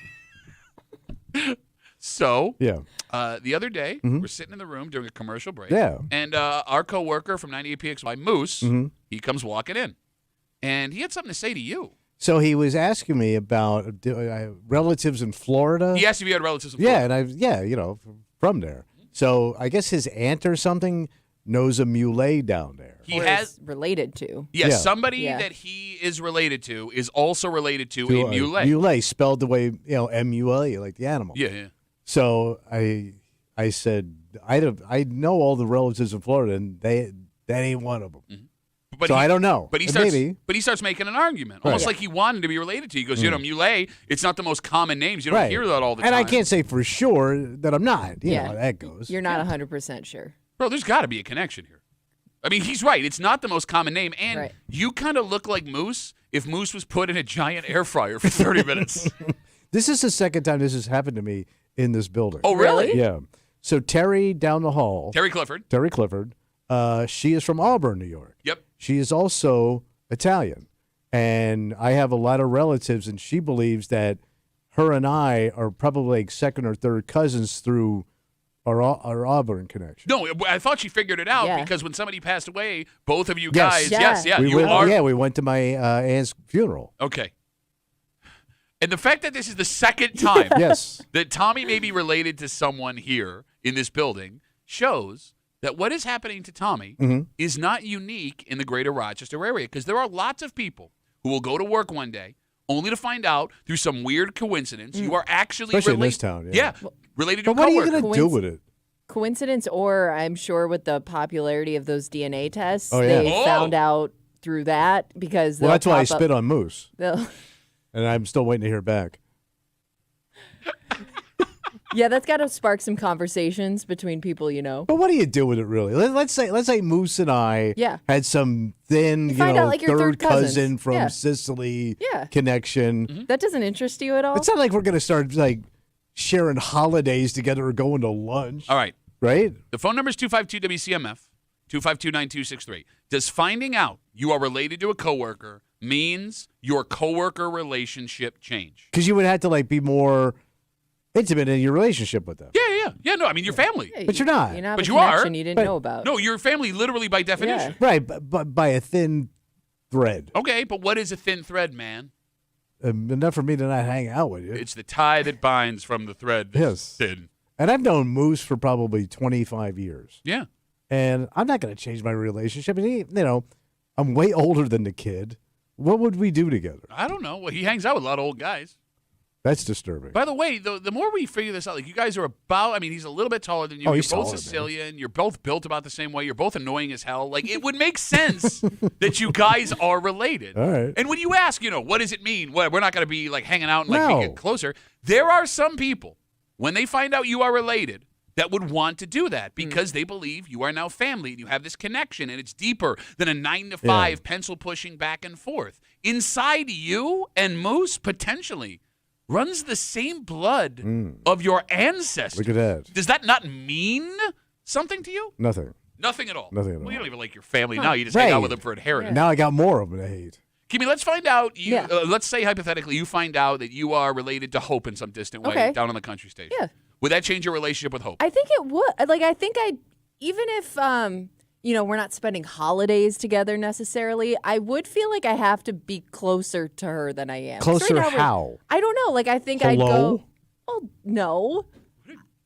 So, Yeah. the other day, we're sitting in the room during a commercial break. Yeah. And our coworker from 98PXY, Moose, he comes walking in. And he had something to say to you. So he was asking me about relatives in Florida. He asked if you had relatives in Florida. And from there. So I guess his aunt or something knows a muley down there. He Or has is related to. Yes, Yeah. somebody that he is related to is also related to a muley. Muley, spelled the way, M-U-L-E, like the animal. Yeah. So I said, I know all the relatives in Florida, and that ain't one of them. But So I don't know. But he Maybe. starts making an argument, almost like he wanted to be related to you. He goes, muley, it's not the most common names. You don't hear that all the time. And I can't say for sure that I'm not. You know how that goes. You're not 100% sure. Bro, there's got to be a connection here. I mean, he's right. It's not the most common name. And you kind of look like Moose if Moose was put in a giant air fryer for 30 minutes. This is the second time this has happened to me in this building. Oh, really? Yeah. So Terry down the hall. Terry Clifford. She is from Auburn, New York. Yep. She is also Italian. And I have a lot of relatives, and she believes that her and I are probably like second or third cousins through our Auburn connection. No, I thought she figured it out because when somebody passed away, both of you guys, we went to my aunt's funeral. Okay. And the fact that this is the second time that Tommy may be related to someone here in this building shows that what is happening to Tommy is not unique in the greater Rochester area, because there are lots of people who will go to work one day only to find out through some weird coincidence you are actually Especially related. In this town, related to a But what are you coworker. going to do with it? Coincidence, or I'm sure with the popularity of those DNA tests, Oh, yeah. they found out through that because Well, that's why I pop up- spit on Moose. they'll- And I'm still waiting to hear back. Yeah, that's got to spark some conversations between people, you know. But what do you do with it, really? Let's say Moose and I had some thin, find out, like, your third third cousins. cousin from Yeah. Sicily connection. That doesn't interest you at all? It's not like we're going to start like sharing holidays together or going to lunch. All right. Right? The phone number is 252-WCMF, 252-9263. Does finding out you are related to a coworker means your coworker relationship change? Because you would have to like be more intimate in your relationship with them. Yeah, no, I mean, your family. But you're not. You know, But a you are. connection you didn't know about. No, your family literally by definition. Right, but by a thin thread. Okay, but what is a thin thread, man? Enough for me to not hang out with you. It's the tie that binds from the thread that's thin. And I've known Moose for probably 25 years. Yeah. And I'm not going to change my relationship. And I'm way older than the kid. What would we do together? I don't know. Well, he hangs out with a lot of old guys. That's disturbing. By the way, the more we figure this out, like you guys are about, I mean, he's a little bit taller than you. Oh, You're he's both taller, Sicilian. You're both built about the same way. You're both annoying as hell. Like, it would make sense that you guys are related. All right. And when you ask, what does it mean? Well, we're not going to be like hanging out and like No. get closer. There are some people, when they find out you are related, that would want to do that because they believe you are now family and you have this connection and it's deeper than a 9-to-5 pencil pushing back and forth. Inside you and Moose, potentially, runs the same blood of your ancestors. Look at that. Does that not mean something to you? Nothing. Nothing at all. Nothing at Well, all. you don't even like your family now. You just hang out with them for inheritance. Now I got more of them to hate. Kimmy, let's find out. Yeah. Let's say hypothetically you find out that you are related to Hope in some distant way Okay. down on the country station. Yeah. Would that change your relationship with Hope? I think it would. Like, I think even if, we're not spending holidays together necessarily, I would feel like I have to be closer to her than I am. 'Cause Closer right now how? I don't know. Like, I think I'd Hello? go, well, no.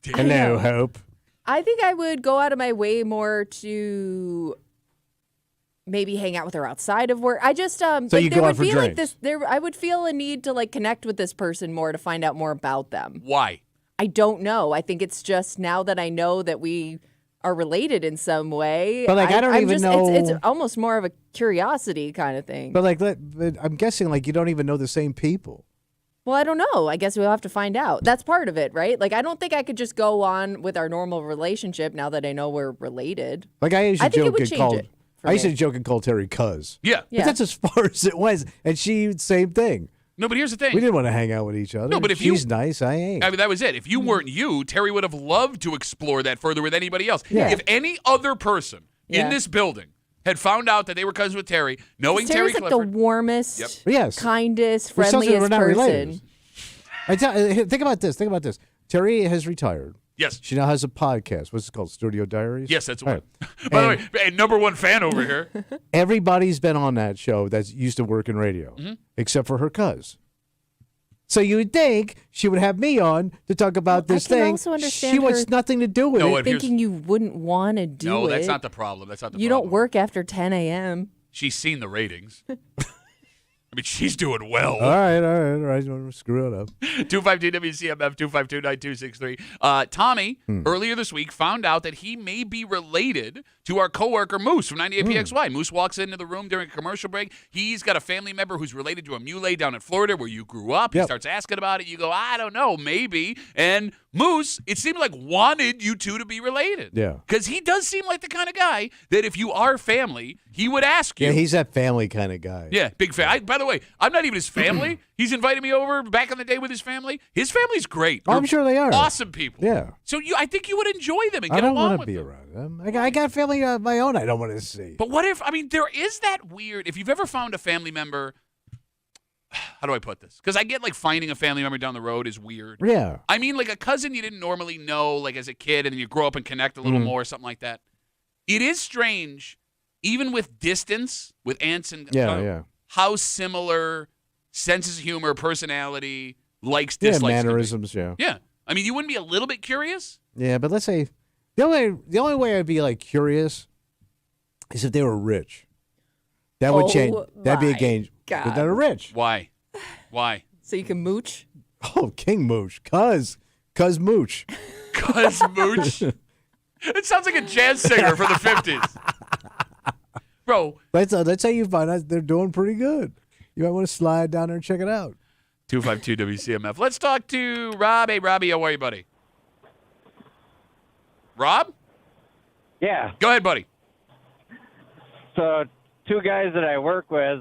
Hello, Hope. I think I would go out of my way more to maybe hang out with her outside of work. I just So like, you there go out would for be like drinks. this. I would feel a need to like connect with this person more to find out more about them. Why? I don't know. I think it's just now that I know that we are related in some way. But, like, I don't I'm even just, know- It's almost more of a curiosity kind of thing. But but I'm guessing like you don't even know the same people. Well, I don't know. I guess we'll have to find out. That's part of it, right? Like, I don't think I could just go on with our normal relationship now that I know we're related. Like I used to I think it joke would and change call. it for I used me. to joke and call Terry Cuz. Yeah. Yeah. But that's as far as it was. And she, same thing. No, but here's the thing. We didn't want to hang out with each other. No, but if she's you- nice, I ain't. I mean, that was it. If you weren't you, Terry would have loved to explore that further with anybody else. Yeah. If any other person in Yeah. this building had found out that they were cousins with Terry, knowing Terry Terry's like Clifford, the warmest, Yep. Yes. kindest, We're something friendliest we're not related. person. Think about this. Think about this. Terry has retired. yes, She now has a podcast. What's it called? Studio Diaries? yes, that's All one. right. By the And- way, hey, number one fan over here. Everybody's been on that show that's used to work in radio, Mm-hmm. except for her cuz. So you would think she would have me on to talk about Well, I this can thing. also understand She wants her nothing to do with No, it. what- here's- Thinking you wouldn't want to do No, it. that's not the problem. That's not the You problem. don't work after 10 a.m. She's seen the ratings. I mean, she's doing well. All right. Screw it up. 252 WCMF 252-9263. Tommy, earlier this week, found out that he may be related to our coworker Moose from 98PXY. Moose walks into the room during a commercial break. He's got a family member who's related to a muley down in Florida where you grew up. He Yep. starts asking about it. You go, I don't know, maybe. And Moose, it seemed like wanted you two to be related. Yeah. Because he does seem like the kind of guy that if you are family, he would ask you. Yeah, he's that family kind of guy. Yeah, big fan. By the way, I'm not even his family. He's invited me over back in the day with his family. His family's great. Oh, I'm They're sure they are. awesome people. Yeah. So I think you would enjoy them and I get don't along want to with be them. around them. I got family of my own I don't want to see. But what if, there is that weird, if you've ever found a family member, how do I put this? Because I get like finding a family member down the road is weird. Yeah. I mean, like a cousin you didn't normally know, like as a kid, and then you grow up and connect a little more, something like that. It is strange, even with distance, with aunts and Yeah. how similar senses of humor, personality, likes, Yeah, dislikes. can be. mannerisms, yeah. Yeah. I mean, you wouldn't be a little bit curious? Yeah, but let's say the only way I'd be like curious is if they were rich. That would change. That'd be a my game. God. But they're rich. Why? Why? So you can mooch? Oh, King Mooch. Cuz Mooch. Cuz Mooch. It sounds like a jazz singer from the 50s. Bro. Let's say you find out they're doing pretty good. You might want to slide down there and check it out. 252 WCMF. Let's talk to Rob. Hey, Robbie, how are you, buddy? Rob? Yeah. Go ahead, buddy. So two guys that I work with,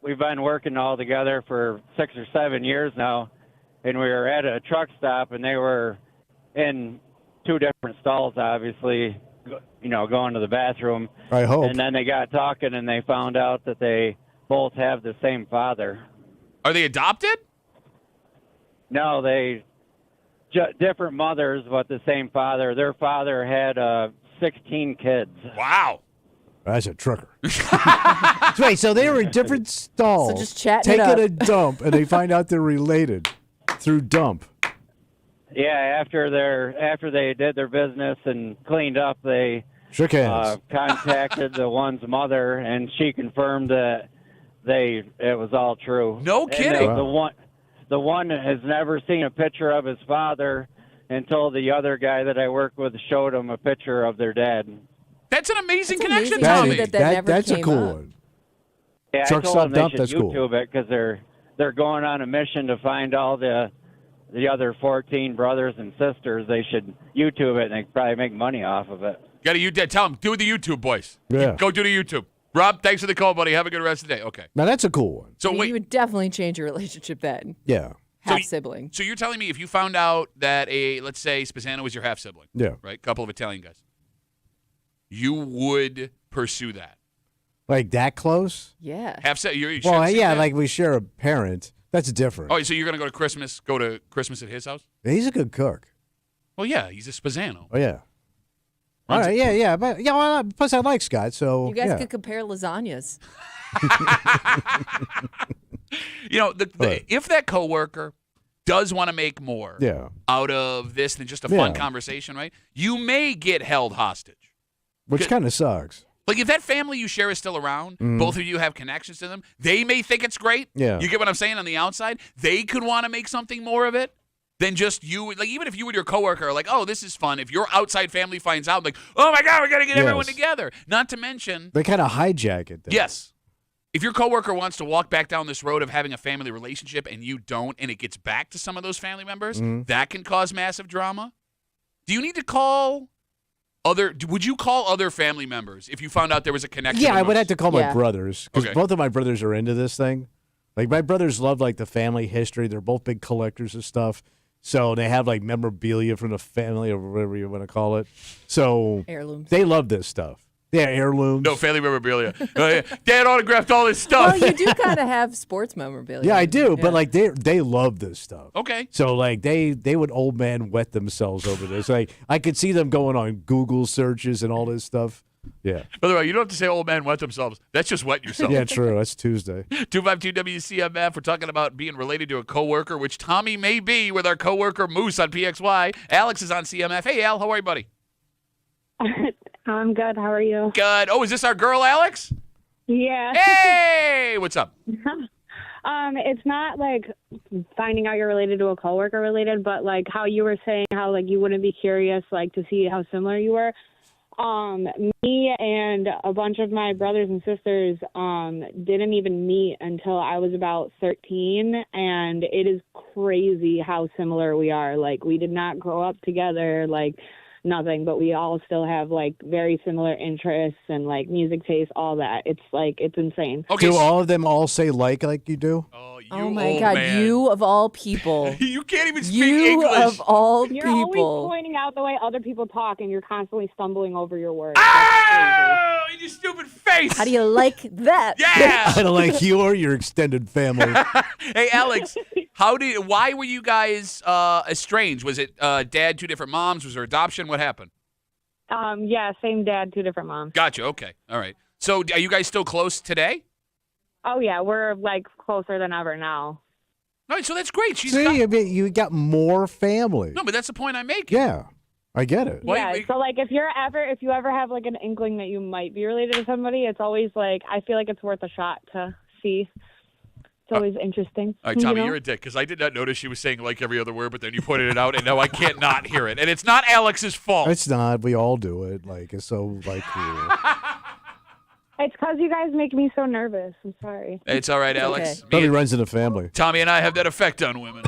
we've been working all together for 6 or 7 years now, and we were at a truck stop, and they were in two different stalls, obviously, going to the bathroom. I hope. And then they got talking, and they found out that they both have the same father. Are they adopted? No, they different mothers, but the same father. Their father had 16 kids. Wow. That's a trucker. Wait, so they were in different stalls, So just chatting it taking up. a dump, and they find out they're related through dump. Yeah, after they did their business and cleaned up, they Shook hands. contacted the one's mother, and she confirmed that it was all true. No And kidding. the one has never seen a picture of his father until the other guy that I work with showed him a picture of their dad. That's an amazing That's connection, amazing, Tommy. Tommy. That never that's a came cool up. one. Yeah, Truck I told stop them they dump, should that's cool. YouTube it because they're going on a mission to find all the other 14 brothers and sisters. They should YouTube it, and they could probably make money off of it. Got to tell them, do the YouTube, boys. Yeah. Go do the YouTube. Rob, thanks for the call, buddy. Have a good rest of the day. Okay. Now that's a cool one. So I mean, wait. you would definitely change your relationship then. Yeah. Half sibling. So you're telling me if you found out that let's say Spasano was your half sibling, Yeah. right? Couple of Italian guys, you would pursue that. Like that close? Yeah. Half set. You Well, shared yeah, that? like we share a parent. That's different. Oh, so you're gonna go to Christmas at his house? He's a good cook. Well, yeah, he's a Spazzano. Oh yeah. All right, yeah, but yeah. Well, plus I like Scott, so You guys yeah. could compare lasagnas. If that coworker does want to make more Yeah. out of this than just a fun Yeah. conversation, right? You may get held hostage. Which kind of sucks. Like if that family you share is still around, both of you have connections to them, they may think it's great. Yeah. You get what I'm saying on the outside? They could want to make something more of it than just you. Like even if you and your coworker are like, oh, this is fun. If your outside family finds out, like, oh my God, we got to get everyone Yes. together. Not to mention, They kind of hijack it. Then. yes, if your coworker wants to walk back down this road of having a family relationship and you don't, and it gets back to some of those family members, that can cause massive drama. Do you need to call would you call other family members if you found out there was a connection? Yeah, I would amongst- have to call my Yeah. brothers because Okay. both of my brothers are into this thing. Like my brothers love like the family history. They're both big collectors of stuff. So they have like memorabilia from the family or whatever you want to call it. So Heirlooms. they love this stuff. Yeah, heirlooms. No, family memorabilia. Dad autographed all this stuff. Well, you do kind of have sports memorabilia. Yeah, I do. Yeah. But like they love this stuff. Okay. So like they would old man wet themselves over this. Like I could see them going on Google searches and all this stuff. Yeah. By the way, you don't have to say old man wet themselves. That's just wet yourself. Yeah, true. That's Tuesday. 252 WCMF. We're talking about being related to a coworker, which Tommy may be with our coworker Moose on PXY. Alex is on CMF. Hey, Al, how are you, buddy? I'm good. How are you? Good. Oh, is this our girl, Alex? Yeah. Hey, what's up? It's not like finding out you're related to a coworker related, but like how you were saying how like you wouldn't be curious like to see how similar you were. Me and a bunch of my brothers and sisters didn't even meet until I was about 13, and it is crazy how similar we are. Like we did not grow up together, like nothing, but we all still have like very similar interests and like music taste, all that. It's like it's insane. Okay. Do all of them all say like you do? Oh, you Oh my old God, man. you of all people. You can't even speak You English. of all You're people. always pointing out the way other people talk, and you're constantly stumbling over your words. Oh, in your stupid face. How do you like that? Yeah. I don't like you or your extended family. Hey, Alex, why were you guys estranged? Was it dad, two different moms? Was there adoption? What happened? Yeah, same dad, two different moms. Gotcha. Okay. All right. So are you guys still close today? Oh yeah, we're like closer than ever now. All right. So that's great. She's See, got- I mean, you got more family. No, but that's the point I'm making. Yeah, I get it. Why- Yeah, so like if you ever have like an inkling that you might be related to somebody, it's always like I feel like it's worth a shot to see. It's always interesting. All right, Tommy, you know? you're a dick because I did not notice she was saying like every other word, but then you pointed it out, and now I can't not hear it. And it's not Alex's fault. It's not. We all do it. Like it's so like cool. It's because you guys make me so nervous. I'm sorry. It's all right, Alex. okay. Me Probably and- runs in the family. Tommy and I have that effect on women.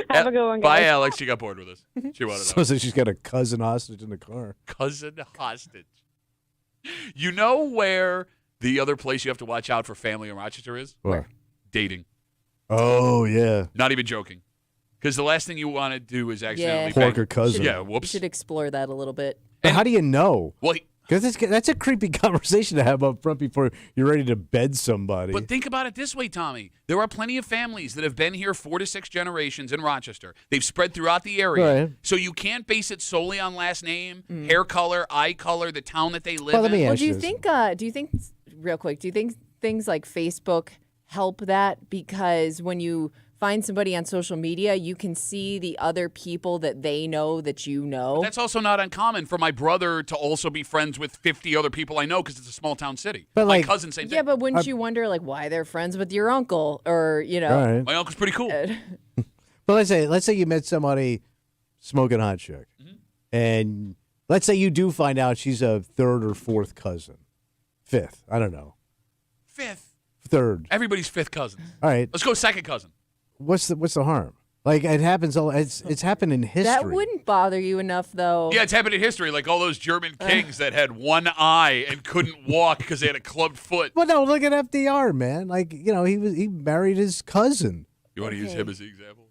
Have a good one, guys. Bye, Alex. She got bored with us. She wanted So out. she's got a cousin hostage in the car. Cousin hostage. You know where the other place you have to watch out for family in Rochester is? What? Dating. Oh yeah, Not even joking. Because the last thing you want to do is accidentally Yeah. pork her cousin. Yeah, You whoops. should explore that a little bit. But how do you know? Well, Because that's a creepy conversation to have up front before you're ready to bed somebody. but think about it this way, Tommy. There are plenty of families that have been here 4 to 6 generations in Rochester. They've spread throughout the area. Right. So you can't base it solely on last name, hair color, eye color, the town that they live Well, let in. me Well, ask do you this. think real quick, do you think things like Facebook help that? Because when you find somebody on social media, you can see the other people that they know that you know. That's also not uncommon for my brother to also be friends with 50 other people I know because it's a small town city. But, my like- cousin, same thing. Yeah, but wouldn't you wonder like why they're friends with your uncle or All right. My uncle's pretty cool. But let's say you met somebody smoking hot chick, and let's say you do find out she's a third or fourth cousin, fifth. I don't know, Fifth. third. Everybody's fifth cousin. All right. Let's go second cousin. What's the harm? Like it happens. It's happened in history. That wouldn't bother you enough though. Yeah, it's happened in history, like all those German kings that had one eye and couldn't walk because they had a clubbed foot. Well, no, look at FDR, man. Like he married his cousin. You want to use him as the example?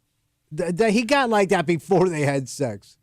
He got like that before they had sex.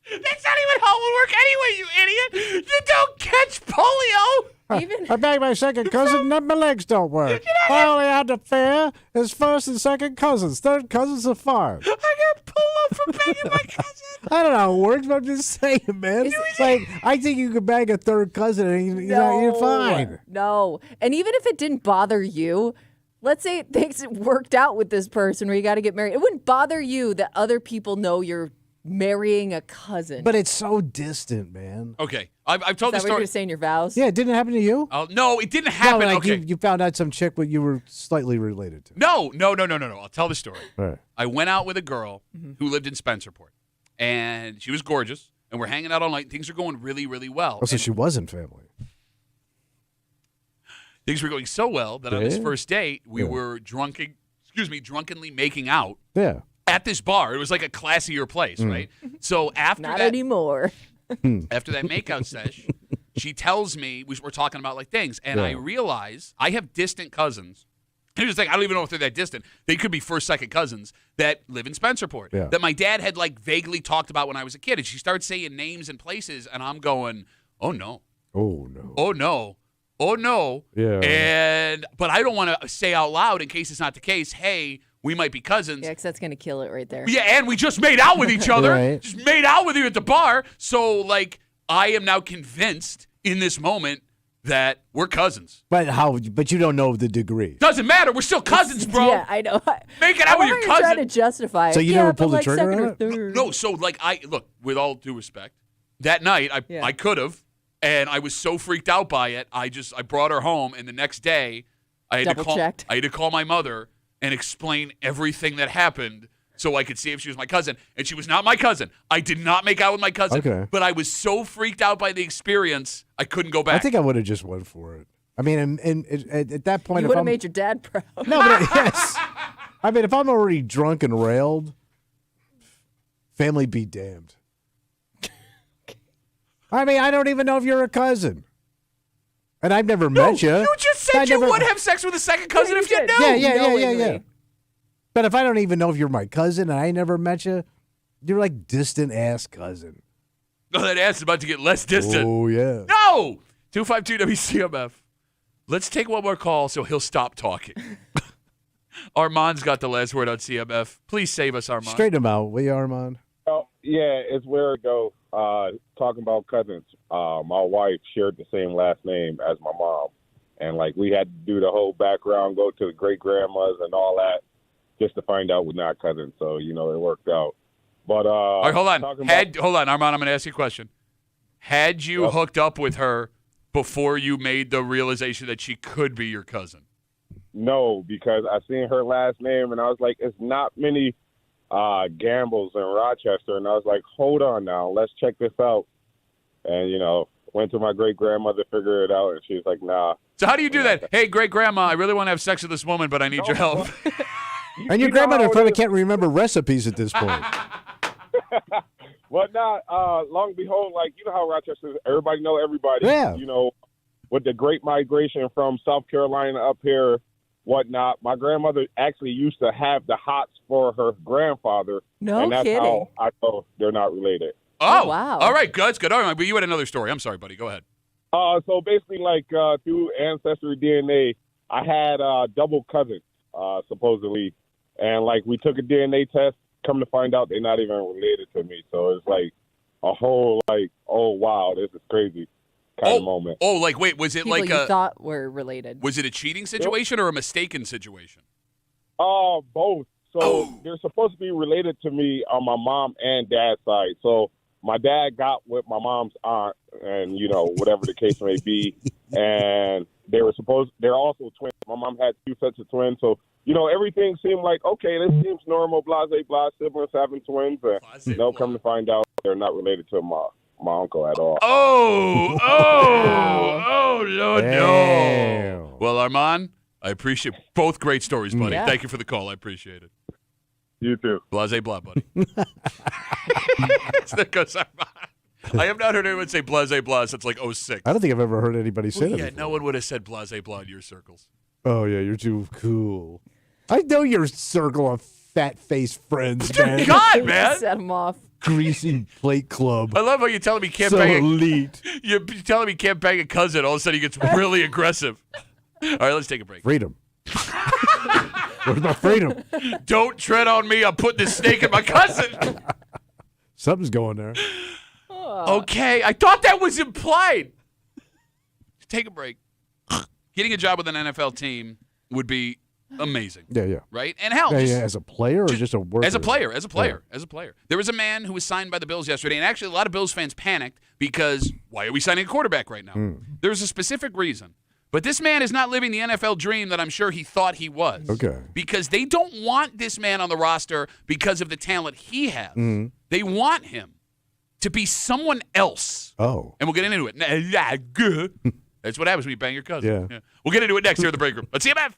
That's not even how it would work anyway, you idiot. You don't catch polio. Even I banged my second cousin, and my legs don't work. I only had to fear his first and second cousins. Third cousins are fine. I got pull up for banging my cousin. I don't know how it works, but I'm just saying, man. Like, I think you could bang a third cousin and you're fine. No. And even if it didn't bother you, let's say things worked out with this person where you got to get married. It wouldn't bother you that other people know you're marrying a cousin. But it's so distant, man. Okay, I've told Is the that what story. you're saying your vows? Yeah, it didn't happen to you? No, it didn't happen. No, like okay. you found out some chick what you were slightly related to. No. I'll tell the story. All right. I went out with a girl who lived in Spencerport, and she was gorgeous, and we're hanging out all night. Things are going really, really well. Oh, so she wasn't family. Things were going so well that on this first date, we were drunkenly making out Yeah. at this bar. It was like a classier place, right? So after Not that, anymore. after that makeout sesh, she tells me we're talking about like things, and I realize I have distant cousins. Here's the thing: I don't even know if they're that distant. They could be first, second cousins that live in Spencerport. Yeah. That my dad had like vaguely talked about when I was a kid, and she starts saying names and places, and I'm going, "Oh no, Oh, no. oh no, oh no." Yeah. But I don't want to say out loud in case it's not the case. Hey, we might be cousins. Yeah, because that's going to kill it right there. Yeah, and we just made out with each other. Right. Just made out with you at the bar. So, like, I am now convinced in this moment that we're cousins. But you don't know the degree. Doesn't matter. We're still cousins, bro. Yeah, I know. Make it out with your You're trying to cousin. justify it. So you Yeah, never but pulled the like trigger second on or it? third. No, so, like, look, with all due respect, that night I could have, and I was so freaked out by it, I brought her home, and the next day I had Double-checked. I had to call my mother and explain everything that happened so I could see if she was my cousin. And she was not my cousin. I did not make out with my cousin. Okay. But I was so freaked out by the experience, I couldn't go back. I think I would have just went for it. I mean, and at that point, You if would have I'm made your dad proud. no, but yes. I mean, if I'm already drunk and railed, family be damned. I mean, I don't even know if you're a cousin. And I've never met you. You just said you would have sex with a second cousin you if you did. knew. Yeah. Knowingly. But if I don't even know if you're my cousin and I never met you, you're like distant ass cousin. Oh, that ass is about to get less distant. Oh, yeah. No! 252 WCMF. Let's take one more call so he'll stop talking. Armand's got the last word on CMF. Please save us, Armand. Straighten him out, will you, Armand? Oh, yeah, it's where it goes. Talking about cousins, my wife shared the same last name as my mom. And, like, we had to do the whole background, go to the great-grandmas and all that just to find out we're not cousins. So, you know, it worked out. But all right, hold on. talking Hold on, Armand, I'm going to ask you a question. Had you hooked up with her before you made the realization that she could be your cousin? No, because I seen her last name, and I was like, it's not many Gambles in Rochester. And I was like, hold on now, let's check this out. And, you know, went to my great-grandmother, figured it out, and she was like, nah. So how do you do that? Hey, great-grandma, I really want to have sex with this woman, but I need your help. And your grandmother probably can't remember recipes at this point. Well, not long behold, like, you know how Rochester, everybody know everybody. Yeah. You know, with the great migration from South Carolina up here, whatnot, my grandmother actually used to have the hots for her grandfather. No and that's kidding. how I know they're not related. Oh, wow. All right, good, that's good. All right, but you had another story. I'm sorry, buddy. Go ahead. So basically, like, through Ancestry DNA, I had double cousins, supposedly. And, like, we took a DNA test. Come to find out, they're not even related to me. So it's like a whole, like, oh, wow, this is crazy kind of moment. Oh, like, wait, was it People like you thought were related. was it a cheating situation or a mistaken situation? Both. So they're supposed to be related to me on my mom and dad's side. So my dad got with my mom's aunt and, you know, whatever the case may be. And they're also twins. My mom had two sets of twins. So, you know, everything seemed like, okay, this seems normal, blah, siblings having twins. And they'll come to find out they're not related to my uncle at all. Oh, Lord, no. Well, Armand, I appreciate both great stories, buddy. Yeah. Thank you for the call. I appreciate it. You too. Blase blah, buddy. There goes Armand. I have not heard anyone say blase blah since like 06. I don't think I've ever heard anybody say that Yeah, before. no one would have said blase blah in your circles. Oh, yeah, you're too cool. I know your circle of fat-faced friends, man. God, man. Set him off. greasy plate club. I love how you're telling me can't So bang elite. You're telling me can't bang a cousin. All of a sudden he gets really aggressive. All right, let's take a break. Freedom. Where's my freedom? Don't tread on me. I'm putting this snake in my cousin. Something's going there. Okay, I thought that was implied. Take a break. Getting a job with an NFL team would be amazing. Yeah. Right? And hell, Yeah, as a player or just a worker? As a player. There was a man who was signed by the Bills yesterday, and actually a lot of Bills fans panicked because why are we signing a quarterback right now? There's a specific reason. But this man is not living the NFL dream that I'm sure he thought he was. Okay. Because they don't want this man on the roster because of the talent he has. They want him to be someone else. Oh. And we'll get into it. That's what happens when you bang your cousin. Yeah. We'll get into it next here in the break room. Let's see you, man.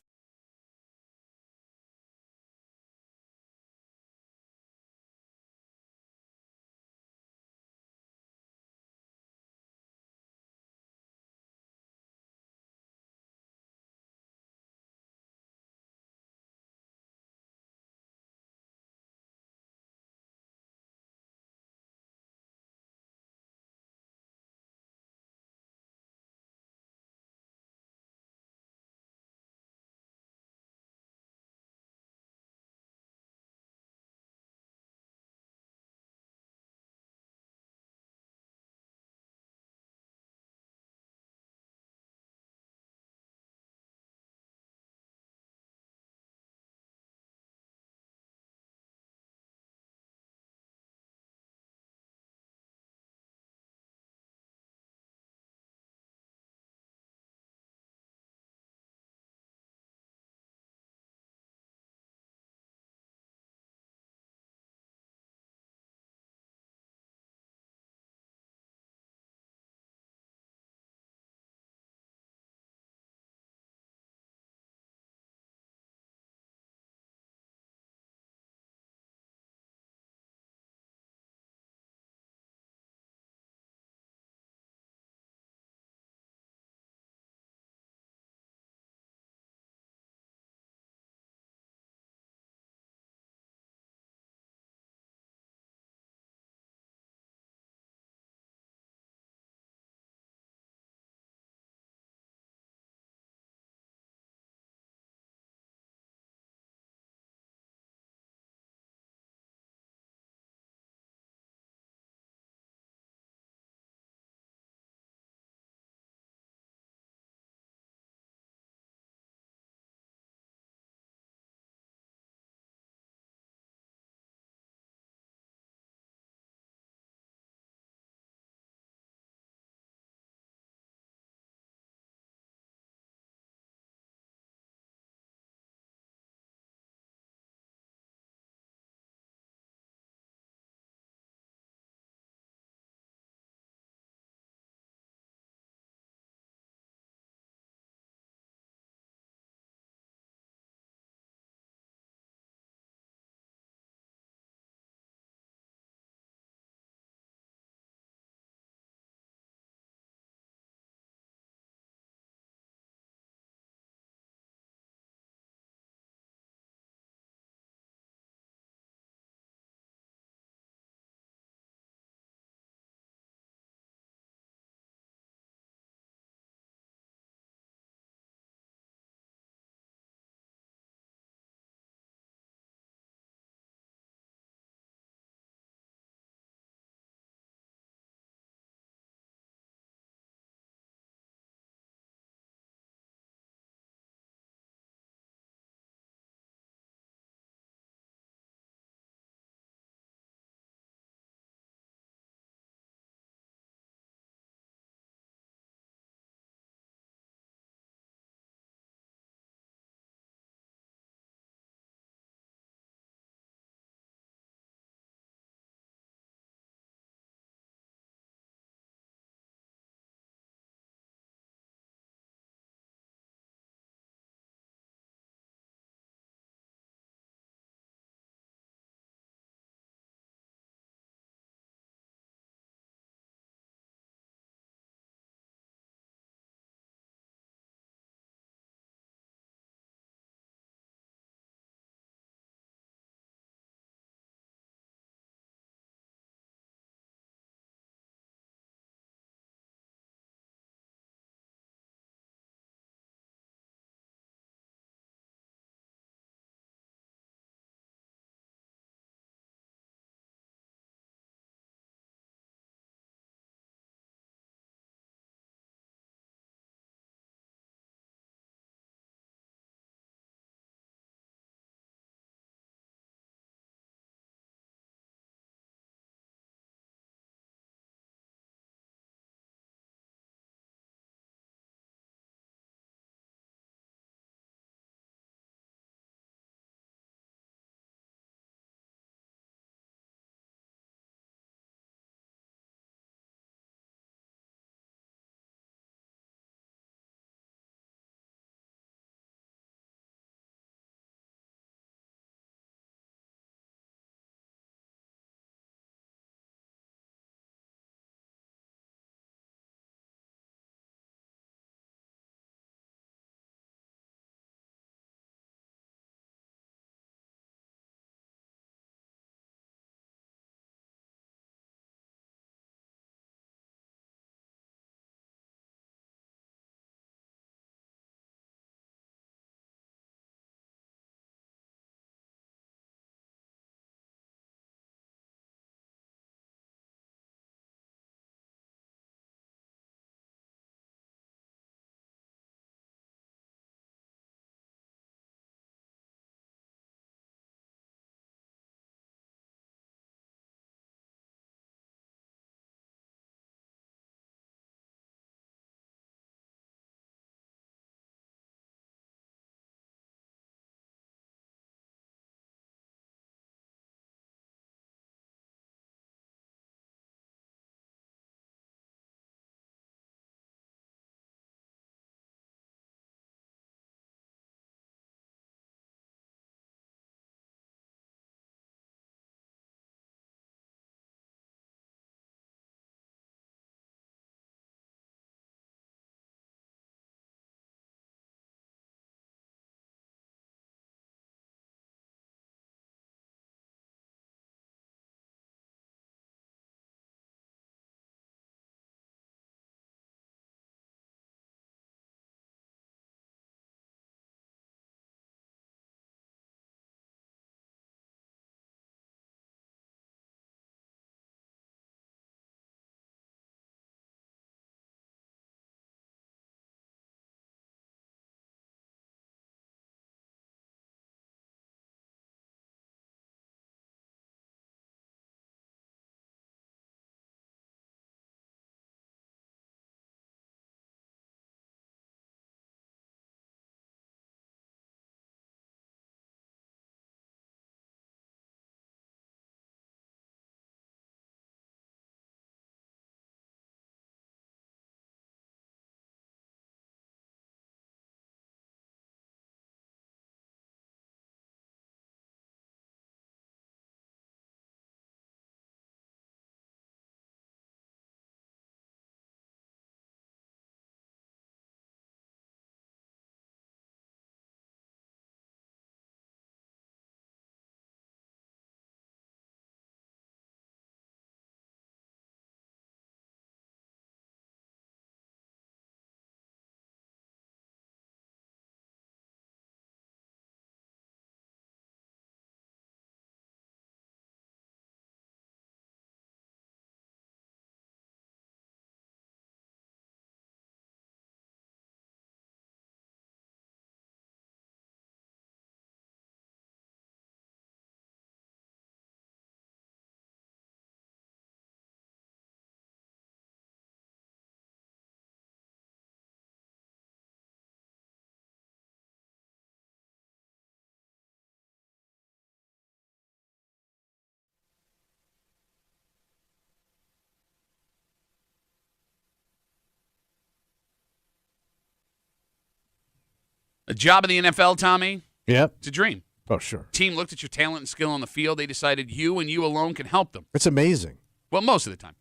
A job in the NFL, Tommy, Yep. it's a dream. Oh, sure. Team looked at your talent and skill on the field. They decided you and you alone can help them. It's amazing. Well, most of the time.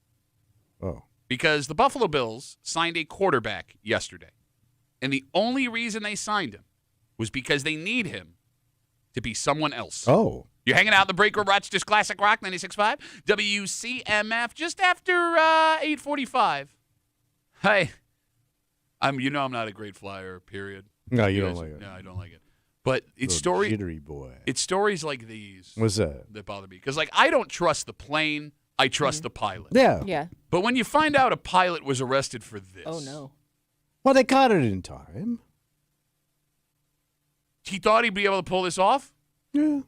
Oh. Because the Buffalo Bills signed a quarterback yesterday. And the only reason they signed him was because they need him to be someone else. Oh. You're hanging out in the break room, Rochester's Classic Rock 96.5, WCMF, just after 8:45. Hey, I'm not a great flyer, period. No, you don't like it. No, I don't like it. But it's Jittery boy. It's stories like these. What's that? That bother me. Because, I don't trust the plane. I trust the pilot. Yeah. Yeah. But when you find out a pilot was arrested for this. Oh, no. Well, they caught it in time. He thought he'd be able to pull this off? Yeah.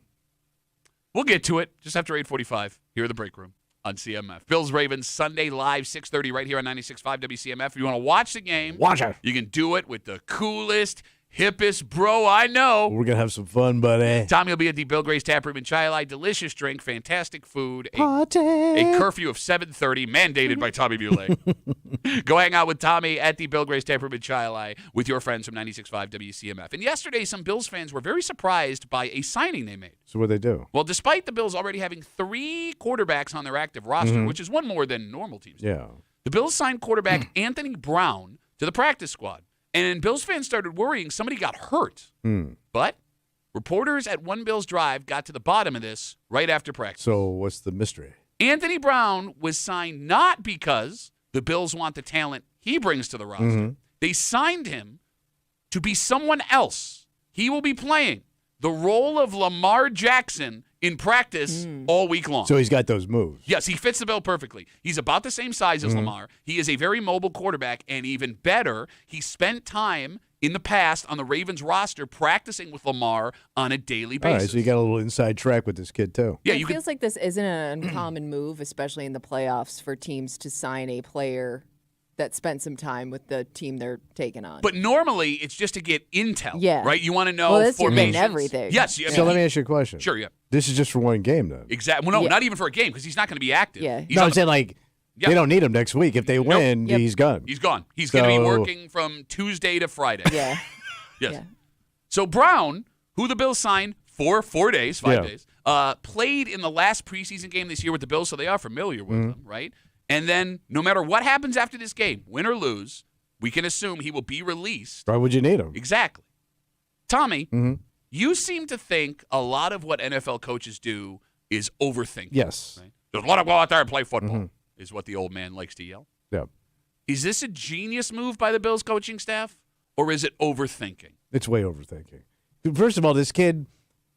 We'll get to it just after 8:45 here in the break room on CMF. Bills-Ravens, Sunday live, 6:30 right here on 96.5 WCMF. If you want to watch the game, Watch it. You can do it with the coolest, hippest bro I know. We're going to have some fun, buddy. Tommy will be at the Bill Gray's Tap Room in Chai. Delicious drink, fantastic food, Party. a curfew of 7:30 mandated by Tommy Muley. Go hang out with Tommy at the Bill Gray's Tap Room in Chai with your friends from 96.5 WCMF. And yesterday, some Bills fans were very surprised by a signing they made. So what they do? Well, despite the Bills already having 3 quarterbacks on their active roster, which is one more than normal teams, Yeah. the Bills signed quarterback Anthony Brown to the practice squad. And Bills fans started worrying somebody got hurt. But reporters at One Bills Drive got to the bottom of this right after practice. So what's the mystery? Anthony Brown was signed not because the Bills want the talent he brings to the roster. They signed him to be someone else. He will be playing the role of Lamar Jackson in practice all week long. So he's got those moves. Yes, he fits the bill perfectly. He's about the same size as Lamar. He is a very mobile quarterback, and even better, he spent time in the past on the Ravens roster practicing with Lamar on a daily All basis. right, so you got a little inside track with this kid, too. Yeah, It feels like this isn't an uncommon move, especially in the playoffs, for teams to sign a player that spent some time with the team they're taking on. But normally, it's just to get intel, Yeah. right? You want to know Well, this you're formations. getting everything. Yes. I mean, So let me ask you a question. Sure, yeah. This is just for one game, then? Exactly. Well, no, Yeah. not even for a game because he's not going to be active. Yeah. He's No, on I'm the- saying, like, Yeah. they don't need him next week. If they win, Yep. he's gone. He's gone. He's going to be So- working from Tuesday to Friday. Yeah. Yes. Yeah. So Brown, who the Bills signed for 4 days, 5 Yeah. days, played in the last preseason game this year with the Bills, so they are familiar with him, right? And then no matter what happens after this game, win or lose, we can assume he will be released. Why would you need him? Exactly. Tommy, you seem to think a lot of what NFL coaches do is overthinking. Yes. Right? Just let him go out there and play football, is what the old man likes to yell. Yeah. Is this a genius move by the Bills coaching staff, or is it overthinking? It's way overthinking. First of all, this kid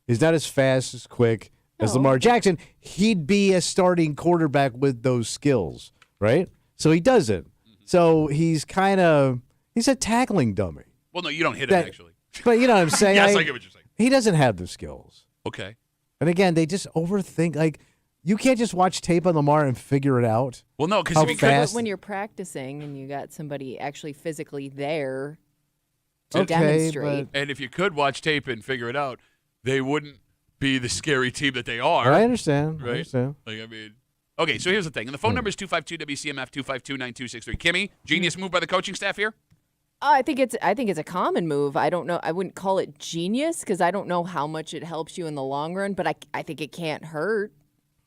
is not as fast, as quick as No. Lamar Jackson. He'd be a starting quarterback with those skills, right? So he doesn't. So he's a tackling dummy. Well, no, you don't hit him, That- actually. But you know what I'm saying? Yes, I get what you're saying. He doesn't have the skills. Okay. And again, they just overthink. Like, you can't just watch tape on Lamar and figure it out. Well, no, because How if you fast? But when you're practicing and you got somebody actually physically there to Okay, demonstrate. and if you could watch tape and figure it out, they wouldn't be the scary team that they are. I understand. I Right? understand. Okay, so here's the thing. And the phone number is 252-WCMF, 252-9263. Kimmy, genius move by the coaching staff here? I think it's a common move. I don't know. I wouldn't call it genius because I don't know how much it helps you in the long run. But I think it can't hurt.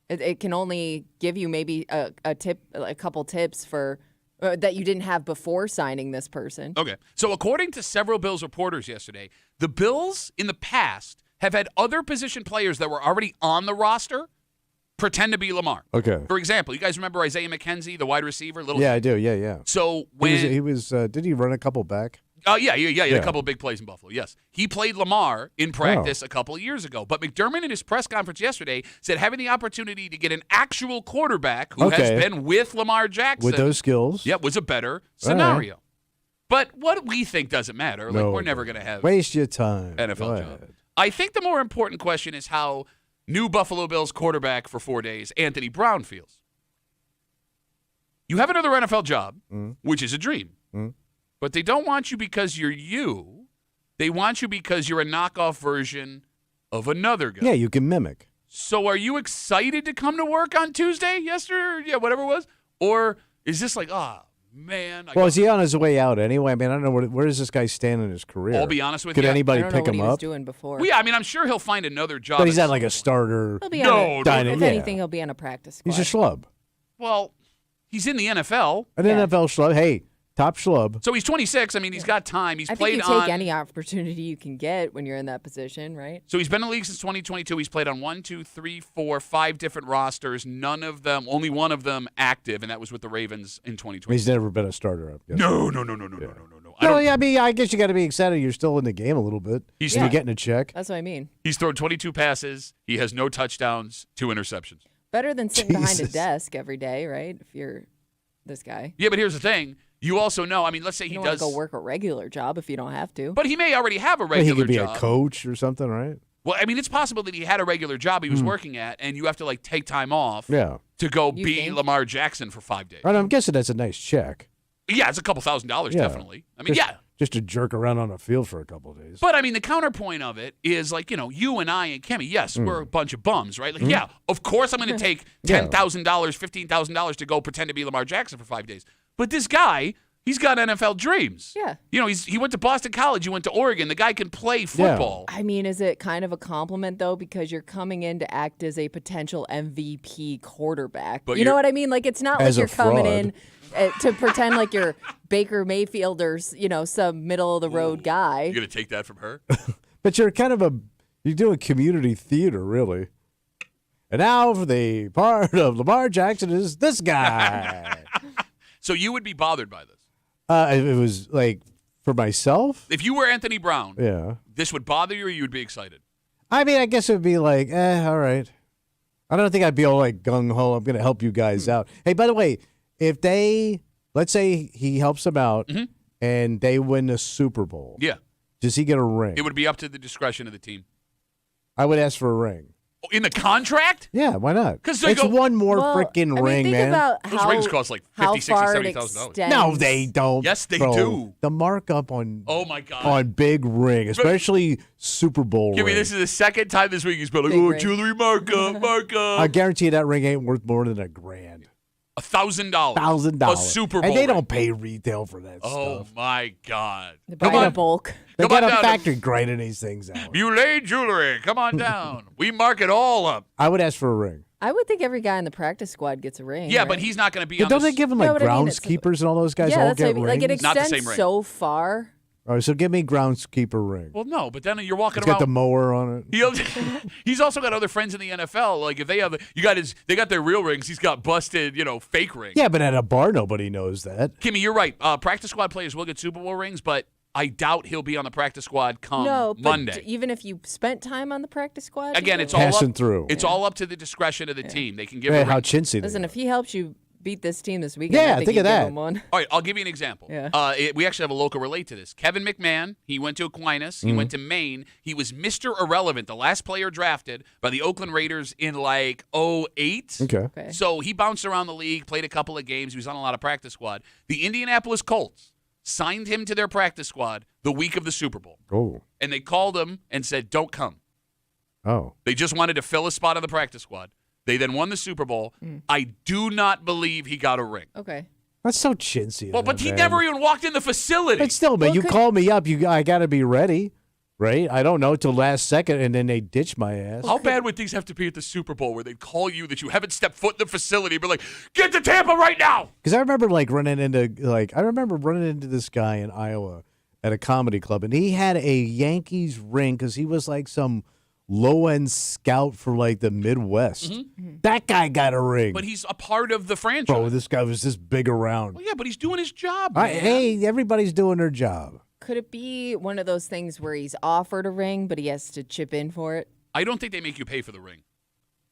It can only give you maybe a tip, a couple tips for that you didn't have before signing this person. Okay. So according to several Bills reporters yesterday, the Bills in the past have had other position players that were already on the roster pretend to be Lamar. Okay. For example, you guys remember Isaiah McKenzie, the wide receiver? Yeah, I do. Yeah. So when He was did he run a couple back? Oh, yeah. He had Yeah. a couple of big plays in Buffalo, yes. He played Lamar in practice a couple of years ago. But McDermott in his press conference yesterday said having the opportunity to get an actual quarterback who has Okay. been with Lamar Jackson With those skills? was a better scenario. But what we think doesn't matter. Like, No, we're never going to have Waste your time. NFL Go job. ahead. I think the more important question is how new Buffalo Bills quarterback for 4 days, Anthony Brown, feels. You have another NFL job, which is a dream. But they don't want you because you're you. They want you because you're a knockoff version of another guy. Yeah, you can mimic. So are you excited to come to work on Tuesday, yesterday, whatever it was? Or is this like, man. Well, is he on his way out anyway? I mean, I don't know where does this guy stand in his career. I'll be honest with Could you. anybody I don't know pick what him he was up? doing before. Well, yeah, I mean, I'm sure he'll find another job. But he's at not like a some starter. He'll be No, on no, if yeah. anything, he'll be on a practice squad. He's a schlub. point. Well, he's in the NFL. An Yeah. NFL schlub. Hey, top schlub. So he's 26. I mean, he's got time. He's I think played you take on. any opportunity you can get when you're in that position, right? So he's been in the league since 2022. He's played on 5 different rosters. Only one of them active, and that was with the Ravens in 2020. He's never been a starter. I'm guessing. No. I mean, I guess you got to be excited. You're still in the game a little bit. You're getting a check. That's what I mean. He's thrown 22 passes. He has no touchdowns, 2 interceptions. Better than sitting behind a Jesus. desk every day, right? If you're this guy. Yeah, but here's the thing. You also know, I mean, let's say You he don't does. want to go work a regular job if you don't have to. But he may already have a Well, he regular could be job. a coach or something, right? Well, I mean, it's possible that he had a regular job he was working at, and you have to, like, take time off Yeah. to go You be think? Lamar Jackson for 5 days. And I'm guessing that's a nice check. Yeah, it's a couple $1,000, Yeah. definitely. I mean, Just- yeah. Just to jerk around on a field for a couple of days. But, I mean, the counterpoint of it is, like, you know, you and I and Kemi, yes, we're a bunch of bums, right? Like, yeah, of course I'm going to take $10,000, $15,000 to go pretend to be Lamar Jackson for 5 days. But this guy, he's got NFL dreams. Yeah. You know, he went to Boston College. He went to Oregon. The guy can play football. I mean, is it kind of a compliment, though, because you're coming in to act as a potential MVP quarterback? But you know you're- what I mean? Like, it's not As like a you're coming fraud. in to pretend like you're Baker Mayfield or, some middle-of-the-road guy. You're going to take that from her? But you're you're doing community theater, really. And now for the part of Lamar Jackson is this guy. So you would be bothered by this? It was like for myself. If you were Anthony Brown, Yeah. this would bother you or you would be excited? I mean, I guess it would be like, all right. I don't think I'd be all like gung ho. I'm going to help you guys out. Hey, by the way, if let's say he helps them out and they win the Super Bowl, Yeah. does he get a ring? It would be up to the discretion of the team. I would ask for a ring. Oh, in the contract? Yeah, why not? 'Cause they it's go- one more Well, freaking I mean, ring, think man. about Those how, rings cost like how $50,000, far it $70,000. extends. No, they don't. Yes, they bro. do. The markup on Oh, my God. on big ring, especially Super Bowl Give me ring. this is the second time this week he's been like, Big oh, ring. jewelry markup. I guarantee you that ring ain't worth more than $1,000. $1,000. $1,000. A Super Bowl And they ring. don't pay retail for that Oh, stuff. my God. They Come buy in on. a bulk. They Come got on a down to- factory grinding these things out. Muley Jewelry. Come on down. We mark it all up. I would ask for a ring. I would think every guy in the practice squad gets a ring. Yeah, right? but he's not going to be Yeah, on don't the they give them No, like but I mean, it's- groundskeepers and all those guys yeah, all that's what I get mean. rings? Like, it Not the extends same ring. so far. All right, so give me groundskeeper ring. Well, no, but then you're walking It's got the around. mower on it. He's also got other friends in the NFL. Like if they have, they got their real rings. He's got busted, fake rings. Yeah, but at a bar, nobody knows that. Kimmy, you're right. Practice squad players will get Super Bowl rings, but I doubt he'll be on the practice squad come No, but Monday. even if you spent time on the practice squad, Again, you it's get all one. Passing up. through. It's all up to the discretion of the team. They can give. Hey, a how ring. chintzy they Listen, are. if he helps you beat this team this weekend, Yeah, I think think you of give that. him one. All right, I'll give you an example. Yeah. We actually have a local relate to this. Kevin McMahon, he went to Aquinas. He went to Maine. He was Mr. Irrelevant, the last player drafted by the Oakland Raiders in like 2008. Okay. So he bounced around the league, played a couple of games. He was on a lot of practice squad. The Indianapolis Colts signed him to their practice squad the week of the Super Bowl. Oh. And they called him and said, don't come. Oh. They just wanted to fill a spot on the practice squad. They then won the Super Bowl. I do not believe he got a ring. Okay. That's so chintzy. Well, of but that he man. never even walked in the facility. But still, man, Well, you could- call me up. I got to be ready, right? I don't know till last second, and then they ditch my ass. How bad would things have to be at the Super Bowl where they'd call you that you haven't stepped foot in the facility and be like, get to Tampa right now? Because I remember running into this guy in Iowa at a comedy club, and he had a Yankees ring because he was like some low-end scout for like the Midwest. That guy got a ring. But he's a part of the franchise. Bro, this guy was this big around. Well, yeah, but he's doing his job. Man. Hey, everybody's doing their job. Could it be one of those things where he's offered a ring, but he has to chip in for it? I don't think they make you pay for the ring.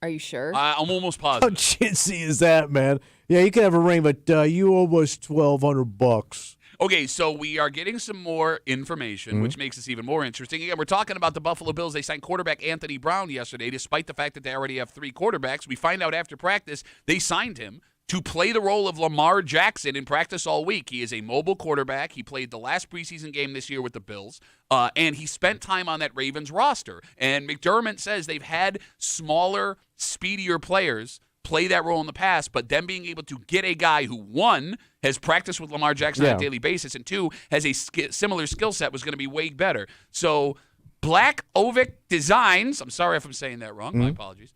Are you sure? I'm almost How positive. chintzy is that, man? Yeah, you can have a ring, but you owe us $1,200. Okay, so we are getting some more information, which makes this even more interesting. Again, we're talking about the Buffalo Bills. They signed quarterback Anthony Brown yesterday, despite the fact that they already have 3 quarterbacks. We find out after practice they signed him to play the role of Lamar Jackson in practice all week. He is a mobile quarterback. He played the last preseason game this year with the Bills, and he spent time on that Ravens roster. And McDermott says they've had smaller, speedier players play that role in the past, but then being able to get a guy who, one, has practiced with Lamar Jackson on a daily basis, and two, has a similar skill set was going to be way better. So Black Ovic Designs, I'm sorry if I'm saying that wrong, my apologies.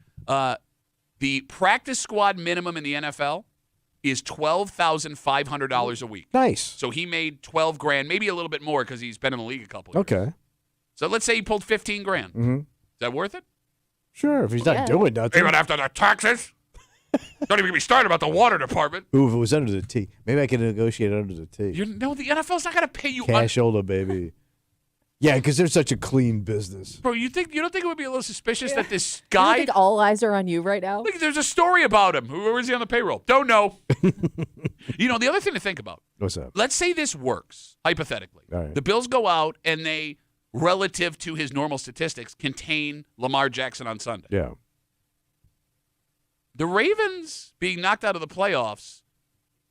The practice squad minimum in the NFL is $12,500 a week. Nice. So he made $12,000, maybe a little bit more because he's been in the league a couple of years. Okay. So let's say he pulled $15,000. Is that worth it? Sure, if he's not doing nothing. Even after the taxes? Don't even get me started about the water department. Ooh, if it was under the T. Maybe I could negotiate under the T. No, the NFL's not going to pay you. Cashola, baby. Yeah, because they're such a clean business. Bro, you don't think it would be a little suspicious that this You don't guy? think all eyes are on you right now? Look, there's a story about him. Where is he on the payroll? Don't know. The other thing to think about. What's that? Let's say this works, hypothetically. All right. The Bills go out and they, relative to his normal statistics, contain Lamar Jackson on Sunday. Yeah. The Ravens being knocked out of the playoffs,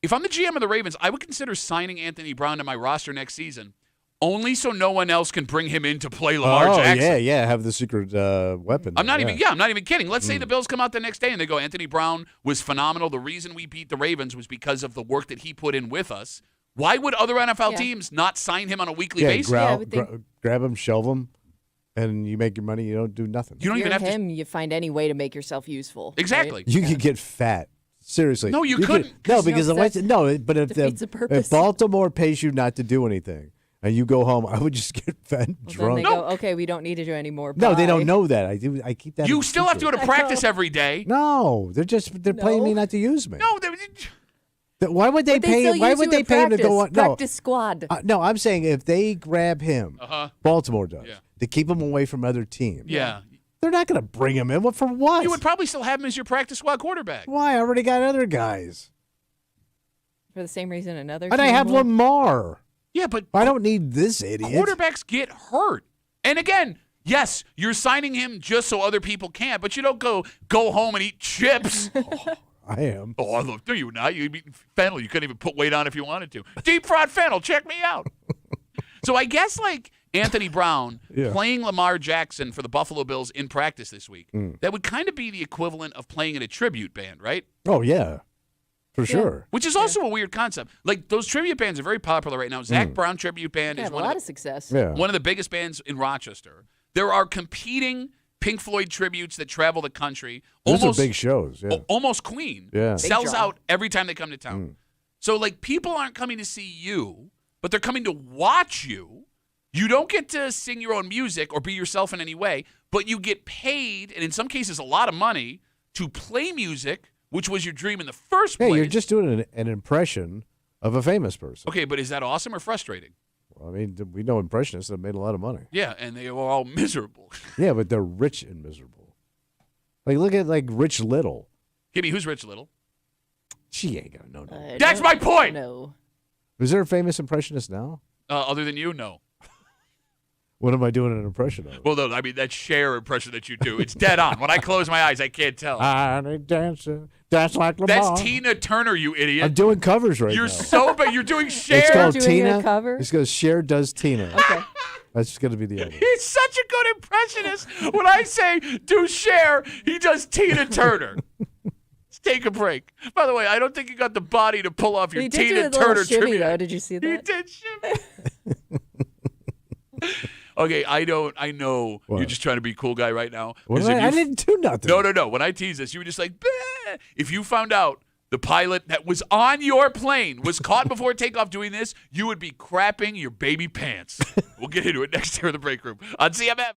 if I'm the GM of the Ravens, I would consider signing Anthony Brown to my roster next season, only so no one else can bring him in to play Lamar Jackson. Yeah, have the secret weapon. I'm not even kidding. Let's say the Bills come out the next day and they go, Anthony Brown was phenomenal. The reason we beat the Ravens was because of the work that he put in with us. Why would other NFL teams not sign him on a weekly basis? Grab him, shelve him, and you make your money. You don't do nothing. You don't even have him. You find any way to make yourself useful. Exactly. You could get fat. Seriously. No, you couldn't. No, because but if Baltimore pays you not to do anything and you go home, I would just get fat and drunk. Then they go, okay, we don't need to do anymore. No, they Bye. don't know that. I keep that. You still have to go to practice every day. No, they're paying me not to use me. No, why would they pay? Still Why use would you they in pay him to go on? Practice squad. No, I'm saying if they grab him, Baltimore does, to keep him away from other teams. Yeah. They're not going to bring him in. What for what? You would probably still have him as your practice squad quarterback. Why? I already got other guys. For the same reason another. And I have Lamar. Yeah, but I don't need this idiot. Quarterbacks get hurt. And again, yes, you're signing him just so other people can't, but you don't go home and eat chips. I am. Oh, I love. No, you not. You eat fennel. You couldn't even put weight on if you wanted to. Deep fried fennel. Check me out. So I guess like Anthony Brown playing Lamar Jackson for the Buffalo Bills in practice this week, that would kind of be the equivalent of playing in a tribute band, right? Oh, yeah. For sure. Which is also a weird concept. Like, those tribute bands are very popular right now. Zach Brown Tribute Band is a lot of success. One of the biggest bands in Rochester. There are competing Pink Floyd tributes that travel the country. Those are big shows. Yeah. Almost Queen. Yeah. Sells out every time they come to town. So, like, people aren't coming to see you, but they're coming to watch you. You don't get to sing your own music or be yourself in any way, but you get paid, and in some cases a lot of money, to play music, which was your dream in the first place. Yeah, you're just doing an impression of a famous person. Okay, but is that awesome or frustrating? Well, I mean, we know impressionists that made a lot of money. Yeah, and they were all miserable. Yeah, but they're rich and miserable. Like, look at, like, Rich Little. Give me, who's Rich Little? She ain't gonna know. That's my point! No. Is there a famous impressionist now? Other than you, no. What am I doing an impression of? Well, no, I mean, that Cher impression that you do, it's dead on. When I close my eyes, I can't tell. I dance like Lamar. That's Tina Turner, you idiot. I'm doing covers right now. You're so bad. You're doing Cher. It's called doing Tina. a cover? It's called Cher Does Tina. Okay. That's going to be the end. He's such a good impressionist. When I say do Cher, he does Tina Turner. Let's take a break. By the way, I don't think you got the body to pull off your He did Tina do a little Turner shimmy, tribute. though. Did you see that? He did shimmy. Okay, I know What? you're just trying to be a cool guy right now. What 'Cause did if I you- didn't do nothing. No. When I tease this, you were just like, bah. If you found out the pilot that was on your plane was caught before takeoff doing this, you would be crapping your baby pants. We'll get into it next year in the break room on CMF.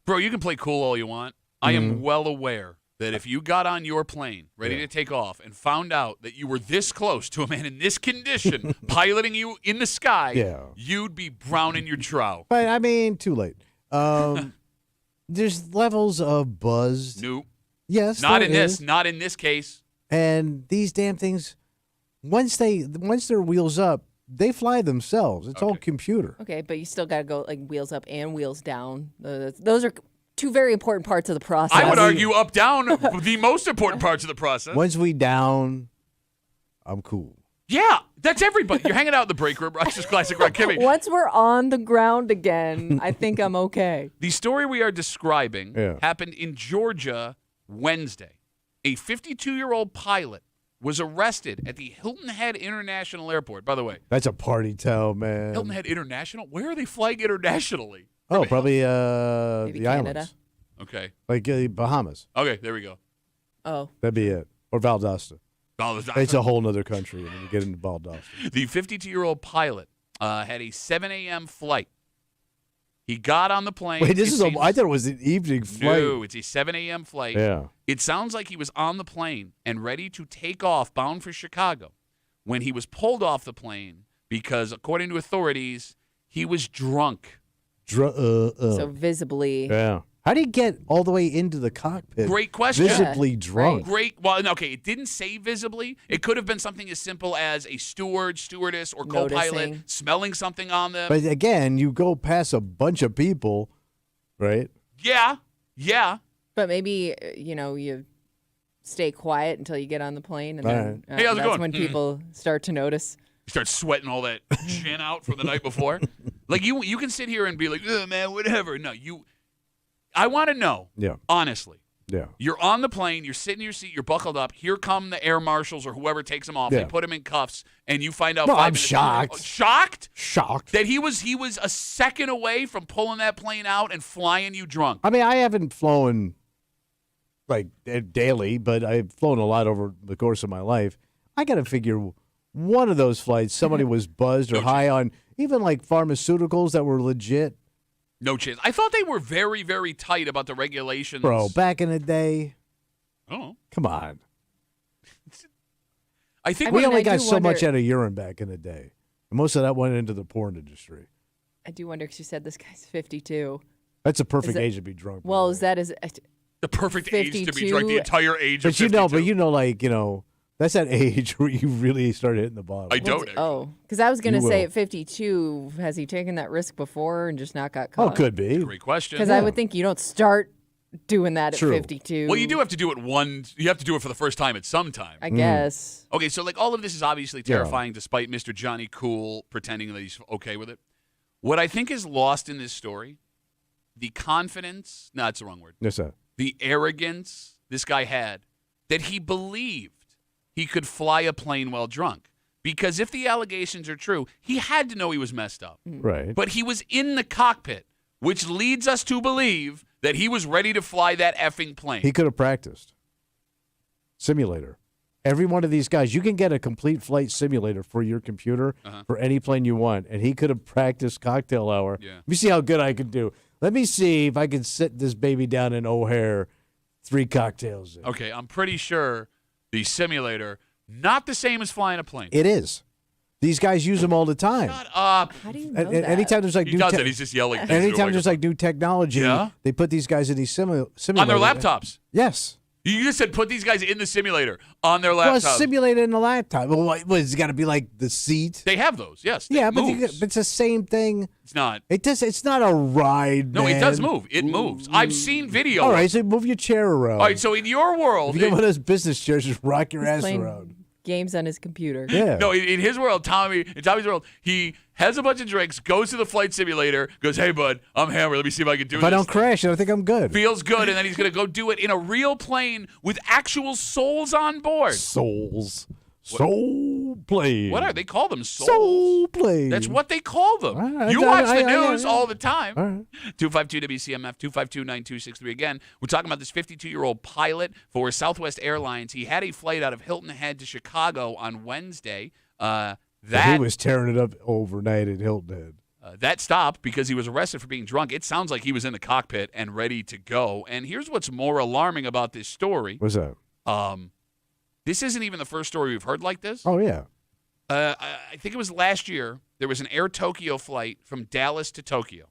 Bro, you can play cool all you want. I am well aware that if you got on your plane ready to take off and found out that you were this close to a man in this condition piloting you in the sky, you'd be browning your trow. But, I mean, too late. There's levels of buzz. Nope. Yes, Not there in this. is. Not in this case. And these damn things, once they're wheels up, they fly themselves. It's all computer. Okay, but you still got to go like wheels up and wheels down. Those are two very important parts of the process. I would argue up, down, the most important parts of the process. Once we down, I'm cool. Yeah, that's everybody. You're hanging out in the break room. Rochester's Classic Rock. Kimmy. Once we're on the ground again, I think I'm okay. The story we are describing happened in Georgia Wednesday. A 52-year-old pilot was arrested at the Hilton Head International Airport. By the way, That's a party town, man. Hilton Head International? Where are they flying internationally? Oh, probably Maybe the Canada. islands. Okay. Like Bahamas. Okay, there we go. Oh. That'd be it. Or Valdosta. Valdosta. It's a whole nother country when you get into Valdosta. The 52-year-old pilot had a 7 a.m. flight. He got on the plane. Wait, I thought it was an evening flight. No, it's a 7 a.m. flight. Yeah. It sounds like he was on the plane and ready to take off, bound for Chicago, when he was pulled off the plane because, according to authorities, he was drunk. So visibly. Yeah. How do you get all the way into the cockpit? Great question. Visibly drunk. Great. Well, okay, it didn't say visibly. It could have been something as simple as a steward, stewardess, or co-pilot Noticing. smelling something on them. But again, you go past a bunch of people, right? Yeah. But maybe, you stay quiet until you get on the plane. And All then Hey, how's it that's going? when people start to notice. You start sweating all that gin out from the night before. Like, you can sit here and be like, oh, man, whatever. No, I want to know, honestly. Yeah. You're on the plane, you're sitting in your seat, you're buckled up. Here come the air marshals or whoever takes him off. They put him in cuffs, and you find out No, 5 I'm minutes shocked. later- Shocked? Shocked. That he was a second away from pulling that plane out and flying you drunk. I mean, I haven't flown like daily, but I've flown a lot over the course of my life. I got to figure one of those flights, somebody was buzzed or high on even like pharmaceuticals that were legit. No chance. I thought they were very, very tight about the regulations. Bro, back in the day, Oh. come on. I think We only I got do so much wonder- out of urine back in the day. And most of that went into the porn industry. I do wonder because you said this guy's 52. That's a perfect it- age to be drunk. by Well, the is way. that his? the perfect age to be 52. drunk, the entire age of But you know, 52. that's that age where you really start hitting the bottom. I don't. Oh, because I was going to You say will. at 52, has he taken that risk before and just not got Oh, caught? could be. Great question. Because I would think you don't start doing that at True. 52. Well, you do have to do it you have to do it for the first time at some time. I guess. Okay, so like all of this is obviously terrifying despite Mr. Johnny Cool pretending that he's okay with it. What I think is lost in this story, the confidence, no, that's the wrong word. Yes, sir. The arrogance this guy had that he believed he could fly a plane while drunk. Because if the allegations are true, he had to know he was messed up. Right. But he was in the cockpit, which leads us to believe that he was ready to fly that effing plane. He could have practiced. Simulator. Every one of these guys, you can get a complete flight simulator for your computer for any plane you want, and he could have practiced cocktail hour. Yeah. Let me see how good I can do. Let me see if I can sit this baby down in O'Hare 3 cocktails in. Okay, I'm pretty sure the simulator, not the same as flying a plane. It is. These guys use them all the time. Shut up. How do you know And that? anytime there's like He new does it. He's just yelling. things into a anytime there's like new technology, Yeah? they put these guys in these simulators. on their laptops. Yes. You just said put these guys in the simulator on their Well, laptops. simulated in the laptop. Well, it's got to be like the seat. They have those, yes. Yeah, It but moves. it's the same thing. It's not. It does. It's not a ride. No, it does man. move. It moves. I've seen video. All right, so move your chair around. All right, so in your world, if you get one of those business chairs, just rock your He's ass playing around. games on his computer. Yeah. no, in his world, in Tommy's world, he has a bunch of drinks, goes to the flight simulator, goes, "Hey, bud, I'm hammered. Let me see if I can do If this." I don't crash, I think I'm good. Feels good, and then he's going to go do it in a real plane with actual souls on board. Souls. Soul plane. What are they call them? Souls. Soul plane. That's what they call them. All right, You watch the I- news all the time. All right. 252 WCMF 252-9263. Again, we're talking about this 52-year-old pilot for Southwest Airlines. He had a flight out of Hilton Head to Chicago on Wednesday. He was tearing it up overnight at Hilton Head. That stopped because he was arrested for being drunk. It sounds like he was in the cockpit and ready to go. And here's what's more alarming about this story. What's that? This isn't even the first story we've heard like this. Oh, yeah. I think it was last year. There was an Air Tokyo flight from Dallas to Tokyo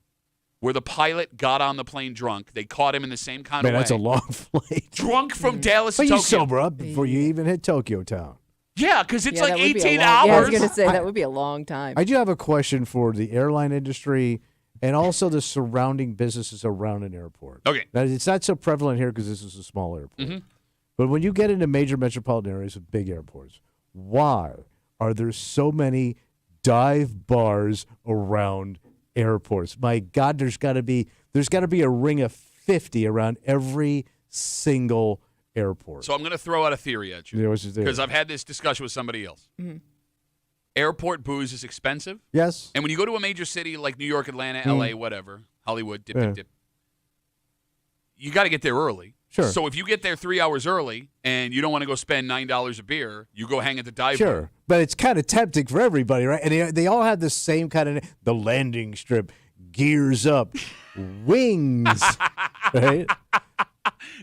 where the pilot got on the plane drunk. They caught him in the same kind of way. That's a long flight. Drunk from Dallas to But Tokyo. you sober up before you even hit Tokyo Town. Yeah, because it's like that would be a 18 long- hours. Yeah, I was going to say, that would be a long time. I do have a question for the airline industry and also the surrounding businesses around an airport. Okay. Now, it's not so prevalent here because this is a small airport. Mm-hmm. But when you get into major metropolitan areas with big airports, why are there so many dive bars around airports? My God, there's got to be a ring of 50 around every single airport. So I'm going to throw out a theory at you Yeah, what's your theory? because I've had this discussion with somebody else. Mm-hmm. Airport booze is expensive. Yes. And when you go to a major city like New York, Atlanta, L.A., whatever, Hollywood, dip, you got to get there early. Sure. So if you get there 3 hours early and you don't want to go spend $9 a beer, you go hang at the dive bar. Sure. But it's kind of tempting for everybody, right? And they all have the same kind of the landing strip, gears up, wings, right?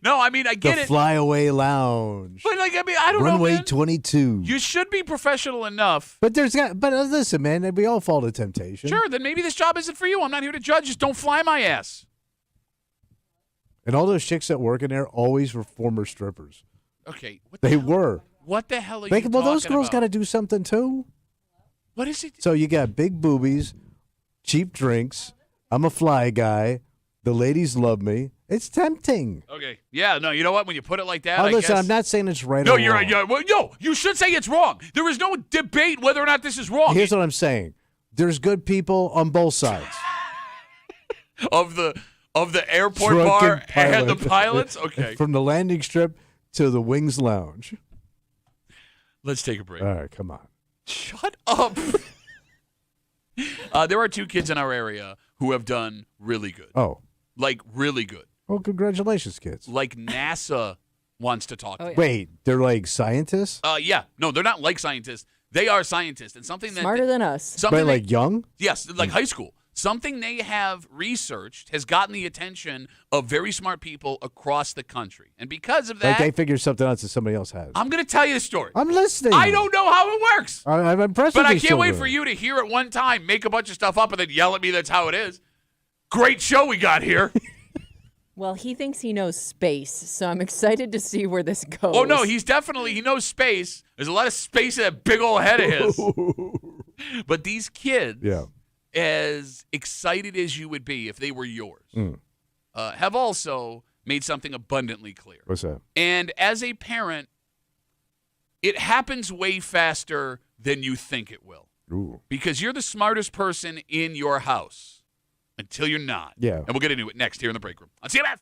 No, I mean, I get the it. flyaway lounge. But like, I mean, I don't know, Runway man. 22. You should be professional enough. But listen, man, we all fall to temptation. Sure, then maybe this job isn't for you. I'm not here to judge. Just don't fly my ass. And all those chicks that work in there always were former strippers. Okay. They were. What the hell are you Well, talking those girls got about? to do something too. What is it? So you got big boobies, cheap drinks. I'm a fly guy. The ladies love me. It's tempting. Okay. Yeah, no, you know what? When you put it like that, Oh, I listen, guess. I'm not saying it's right No, or you're wrong. right. Yeah, well, no, you should say it's wrong. There is no debate whether or not this is wrong. Here's what I'm saying. There's good people on both sides. of the airport Drunken bar and the pilot. pilots? Okay. From the landing strip to the Wings Lounge. Let's take a break. All right, come on. Shut up. There are 2 kids in our area who have done really good. Oh. Like, really good. Well, congratulations, kids. Like NASA wants to talk to. Wait, they're like scientists? Yeah. No, they're not like scientists. They are scientists. And something Smarter than us. Something But like young? Yes, like high school. Something they have researched has gotten the attention of very smart people across the country. And because of that, Like they figured something out that somebody else has. I'm going to tell you the story. I'm listening. I don't know how it works. I'm impressed But with I you can't still wait doing for it. you to hear it one time, make a bunch of stuff up, and then yell at me that's how it is. Great show we got here. Well, he thinks he knows space, so I'm excited to see where this goes. Oh, no, he knows space. There's a lot of space in that big old head of his. But these kids, as excited as you would be if they were yours, have also made something abundantly clear. What's that? And as a parent, it happens way faster than you think it will. Ooh. Because you're the smartest person in your house until you're not. Yeah. And we'll get into it next here in the break room on CMF.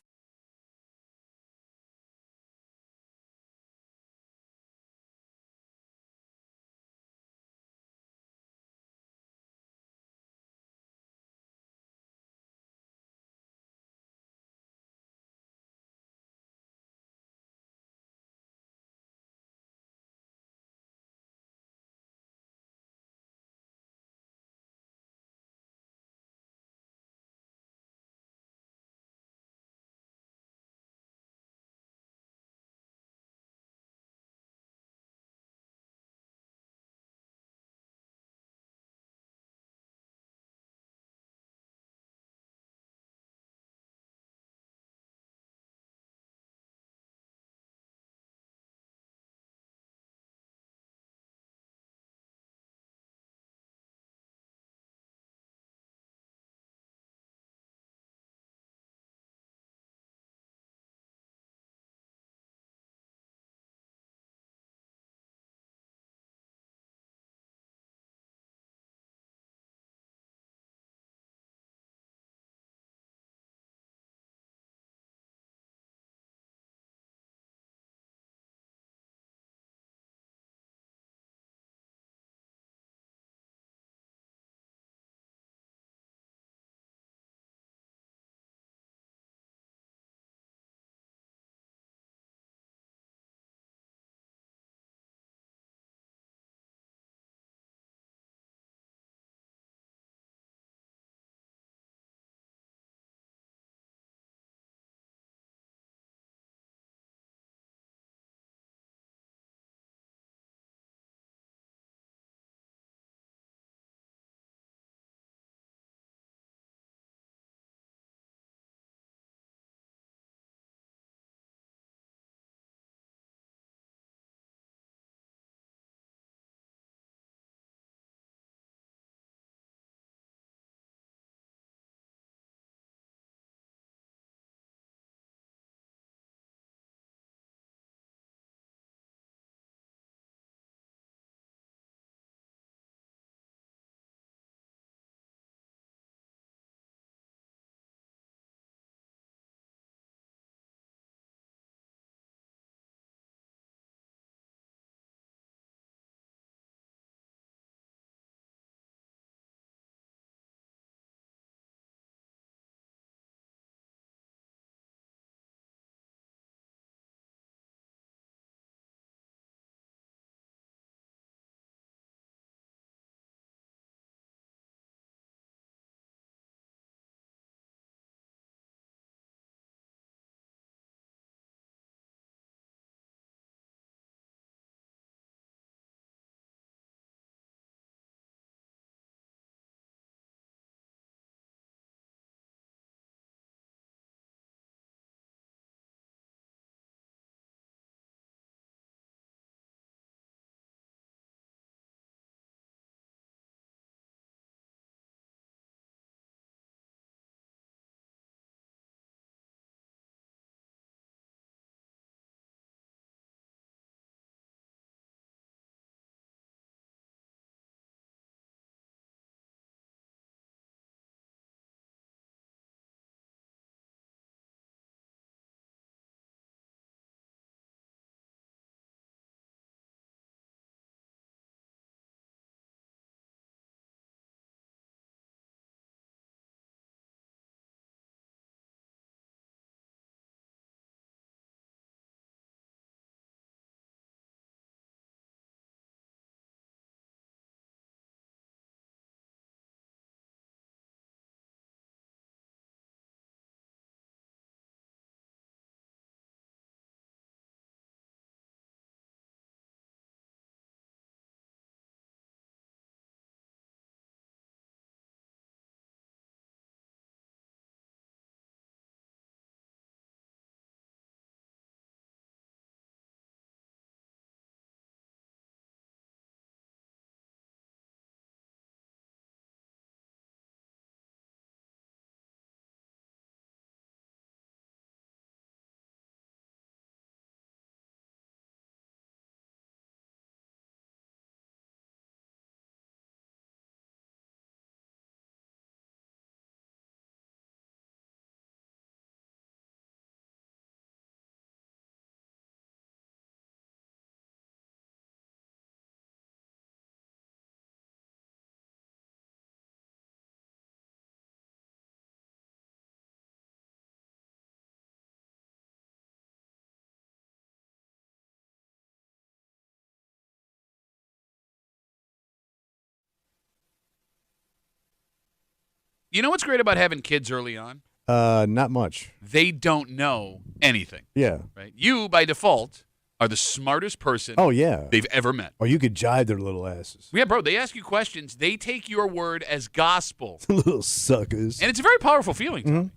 You know what's great about having kids early on? Not much. They don't know anything. Yeah. Right? You, by default, are the smartest person Oh, yeah. they've ever met. Or you could jive their little asses. Yeah, bro, they ask you questions. They take your word as gospel. Little suckers. And it's a very powerful feeling, Tommy.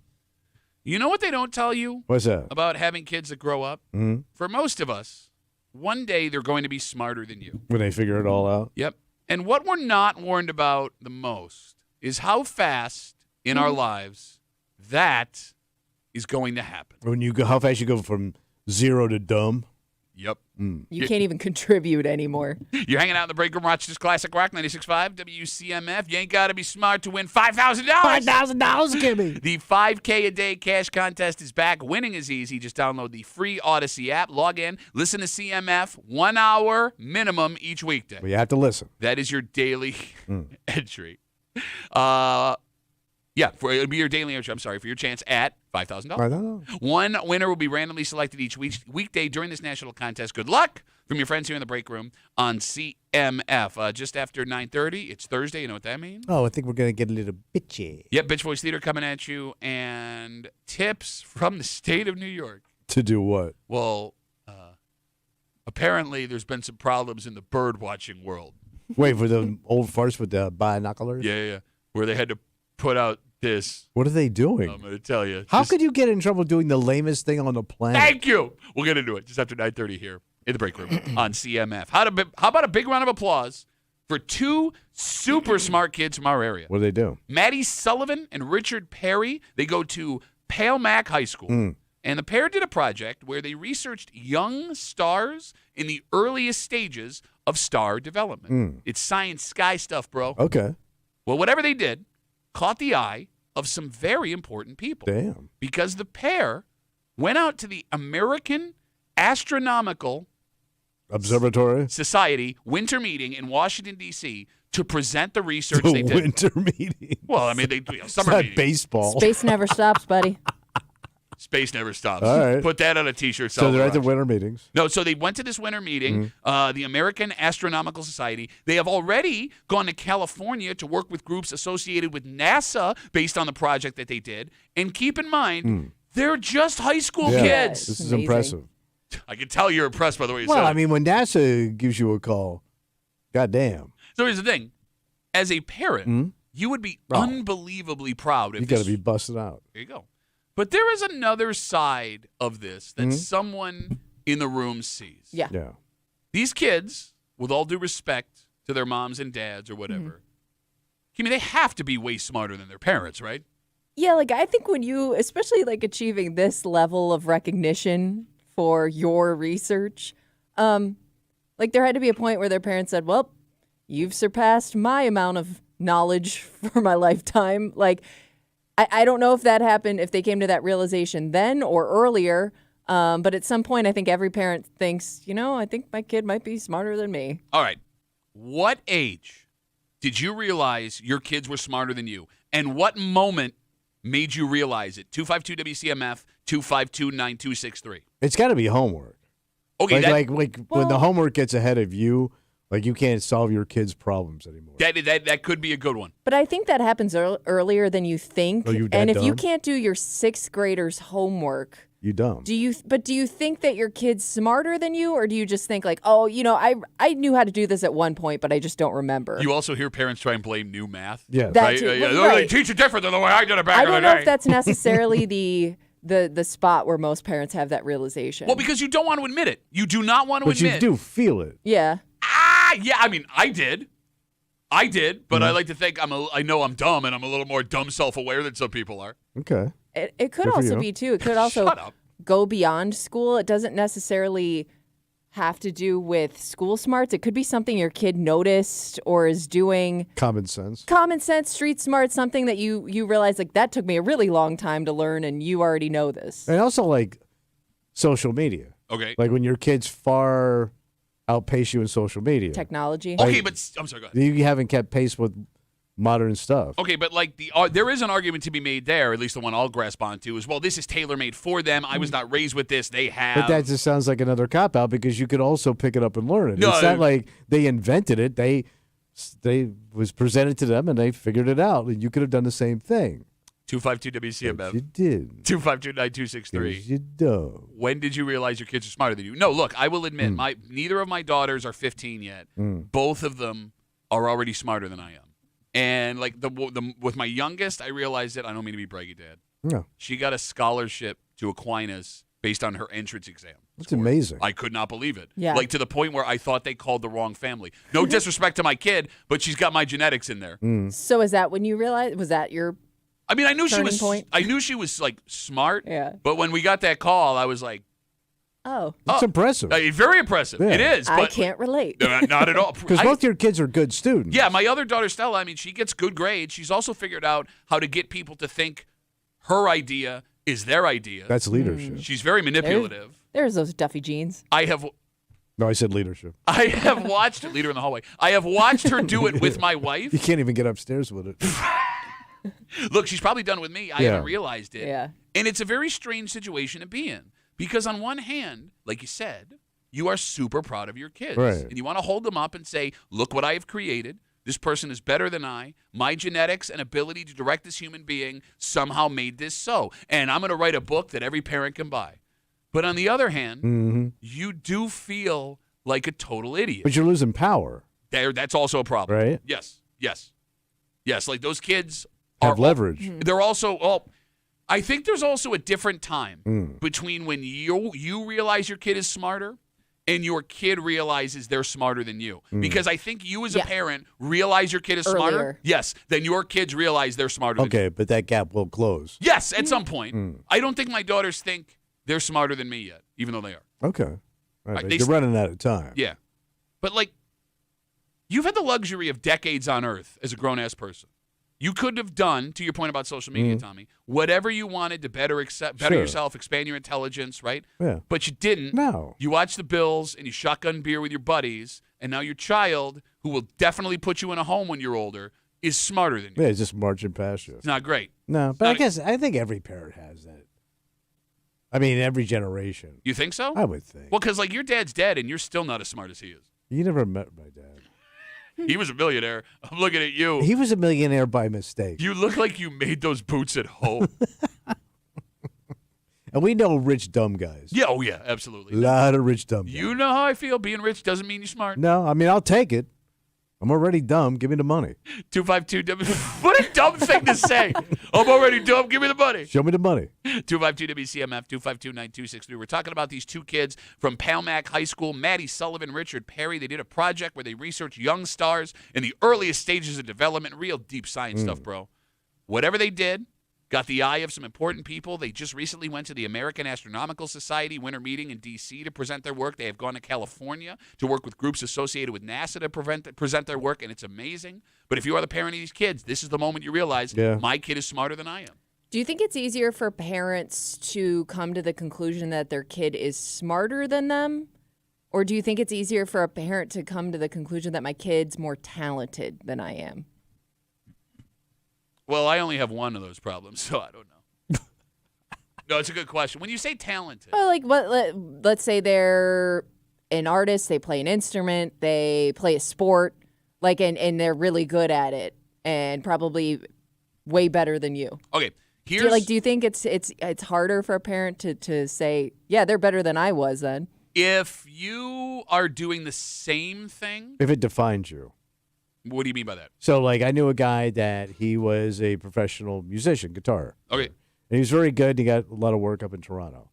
You know what they don't tell you What's that? about having kids that grow up? Mhm. For most of us, one day they're going to be smarter than you. When they figure it all out. Yep. And what we're not warned about the most is how fast in our lives that is going to happen. When you go, how fast you go from 0 to dumb. Yep. You can't even contribute anymore. You're hanging out in the break room, Rochester's Classic Rock 96.5 WCMF. You ain't got to be smart to win $5,000. $5,000, give me. The 5K a day cash contest is back. Winning is easy. Just download the free Odyssey app, log in, listen to CMF, 1 hour minimum each weekday. But you have to listen. That is your daily entry. It'll be your daily entry. I'm sorry, for your chance at $5,000. I know. One winner will be randomly selected each weekday during this national contest. Good luck from your friends here in the break room on CMF. Just after 9:30, it's Thursday. You know what that means? Oh, I think we're going to get a little bitchy. Yep, Bitch Voice Theater coming at you, and tips from the state of New York. To do what? Well, apparently there's been some problems in the bird watching world. Wait, for the old farts with the binoculars? Yeah, where they had to put out this. What are they doing? I'm going to tell you. How could you get in trouble doing the lamest thing on the planet? Thank you. We'll get into it just after 9:30 here in the break room on CMF. How about a big round of applause for two super smart kids from our area? What do they do? Maddie Sullivan and Richard Perry. They go to Pale Mac High School. And the pair did a project where they researched young stars in the earliest stages of star development. It's science sky stuff, bro. Okay. Well, whatever they did caught the eye of some very important people. Damn. Because the pair went out to the American Astronomical Observatory? Society winter meeting in Washington, D.C. to present the research The they did. winter meeting. Well, I mean, they summer It's not meeting. baseball. Space never stops, buddy. Space never stops. All right. Put that on a T-shirt. So they're at the Garage. winter meetings. No, so they went to this winter meeting, the American Astronomical Society. They have already gone to California to work with groups associated with NASA based on the project that they did. And keep in mind, they're just high school Yeah, kids. This is Amazing. impressive. I can tell you're impressed by the way you Well, said I it. mean, when NASA gives you a call, goddamn. So here's the thing. As a parent, you would be Oh. unbelievably proud if You got to this- be busted out. There you go. But there is another side of this that someone in the room sees. Yeah. Yeah. These kids, with all due respect to their moms and dads or whatever, I mean, they have to be way smarter than their parents, right? Yeah, like I think when you, especially like achieving this level of recognition for your research, like there had to be a point where their parents said, "Well, you've surpassed my amount of knowledge for my lifetime." Like, I don't know if that happened, if they came to that realization then or earlier. But at some point, I think every parent thinks, I think my kid might be smarter than me. All right. What age did you realize your kids were smarter than you? And what moment made you realize it? 252-WCMF, 252-9263. It's got to be homework. Okay, Like when the homework gets ahead of you, like you can't solve your kids' problems anymore. that could be a good one. But I think that happens earlier than you think. Oh, you that and if you dumb? can't do your sixth graders' homework, You dumb. do you think that your kid's smarter than you, or do you just think like, oh, I knew how to do this at one point, but I just don't remember? You also hear parents try and blame new math. Yeah. That Right? too. Yeah, Well, They right. teach it different than the way I did it back I in the don't know day. if that's necessarily the spot where most parents have that realization. Well, because you don't want to admit it. You do not want to But you admit. do feel it. yeah. Yeah, I mean, I did, but I like to think I know I'm dumb, and I'm a little more dumb self-aware than some people are. Okay. It could Good for also you. be too. It could also Shut up. go beyond school. It doesn't necessarily have to do with school smarts. It could be something your kid noticed or is doing. Common sense. Common sense, street smart, something that you realize like that took me a really long time to learn, and you already know this. And also like social media. Okay. Like when your kids far outpace you in social media. Technology. Okay, but I'm sorry. Go ahead. You haven't kept pace with modern stuff. Okay, but like there is an argument to be made there, at least the one I'll grasp onto, is well, this is tailor-made for them. I was not raised with this. They have. But that just sounds like another cop-out because you could also pick it up and learn it. No, It's not like they invented it. they was presented to them and they figured it out, and you could have done the same thing. 252 But WCMF. you did. 252-9263. 'Cause you don't. When did you realize your kids are smarter than you? No, look, I will admit, neither of my daughters are 15 yet. Both of them are already smarter than I am. And like with my youngest, I realized it. I don't mean to be braggy, Dad. No. She got a scholarship to Aquinas based on her entrance exam. That's amazing. I could not believe it. Yeah. Like to the point where I thought they called the wrong family. No disrespect to my kid, but she's got my genetics in there. So is that when you realized? Was that your? I mean, I knew she Turning was. point? I knew she was like smart. Yeah. But when we got that call, I was like, Oh, It's impressive. very impressive. Yeah. It is. I But can't relate. not at all. Because I- both your kids are good students. Yeah, my other daughter Stella, I mean, she gets good grades. She's also figured out how to get people to think her idea is their idea. That's leadership. She's very manipulative. There's those Duffy jeans. I have No, I said leadership. watched leader in the hallway. I have watched her do it with my wife. You can't even get upstairs with it. Look, she's probably done it with me. I Yeah. haven't realized it. Yeah. And it's a very strange situation to be in because on one hand, like you said, you are super proud of your kids. Right. And you want to hold them up and say, look what I have created. This person is better than I. My genetics and ability to direct this human being somehow made this so. And I'm going to write a book that every parent can buy. But on the other hand, you do feel like a total idiot. But you're losing power. That's also a problem. Right. Yes. Like those kids Have leverage. They're also I think there's also a different time between when you realize your kid is smarter and your kid realizes they're smarter than you. Because I think you as a parent realize your kid is smarter. Earlier. Yes. Then your kids realize they're smarter than you. Okay, but that gap will close. Yes, at some point. I don't think my daughters think they're smarter than me yet, even though they are. Okay. All right, they you're running out of time. Yeah. But like you've had the luxury of decades on earth as a grown-ass person. You could have done, to your point about social media, Tommy, whatever you wanted to better Sure. yourself, expand your intelligence, right? Yeah. But you didn't. No. You watched the Bills and you shotgun beer with your buddies, and now your child, who will definitely put you in a home when you're older, is smarter than you. Yeah, it's just marching past you. It's not great. No, but I think every parent has that. I mean, every generation. You think so? I would think. Well, because like your dad's dead, and you're still not as smart as he is. You never met my dad. He was a millionaire. I'm looking at you. He was a millionaire by mistake. You look like you made those boots at home. And we know rich, dumb guys. Yeah, oh yeah, absolutely. A lot of rich, dumb guys. You know how I feel. Being rich doesn't mean you're smart. No, I mean, I'll take it. I'm already dumb. Give me the money. 252 What a dumb thing to say. I'm already dumb. Give me the money. Show me the money. 252 WCMF 252-9263. We're talking about these two kids from Palmac High School, Maddie Sullivan, Richard Perry. They did a project where they researched young stars in the earliest stages of development. Real deep science stuff, bro. Whatever they did, got the eye of some important people. They just recently went to the American Astronomical Society winter meeting in D.C. to present their work. They have gone to California to work with groups associated with NASA to present their work, and it's amazing. But if you are the parent of these kids, this is the moment you realize my kid is smarter than I am. Do you think it's easier for parents to come to the conclusion that their kid is smarter than them? Or do you think it's easier for a parent to come to the conclusion that my kid's more talented than I am? Well, I only have one of those problems, so I don't know. No, it's a good question. When you say talented, Well, like let's say they're an artist, they play an instrument, they play a sport, like and they're really good at it and probably way better than you. okay, Do here's you think it's harder for a parent to say, yeah, they're better than I was then? if you are doing the same thing, If it defines you. what do you mean by that? So, like, I knew a guy that he was a professional musician, guitar. Okay. And he was very good. And he got a lot of work up in Toronto.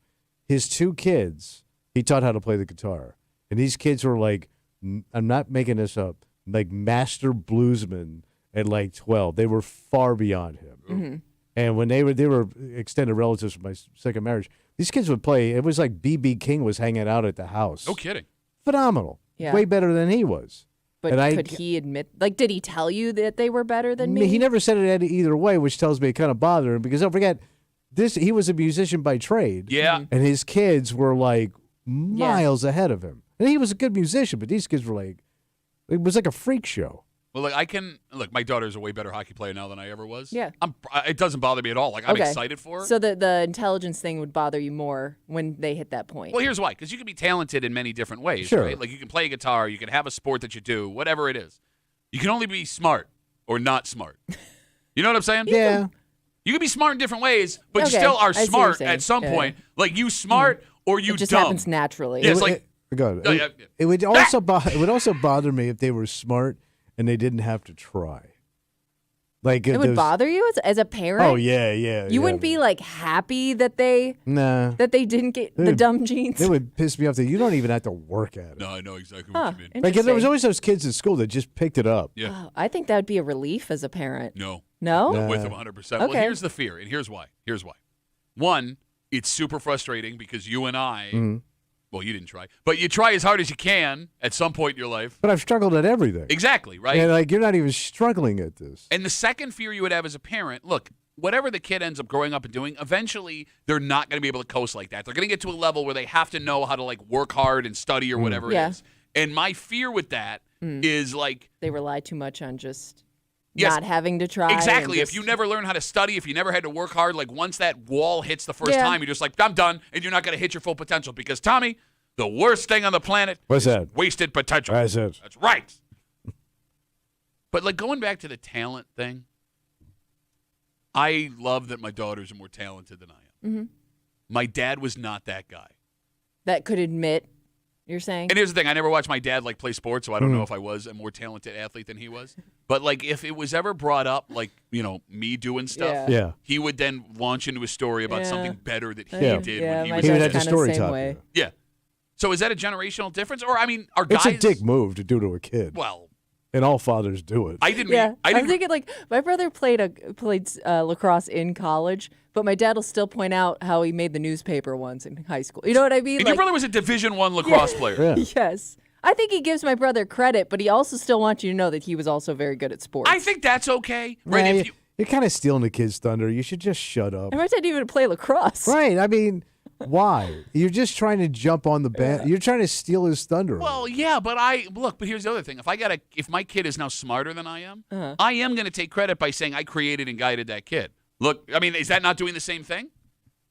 His two kids, he taught how to play the guitar. And these kids were like, I'm not making this up, like master bluesmen at like 12. They were far beyond him. Mm-hmm. And when they were extended relatives from my second marriage, these kids would play. It was like B.B. King was hanging out at the house. No kidding. Phenomenal. Yeah. Way better than he was. But And could he admit, like, did he tell you that they were better than me? He never said it either way, which tells me it kind of bothered him because don't forget, he was a musician by trade. Yeah. And his kids were like miles ahead of him. And he was a good musician, but these kids were like, it was like a freak show. Well, look, my daughter's a way better hockey player now than I ever was. Yeah. It doesn't bother me at all. Like, I'm Okay. excited for her. So the intelligence thing would bother you more when they hit that point. Well, here's why. Because you can be talented in many different ways, Sure. right? Like, you can play guitar, you can have a sport that you do, whatever it is. You can only be smart or not smart. You know what I'm saying? Yeah. You can be smart in different ways, but you Okay, still are I see what smart you're saying. at some Yeah, point. Like you smart or you It just dumb. happens naturally. Yeah, it's like Go ahead. Oh, yeah, yeah. It would also it would also bother me if they were smart and they didn't have to try. Like It would bother you as a parent? Oh yeah. You wouldn't be like happy that they didn't get the dumb genes. It would piss me off that you don't even have to work at it. No, I know exactly Huh, what you mean. Like there was interesting. always those kids at school that just picked it up. Yeah. Oh, I think that would be a relief as a parent. No. No? I'm with them 100%. Well, Okay. here's the fear, and here's why. One, it's super frustrating because you and I, well, you didn't try, but you try as hard as you can at some point in your life. But I've struggled at everything. Exactly, right? And like you're not even struggling at this. And the second fear you would have as a parent, look, whatever the kid ends up growing up and doing, eventually they're not going to be able to coast like that. They're going to get to a level where they have to know how to like work hard and study or whatever Yeah. it is. And my fear with that is like They rely too much on just Yes. not having to try. exactly. and If just- you never learn how to study, if you never had to work hard, like once that wall hits the first Yeah. time, you're just like, I'm done, and you're not going to hit your full potential because Tommy, the worst thing on the planet What's is that? wasted potential. That's it. That's right. But like going back to the talent thing, I love that my daughters are more talented than I am. Mhm. My dad was not that guy. that could admit, you're saying? And here's the thing, I never watched my dad like play sports, so I don't know if I was a more talented athlete than he was. But like if it was ever brought up, like, you know, me doing stuff, Yeah. he would then launch into a story about Yeah. something better that he Yeah. did Yeah, when he my was He would dad's have to kinda story same top way. you. Yeah. So is that a generational difference? Or I mean, are It's guys a dick move to do to a kid. Well, And all fathers do it. I didn't Yeah, I I'm didn't thinking like my brother played lacrosse in college, but my dad will still point out how he made the newspaper once in high school. You know what I mean? and your brother was a Division I lacrosse player. Yeah. Yes. I think he gives my brother credit, but he also still wants you to know that he was also very good at sports. I think that's okay. Right? Nah, If you, you're kind of stealing the kid's thunder. You should just shut up. And my dad didn't even play lacrosse. Right. I mean, why? You're just trying to jump on the band. You're trying to steal his thunder. well, yeah, but but here's the other thing. If my kid is now smarter than I am, Uh-huh. I am going to take credit by saying I created and guided that kid. Look, I mean, is that not doing the same thing?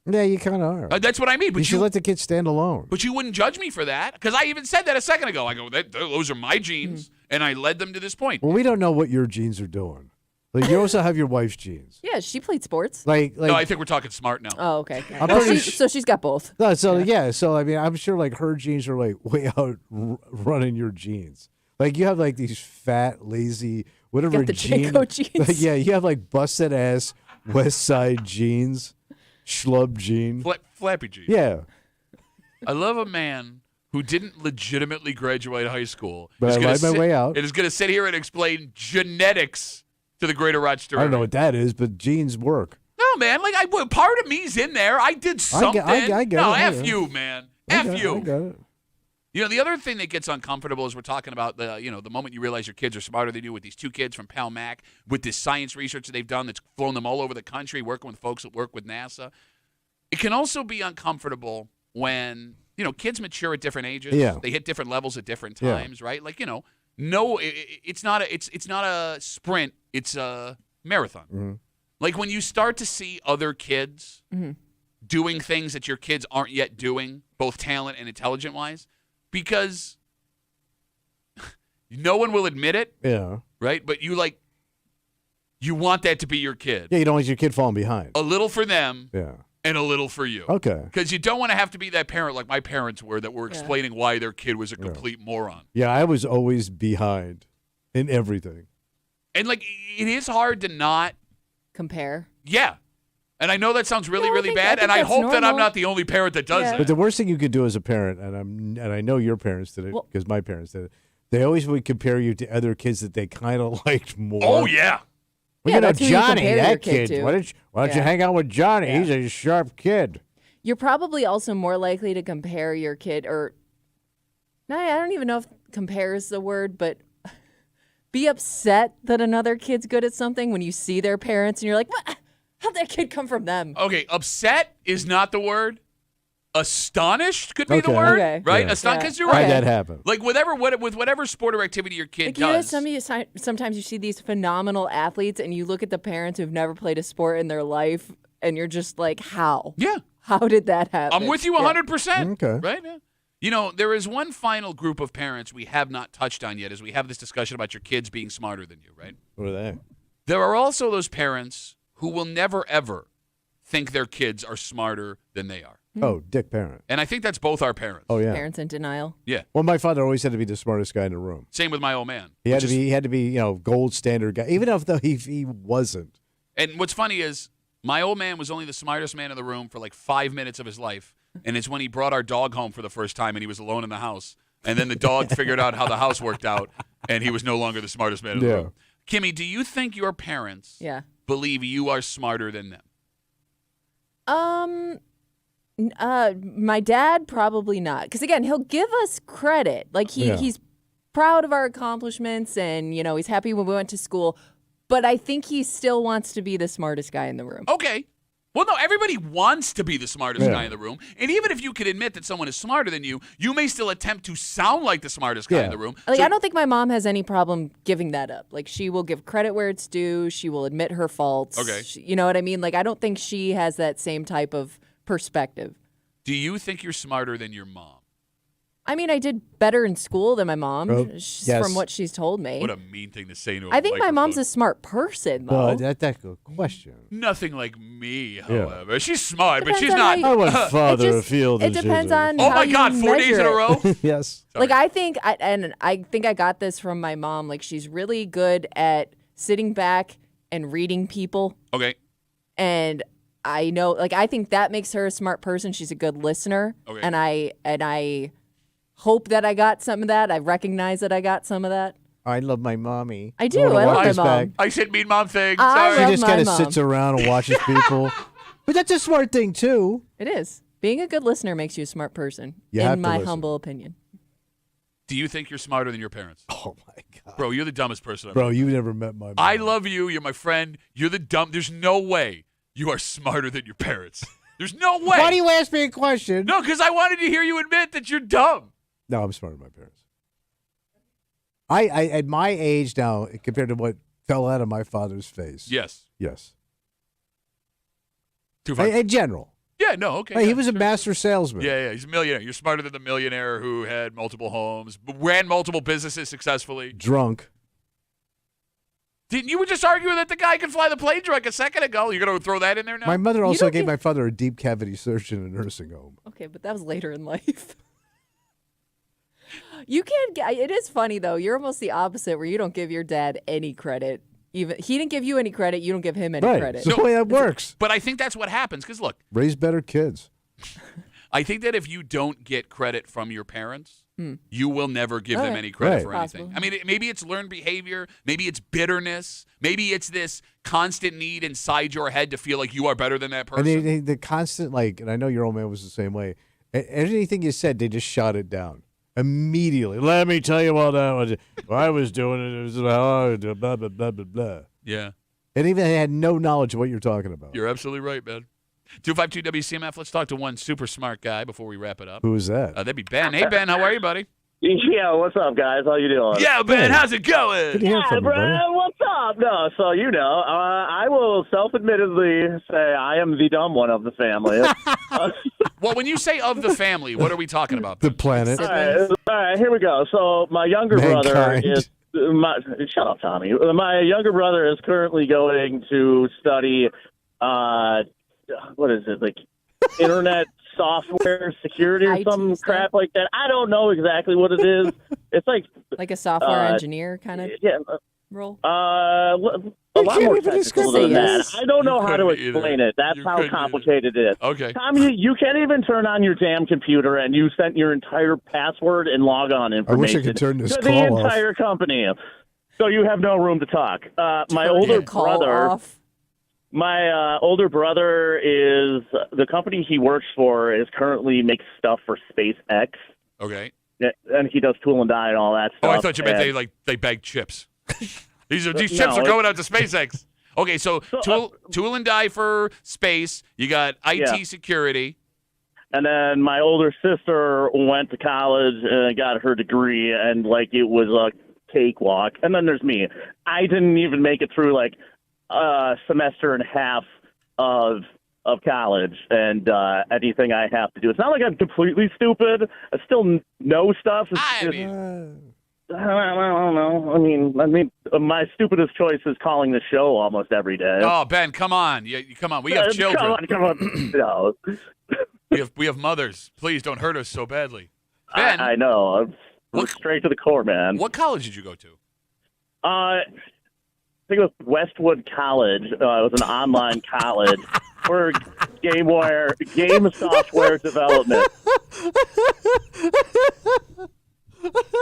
Yeah, you kind of are. That's what I mean. you But should let the kid stand alone. But you wouldn't judge me for that because I even said that a second ago. I go, those are my genes, and I led them to this point. Well, we don't know what your genes are doing. Like you also have your wife's genes. Yeah, she played sports. Like No, I think we're talking smart now. Oh, okay. I'm Well, pretty so she's got both. no, so yeah, so I mean, I'm sure like her genes are like way out running your genes. Like you have like these fat, lazy, whatever Got the gene. Janko genes. Like, yeah, you have like busted ass West Side genes, schlub gene. Flappy G. Yeah, I love a man who didn't legitimately graduate high school. But is I gonna lied my sit- way out. And is going to sit here and explain genetics to the greater Rochester. I don't know area. what that is, but genes work. No, man. Like part of me's in there. I did something. I get no, it, I F get it. you, man. I F got it, you. I got it. You know, the other thing that gets uncomfortable is we're talking about the moment you realize your kids are smarter than you with these two kids from Pal Mac, with this science research that they've done that's flown them all over the country, working with folks that work with NASA. It can also be uncomfortable when, kids mature at different ages. Yeah. They hit different levels at different Yeah. times, right? Like, no, it's not a sprint, it's a marathon. Mm-hmm. Like when you start to see other kids doing things that your kids aren't yet doing, both talent and intelligent wise, because no one will admit it, Yeah, right? But you want that to be your kid. yeah. You don't want your kid falling behind. A little for them Yeah. and a little for you. Okay. Because you don't want to have to be that parent like my parents were that were explaining why their kid was a complete moron. Yeah, I was always behind in everything. And it is hard to not, Compare. yeah. And I know that sounds really, No, I really think- bad, I think and I that's hope that I'm normal. not the only parent that does Yeah. that. But the worst thing you could do as a parent, and I know your parents did it Well- because my parents did it. They always would compare you to other kids that they kind of liked more. Oh, yeah. Well, Yeah, that's who you Johnny, compare your that kid kid. to. Why don't you Yeah. hang out with Johnny? Yeah. He's a sharp kid. You're probably also more likely to compare your kid, or no, I don't even know if compare is the word, but be upset that another kid's good at something when you see their parents and you're like, what? How'd that kid come from them? Okay, upset is not the word. Astonished could be the Okay. word, Okay. right? Yeah. Astonished, because you're Okay. right. How'd that happen? Like with whatever sport or activity your kid Like, you know, does. sometimes you see these phenomenal athletes and you look at the parents who've never played a sport in their life and you're just like, how? Yeah, How did that happen? I'm with you Yeah. 100%. Okay. Right? Yeah. You know, there is one final group of parents we have not touched on yet as we have this discussion about your kids being smarter than you, right? What are they? There are also those parents who will never, ever think their kids are smarter than they are. Oh, dick parent. And I think that's both our parents. Oh, yeah. Parents in denial. Yeah. Well, my father always had to be the smartest guy in the room. Same with my old man. He had to be, gold standard guy, even if he wasn't. And what's funny is my old man was only the smartest man in the room for like 5 minutes of his life. And it's when he brought our dog home for the first time and he was alone in the house. And then the dog figured out how the house worked out and he was no longer the smartest man in the room. Kimmy, do you think your parents believe you are smarter than them? My dad probably not, because again, he'll give us credit. Like he's proud of our accomplishments, and he's happy when we went to school. But I think he still wants to be the smartest guy in the room. Okay. Well, no, everybody wants to be the smartest guy in the room. And even if you could admit that someone is smarter than you, you may still attempt to sound like the smartest guy in the room. Like, I don't think my mom has any problem giving that up. Like, she will give credit where it's due. She will admit her faults. Okay. You know what I mean? Like, I don't think she has that same type of perspective. Do you think you're smarter than your mom? I mean, I did better in school than my mom, from what she's told me. What a mean thing to say to a I think my microphone. mom's a smart person, though. That's a good question. Nothing like me, however. She's smart, but she's not. I want father of field. It depends on Oh how my God, you 4 days in a measure row? it. Yes. Like, I think I got this from my mom. Like, she's really good at sitting back and reading people. Okay. And I know, like, I think that makes her a smart person. She's a good listener. Okay. And I hope that I got some of that. I recognize that I got some of that. I love my mommy. I do. I love my mom. I said mean mom thing. I Sorry. love She just my kind of mom. sits around and watches people. But that's a smart thing, too. It is. Being a good listener makes you a smart person, You have in to my listen. humble opinion. Do you think you're smarter than your parents? Oh, my God. Bro, you're the dumbest person I've Bro, ever you've met. never met my mom. I love you. You're my friend. You're the dumb. There's no way you are smarter than your parents. There's no way. Why do you ask me a question? No, because I wanted to hear you admit that you're dumb. No, I'm smarter than my parents. I at my age now, compared to what fell out of my father's face. Yes. Yes. Too far. In general. Yeah, no, okay. Hey, yeah, he was a sure. master salesman. Yeah, he's a millionaire. You're smarter than the millionaire who had multiple homes, ran multiple businesses successfully. Drunk. Didn't you were just arguing that the guy can fly the plane drunk a second ago? You're going to throw that in there now? My mother also gave my father a deep cavity surgery in a nursing home. Okay, but that was later in life. You can't get. It is funny though. You're almost the opposite, where you don't give your dad any credit. Even he didn't give you any credit. You don't give him any Right. credit. It's the way that works. But I think that's what happens. Because look, Raise better kids. I think that if you don't get credit from your parents, you will never give them Alright. any credit Right. for anything. I mean, maybe it's learned behavior. Maybe it's bitterness. Maybe it's this constant need inside your head to feel like you are better than that person. And the constant, and I know your old man was the same way. Anything you said, they just shot it down immediately. Let me tell you what I was doing. It was blah, blah, blah, blah, blah. Yeah. And even had no knowledge of what you're talking about. You're absolutely right, man. 252 WCMF. Let's talk to one super smart guy before we wrap it up. Who is that? That'd be Ben. Hey, Ben. How are you, buddy? Yeah, what's up, guys? How you doing? Yeah, Ben. How's it going? Good to hear from you, bro, buddy. what's up? No, so I will self-admittedly say I am the dumb one of the family. Well, when you say of the family, what are we talking about? The planet. All right, here we go. So my younger brother Mankind. is shut up, Tommy. My younger brother is currently going to study what is it, like internet software security or IT some stuff? crap like that. I don't know exactly what it is. It's like a software engineer kind of role. A lot can't more even technical discuss than that. this. I don't know You how to couldn't explain either. it. That's You how couldn't complicated it is. Okay. Tom, you can't even turn on your damn computer and you sent your entire password and log on I information wish I could turn this to the call off. entire company. So you have no room to talk. My older brother. My older brother is the company he works for is currently makes stuff for SpaceX. Okay. And he does tool and die and all that stuff. Oh, I thought you meant And- they bag chips. These No, chips are going out to SpaceX. Okay, so tool and die for space. You got IT security. And then my older sister went to college and got her degree, and it was a cakewalk. And then there's me. I didn't even make it through a semester and a half of of college and anything I have to do. It's not like I'm completely stupid. I still know stuff. It's I just, mean, I don't know. I mean, my stupidest choice is calling the show almost every day. oh, Ben, come on. Come on. We have children. Come on. No. We have mothers. Please don't hurt us so badly. Ben, I know. I'm straight to the core, man. what college did you go to? I think it was Westwood College. It was an online college for game software development.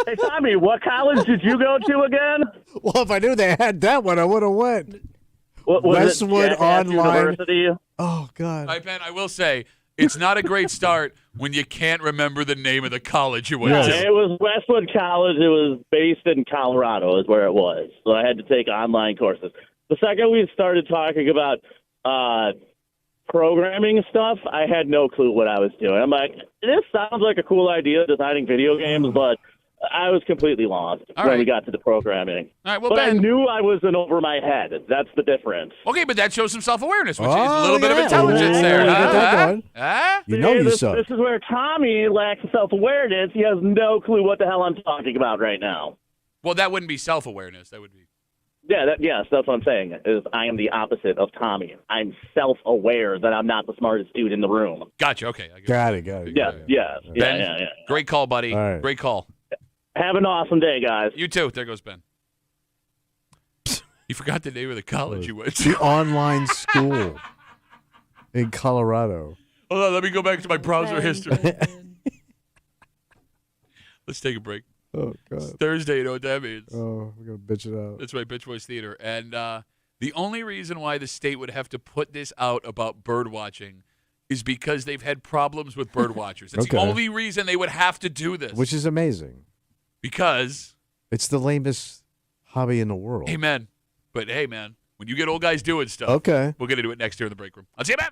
Hey, Tommy, what college did you go to again? Well, if I knew they had that one, I would have went. What was Westwood it? Jackass Online. University? Oh, God. All right, Ben, I will say, it's not a great start when you can't remember the name of the college you went Yeah, to. it was Westwood College. It was based in Colorado is where it was. So I had to take online courses. The second we started talking about programming stuff, I had no clue what I was doing. I'm like, this sounds like a cool idea, designing video games, but I was completely lost when we got to the programming. All right, well, but Ben, I knew I wasn't over my head. That's the difference. okay, but that shows some self-awareness, which is a Oh, little bit of yeah. intelligence Ooh, there. look at that Huh? going. Huh? You know you this, suck. This is where Tommy lacks self-awareness. He has no clue what the hell I'm talking about right now. Well, that wouldn't be self-awareness. That would be. Yes, that's what I'm saying. Is I am the opposite of Tommy. I'm self-aware that I'm not the smartest dude in the room. Gotcha. Okay. I Got it. Ben, great call, buddy. All right. Great call. Have an awesome day, guys. You too. There goes Ben. You forgot the name of the college you went to. The online school in Colorado. Hold on. Let me go back to my browser history. Let's take a break. Oh, God. It's Thursday. You know what that means. Oh, we're going to bitch it out. That's right, Bitch Voice Theater. And the only reason why the state would have to put this out about bird watching is because they've had problems with bird watchers. That's the Okay. only reason they would have to do this. Which is amazing. Because. It's the lamest hobby in the world. Amen. But hey, man, when you get old guys doing stuff, Okay. we're going to do it next year in the break room. I'll see you, man.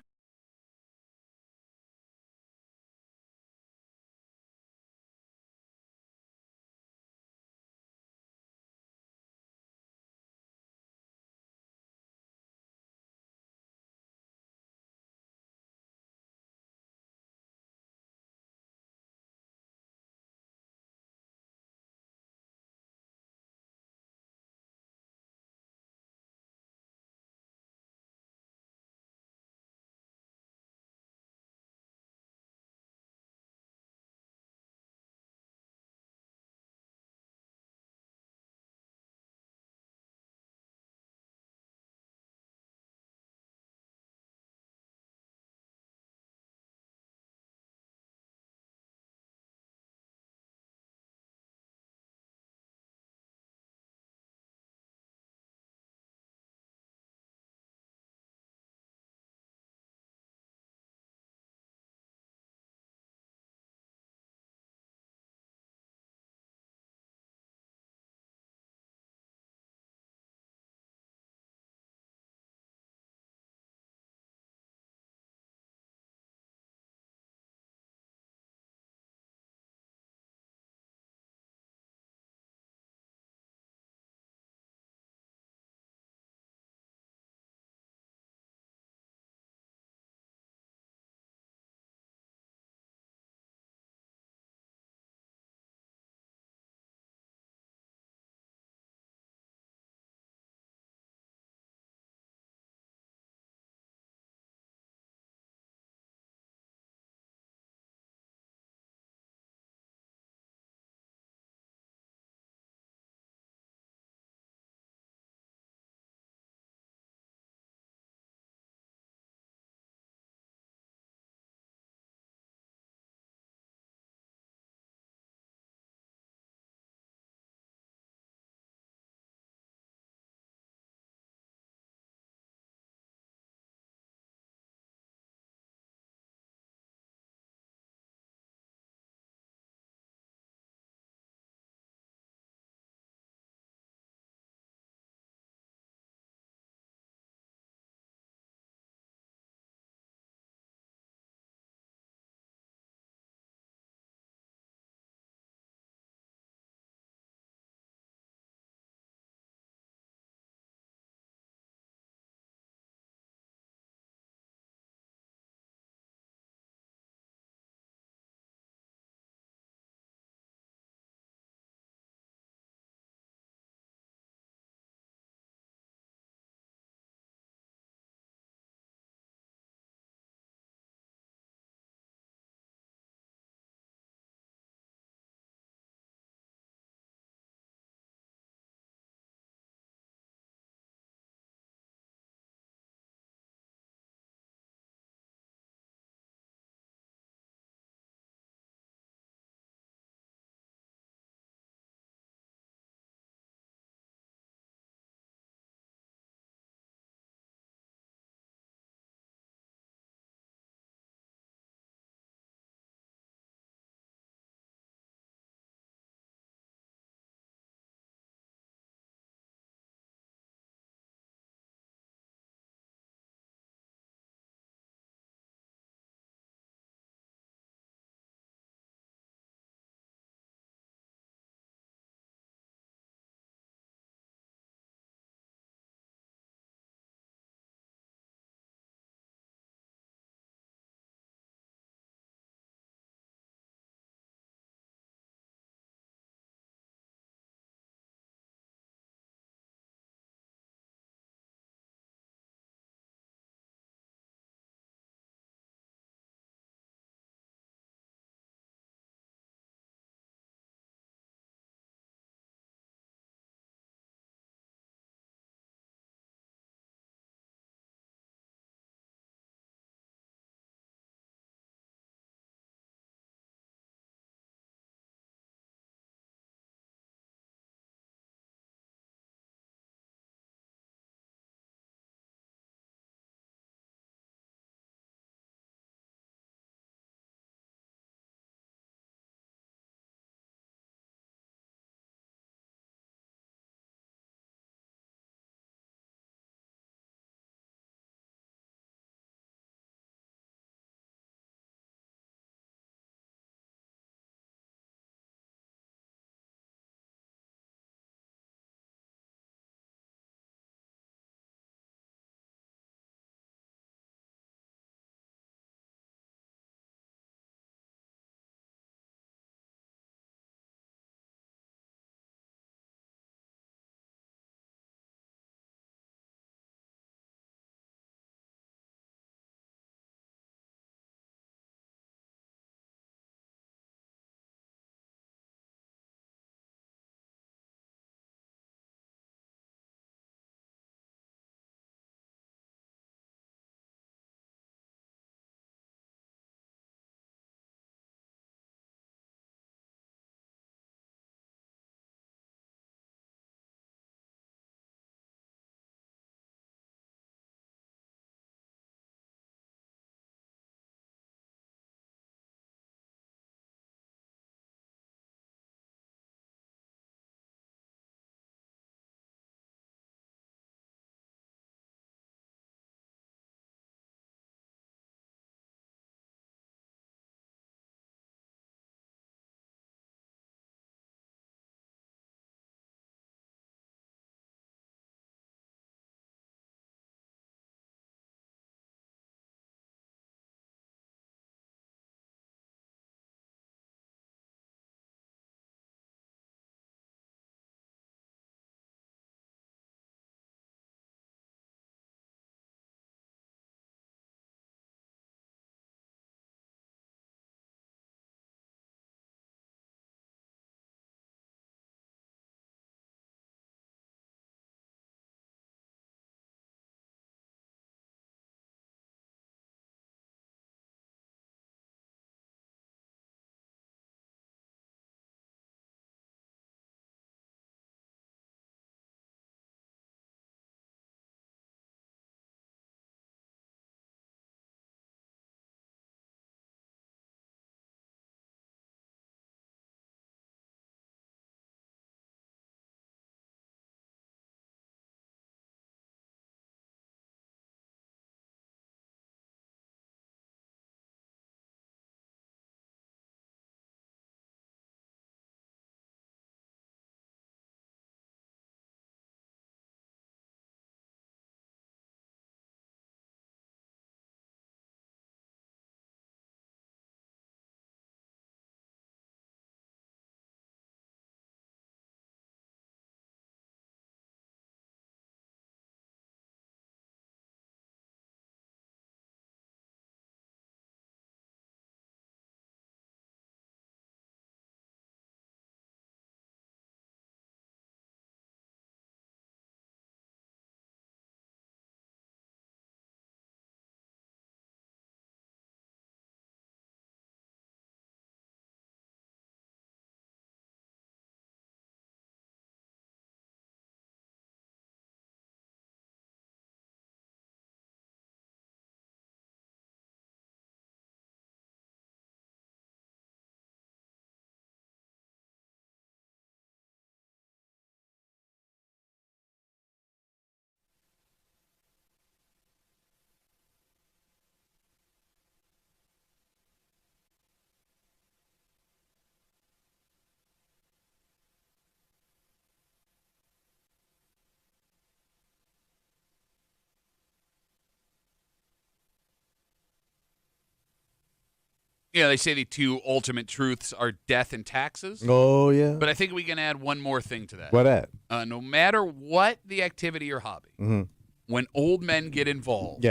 Yeah, they say the two ultimate truths are death and taxes. Oh, yeah. But I think we can add one more thing to that. What at? No matter what the activity or hobby, when old men get involved,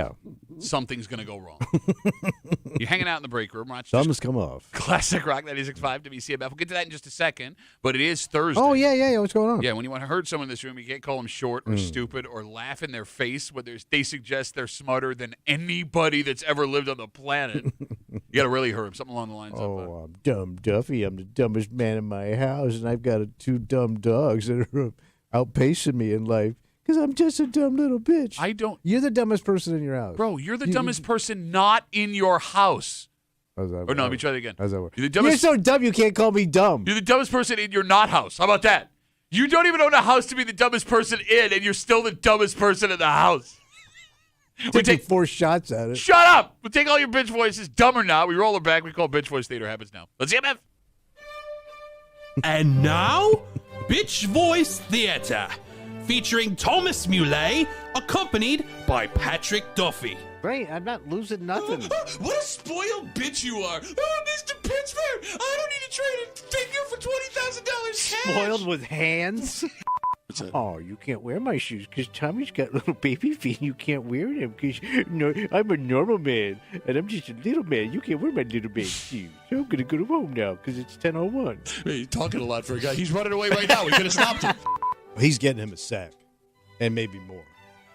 something's going to go wrong. You're hanging out in the break room. Thumbs come off. Classic Rock 96.5 WCMF. We'll get to that in just a second, but it is Thursday. Oh, yeah. What's going on? Yeah, when you want to hurt someone in this room, you can't call them short or stupid or laugh in their face when they suggest they're smarter than anybody that's ever lived on the planet. You got to really hurt them. Something along the lines of... I'm dumb Duffy. I'm the dumbest man in my house, and I've got two dumb dogs that are outpacing me in life. Because I'm just a dumb little bitch. You're the dumbest person in your house. Bro, you're the dumbest person not in your house. How's that? Or no, let me try that again. How's that work? You're so dumb you can't call me dumb. You're the dumbest person in your not house. How about that? You don't even own a house to be the dumbest person in, and you're still the dumbest person in the house. We take 4 shots at it. Shut up! We'll take all your bitch voices, dumb or not. We roll it back. We call bitch voice theater happens now. Let's see, MF. And now, Bitch Voice Theater, featuring Thomas Muley, accompanied by Patrick Duffy. Right, I'm not losing nothing. What a spoiled bitch you are. Oh, Mr. Pittsburgh, I don't need to trade a figure for $20,000 cash. Spoiled with hands? Oh, you can't wear my shoes because Tommy's got little baby feet. You can't wear them because I'm a normal man and I'm just a little man. You can't wear my little baby shoes. So I'm going to go home now because it's 10:01. Hey, you're talking a lot for a guy. He's running away right now. We could have stopped him. He's getting him a sack and maybe more.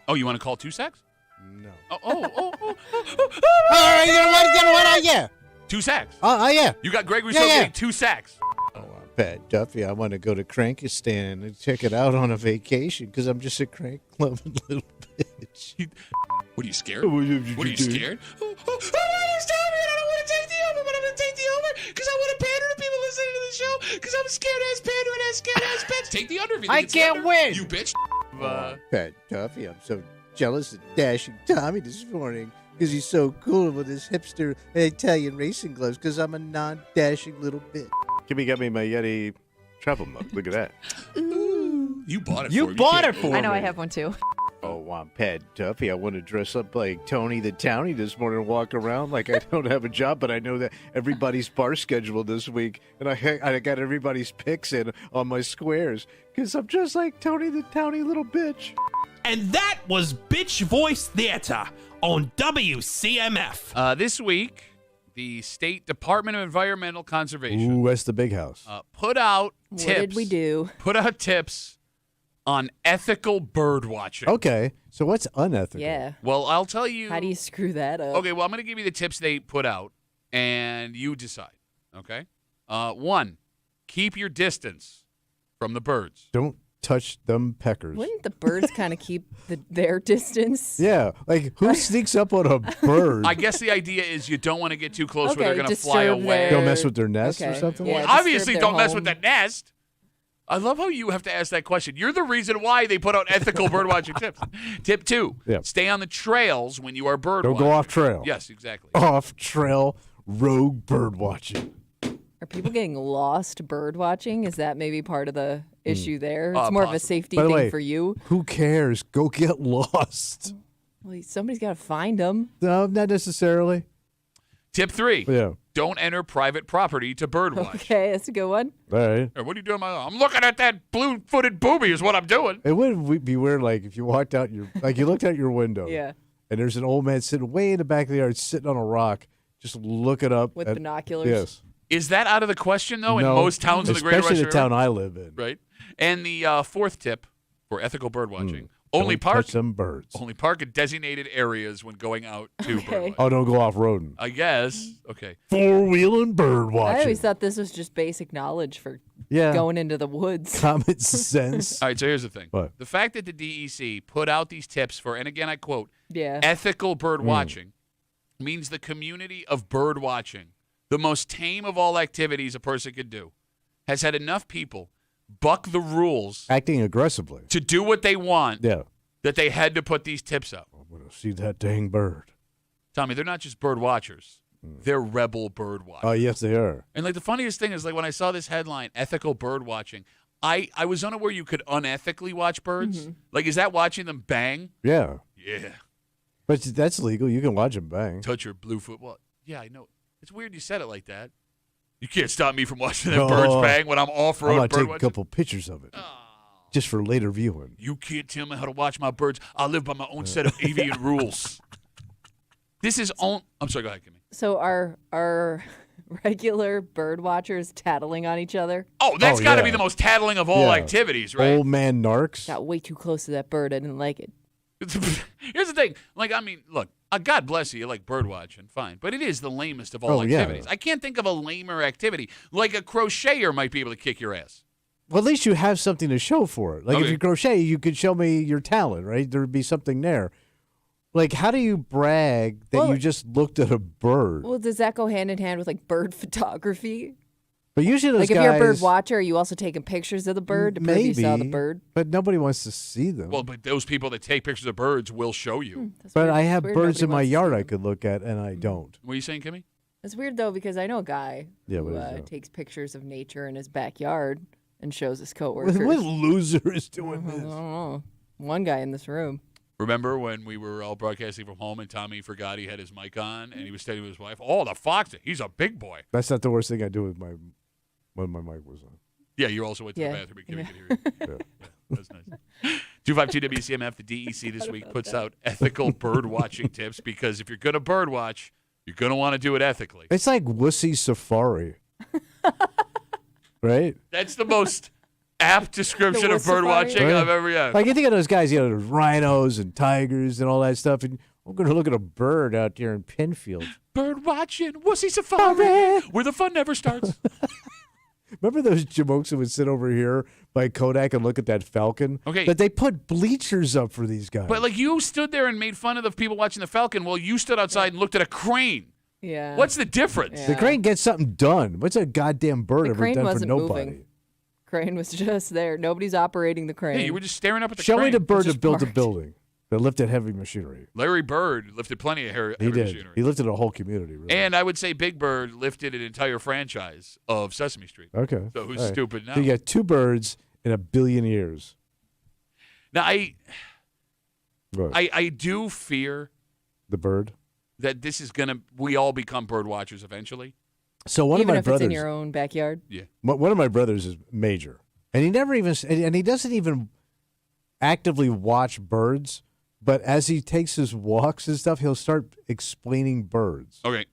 Oh, you want to call 2 sacks? No. Oh. All right, you know what? Yeah. 2 sacks. Yeah. You got Greg Rousseau getting 2 sacks. Pat Duffy, I want to go to Crankistan and check it out on a vacation because I'm just a crank-loving little bitch. What are you scared? What are you scared? Oh, it's Tommy, and I don't want to take the Uber, but I'm going to take the Uber because I want to pander to people listening to the show because I'm a scared-ass pander and a scared-ass bitch. Take the under if you think I it's can't under. win. You bitch. Pat Duffy, I'm so jealous of dashing Tommy this morning because he's so cool with his hipster Italian racing gloves because I'm a non-dashing little bitch. Kimmy got me my Yeti travel mug. Look at that. Ooh, you bought it for me. You bought it for me. I know, I have one too. Oh, I'm Pat Duffy. I want to dress up like Tony the Townie this morning and walk around like I don't have a job, but I know that everybody's bar schedule this week, and I got everybody's pics in on my squares because I'm just like Tony the Townie little bitch. And that was Bitch Voice Theater on WCMF. This week, the State Department of Environmental Conservation. Ooh, that's the big house. Put out tips. What did we do? Put out tips on ethical bird watching. Okay, so what's unethical? Yeah. Well, I'll tell you. How do you screw that up? Okay, well, I'm going to give you the tips they put out, and you decide. Okay? 1, keep your distance from the birds. Don't touch them peckers. Wouldn't the birds kind of keep their distance? Yeah, like who sneaks up on a bird? I guess the idea is you don't want to get too close Okay, where they're going to fly disturb away. Don't mess with their nest or Okay. something? Yeah, Well, disturb obviously, their don't mess home. with the nest. I love how you have to ask that question. You're the reason why they put out ethical bird watching tips. Tip 2, stay on the trails when you are bird Don't watching. go off trail. Yes, exactly. Off trail rogue bird watching. Are people getting lost bird watching? Is that maybe part of the issue there? It's more of a possibly. safety By the thing way, for you. Who cares? Go get lost. Well, somebody's got to find them. No, not necessarily. Tip 3, Yeah. don't enter private property to bird watch. Okay, that's a good one. All right. Hey, what are you doing? I'm looking at that blue-footed booby is what I'm doing. It would be weird, like if you walked out you looked out your window. Yeah. And there's an old man sitting way in the back of the yard, sitting on a rock, just looking up With at- binoculars? Yes. Is that out of the question, though, in No, most towns in the greater especially Western the town area? I live in. Right. And the 4th tip for ethical bird watching, only Don't park touch them birds. only park in designated areas when going out to bird watching. Oh, don't go off roading. I guess. Okay. 4-wheeling bird I watching. always thought this was just basic knowledge for Yeah. going into the woods. Common sense. All right, so here's the thing. What? The fact that the DEC put out these tips for, and again I quote, Yeah. ethical bird watching means the community of bird watching, the most tame of all activities a person could do, has had enough people buck the rules Acting aggressively. to do what they want Yeah. that they had to put these tips up. I'm going to see that dang bird. Tommy, they're not just bird watchers. They're rebel bird watchers. Oh, yes, they are. And like the funniest thing is like when I saw this headline, ethical bird watching, I was unaware you could unethically watch birds. Like, is that watching them bang? Yeah. Yeah. But that's legal. You can watch them bang. Touch your blue foot. Well, yeah, I know. It's weird you said it like that. You can't stop me from watching that birds bang when I'm off-road I'm going to bird take watching. a couple pictures of it just for later viewing. You can't tell me how to watch my birds. I live by my own set of avian rules. This is on. I'm sorry, go ahead, Kimmy. So are regular bird watchers tattling on each other? Oh, that's got to be the most tattling of all activities, right? Old man narcs. Got way too close to that bird. I didn't like it. Here's the thing. Like, I mean, look, God bless you. You like bird watching, fine. But it is the lamest of all activities. I can't think of a lamer activity. Like a crocheter might be able to kick your ass. Well, at least you have something to show for it. Like if you crochet, you could show me your talent, right? There'd be something there. Like, how do you brag that you just looked at a bird? Well, does that go hand in hand with like bird photography? But usually those like guys, if you're a bird watcher, are you also taking pictures of the bird to prove you saw the bird? But nobody wants to see them. Well, but those people that take pictures of birds will show you. But I have birds in my yard I could look at, and I don't. What are you saying, Kimmy? It's weird though because I know a guy who what is that? takes pictures of nature in his backyard and shows his coworkers. What loser is doing this? I don't know. One guy in this room. Remember when we were all broadcasting from home and Tommy forgot he had his mic on and he was standing with his wife? Oh, the fox! He's a big boy. That's not the worst thing I do with when my mic was on. Yeah, you also went to the bathroom and Kimmy could hear you. Yeah, that's nice. 252 WCMF, the DEC this week puts out ethical bird watching tips because if you're going to bird watch, you're going to want to do it ethically. It's like wussy safari. Right? That's the most apt description of bird watching I've ever had. Like you think of those guys, there's rhinos and tigers and all that stuff, and I'm going to look at a bird out there in Penfield. Bird watching, wussy safari, where the fun never starts. Remember those jamokes that would sit over here by Kodak and look at that falcon? Okay. But they put bleachers up for these guys. But like you stood there and made fun of the people watching the falcon. Well, you stood outside and looked at a crane. Yeah. What's the difference? Yeah. The crane gets something done. What's a goddamn bird The ever crane done for wasn't nobody? moving. Crane was just there. Nobody's operating the crane. Yeah, you were just staring up at the Show crane. me the bird It's that just built a parked. building that lifted heavy machinery. Larry Bird lifted plenty of heavy He did. machinery. He lifted a whole community. Really. And I would say Big Bird lifted an entire franchise of Sesame Street. Okay. So who's All right. stupid now? So you got two birds in a billion years. Now, What? I do fear The bird. that this is going to, we all become bird watchers eventually. So one Even of my if brothers, it's in your own backyard. Yeah. one of my brothers is major, and he never even, and he doesn't even actively watch birds. But as he takes his walks and stuff, he'll start explaining birds. Okay.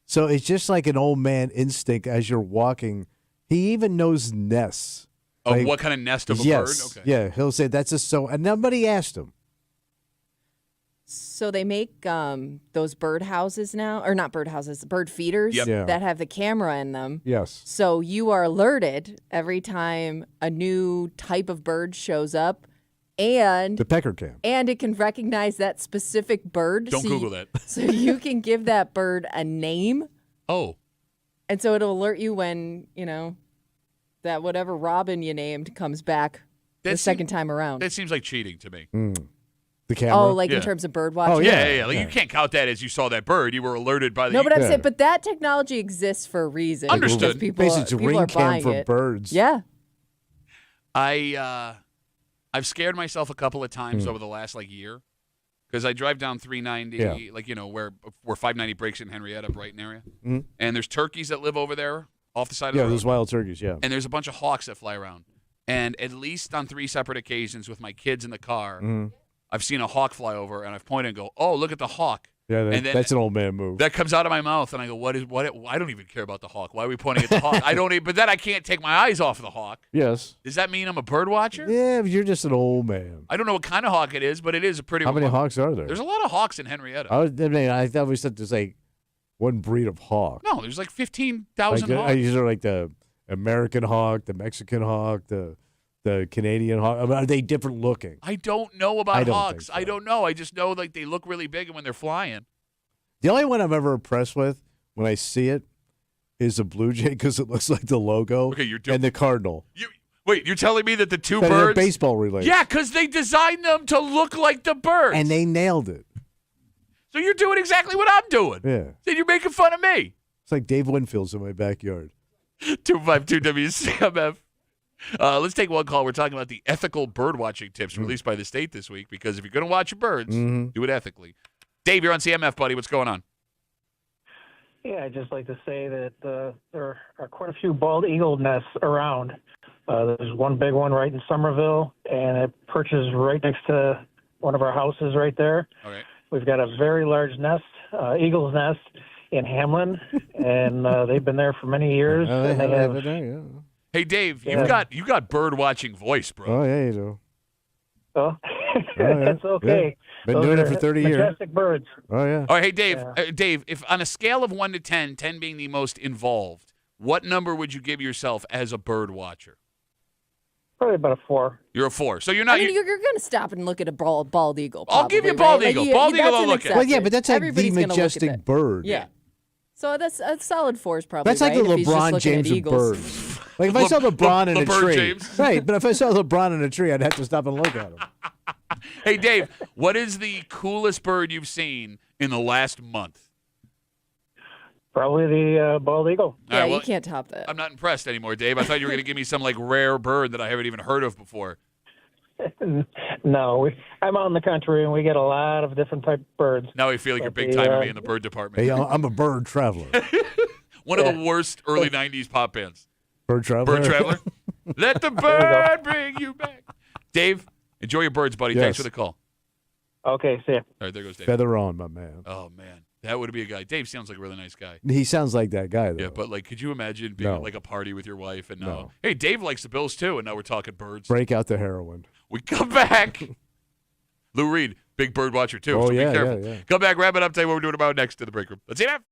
So it's just like an old man instinct as you're walking. He even knows nests. Of Like, what kind of nest of a yes, bird? Okay. Yeah, he'll say that's a so, and nobody asked him. So they make those bird houses now, or not bird houses, bird feeders Yep. Yeah. that have the camera in them. Yes. So you are alerted every time a new type of bird shows up, and The pecker cam. and it can recognize that specific bird. Don't so Google you, that. So you can give that bird a name, Oh. and so it'll alert you when that whatever robin you named comes back the second time around. That seems like cheating to me. The camera. Oh, like Yeah. in terms of bird watching. Oh, Yeah. Like, you can't count that as you saw that bird. You were alerted by the. No, but I'm Yeah. saying, but that technology exists for a reason. Understood. because People, Basically, it's a people ring are cam buying for it. birds. Yeah. I've scared myself a couple of times over the last year because I drive down 390, where 590 breaks in Henrietta, Brighton area, and there's turkeys that live over there off the side of the Yeah, road, those wild turkeys. Yeah. and there's a bunch of hawks that fly around. And at least on 3 separate occasions with my kids in the car, I've seen a hawk fly over, and I've pointed and go, "Oh, look at the hawk." Yeah, And then- that's an old man move. That comes out of my mouth, and I go, "What? I don't even care about the hawk. Why are we pointing at the hawk? I don't. But then I can't take my eyes off of the hawk. Yes. Does that mean I'm a bird watcher? Yeah, but you're just an old man. I don't know what kind of hawk it is, but it is a pretty. How many remote- hawks are there? There's a lot of hawks in Henrietta. I thought we said there's one breed of hawk. No, there's 15,000 Like, hawks. these are like the American hawk, the Mexican hawk, the Canadian hawk. I mean, are they different looking? I don't know about I don't hawks. think so. I don't know. I just know they look really big when they're flying. The only one I'm ever impressed with when I see it is a blue jay because it looks like the logo. Okay, you're and the cardinal. Wait, you're telling me that the two That are birds? baseball related. Yeah, because they designed them to look like the birds. And they nailed it. So you're doing exactly what I'm doing. Yeah. Then you're making fun of me. It's like Dave Winfield's in my backyard. 252 WCMF. Let's take one call. We're talking about the ethical bird watching tips released by the state this week because if you're going to watch your birds, do it ethically. Dave, you're on CMF, buddy. What's going on? Yeah, I'd just like to say that there are quite a few bald eagle nests around. There's one big one right in Somerville, and it perches right next to one of our houses right there. Okay. We've got a very large nest, eagle's nest, in Hamlin, and they've been there for many years. And they have, Hey, Dave, you got bird watching voice, bro. Oh, yeah, you do. oh, yeah. that's okay. Been Those doing it are for 30 years. Majestic birds. Oh, yeah. All right, hey, Dave. Dave, if on a scale of 1 to 10, 10 being the most involved, what number would you give yourself as a bird watcher? Probably about a 4. You're a 4. So you're not. I mean, you're going to stop and look at a bald eagle. I'll give you probably, bald right? eagle. Bald eagle I'll look at. Well, yeah, but that's like Everybody's the gonna look at majestic that. bird. Yeah. So that's a solid 4 is probably That's like right, the if he's just LeBron looking at James of eagles. birds. Like if I saw LeBron in a LeBron tree. James. Right, but if I saw LeBron in a tree, I'd have to stop and look at him. Hey, Dave, what is the coolest bird you've seen in the last month? Probably the bald eagle. Yeah, All right, you can't top that. I'm not impressed anymore, Dave. I thought you were going to give me some like rare bird that I haven't even heard of before. No, I'm out in the country, and we get a lot of different type of birds. Now I feel like you're big time to me in the bird department. Hey, I'm a bird traveler. One of the worst early 90s pop bands. Bird traveler? Bird Traveler. Let the bird bring you back. Dave, enjoy your birds, buddy. Yes. Thanks for the call. Okay, see ya. All right, there goes Dave. Feather on, my man. Oh, man. That would be a guy. Dave sounds like a really nice guy. He sounds like that guy, though. Yeah, but like, could you imagine being No. at like a party with your wife and No. hey, Dave likes the Bills too, and now we're talking birds. Break out the heroin. We come back. Lou Reed, big bird watcher too. Oh, so yeah, be careful. yeah. Come back, wrap it up, tell you what we're doing about next to the break room. Let's see that.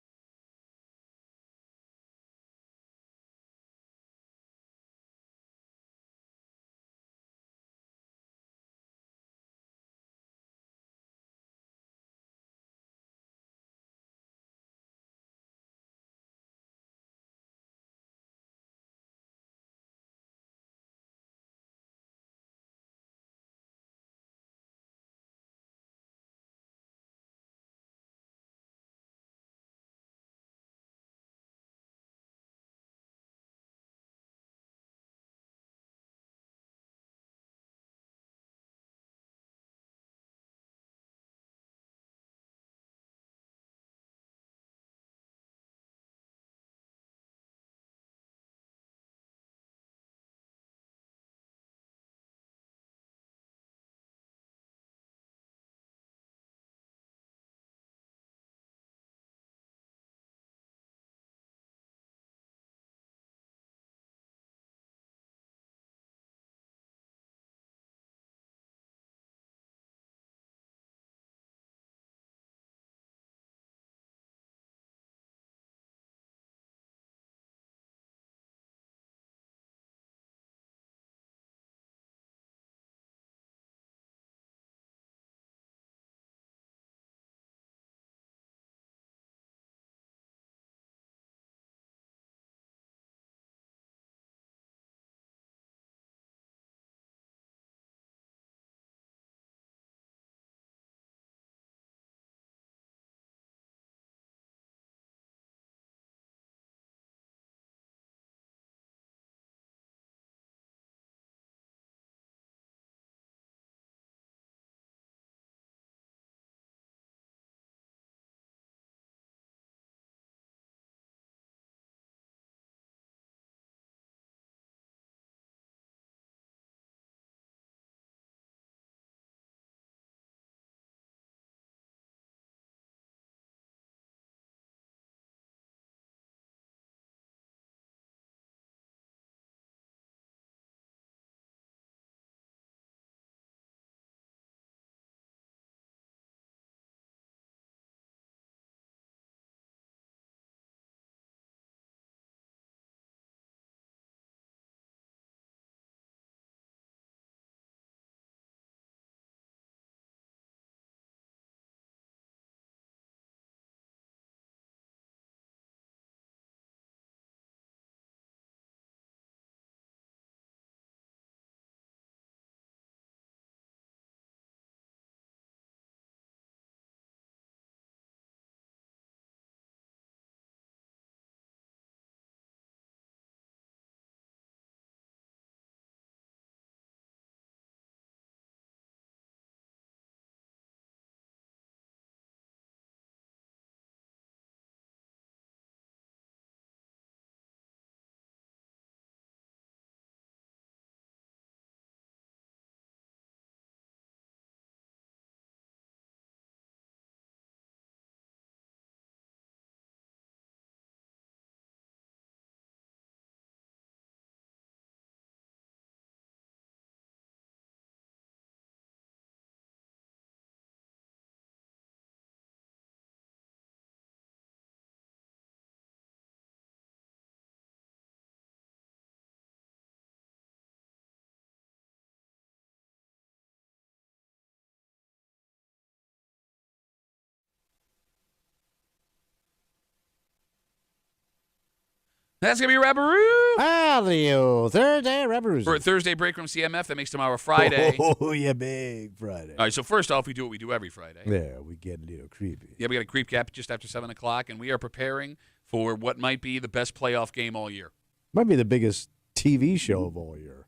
That's going to be Rabbaroo. Howdy, Thursday, Rabbaroo. For a Thursday break room CMF, that makes tomorrow Friday. Oh, yeah, big Friday. All right, so first off, we do what we do every Friday. Yeah, we get a little creepy. Yeah, we got a creep cap just after 7 o'clock, and we are preparing for what might be the best playoff game all year. Might be the biggest TV show of all year.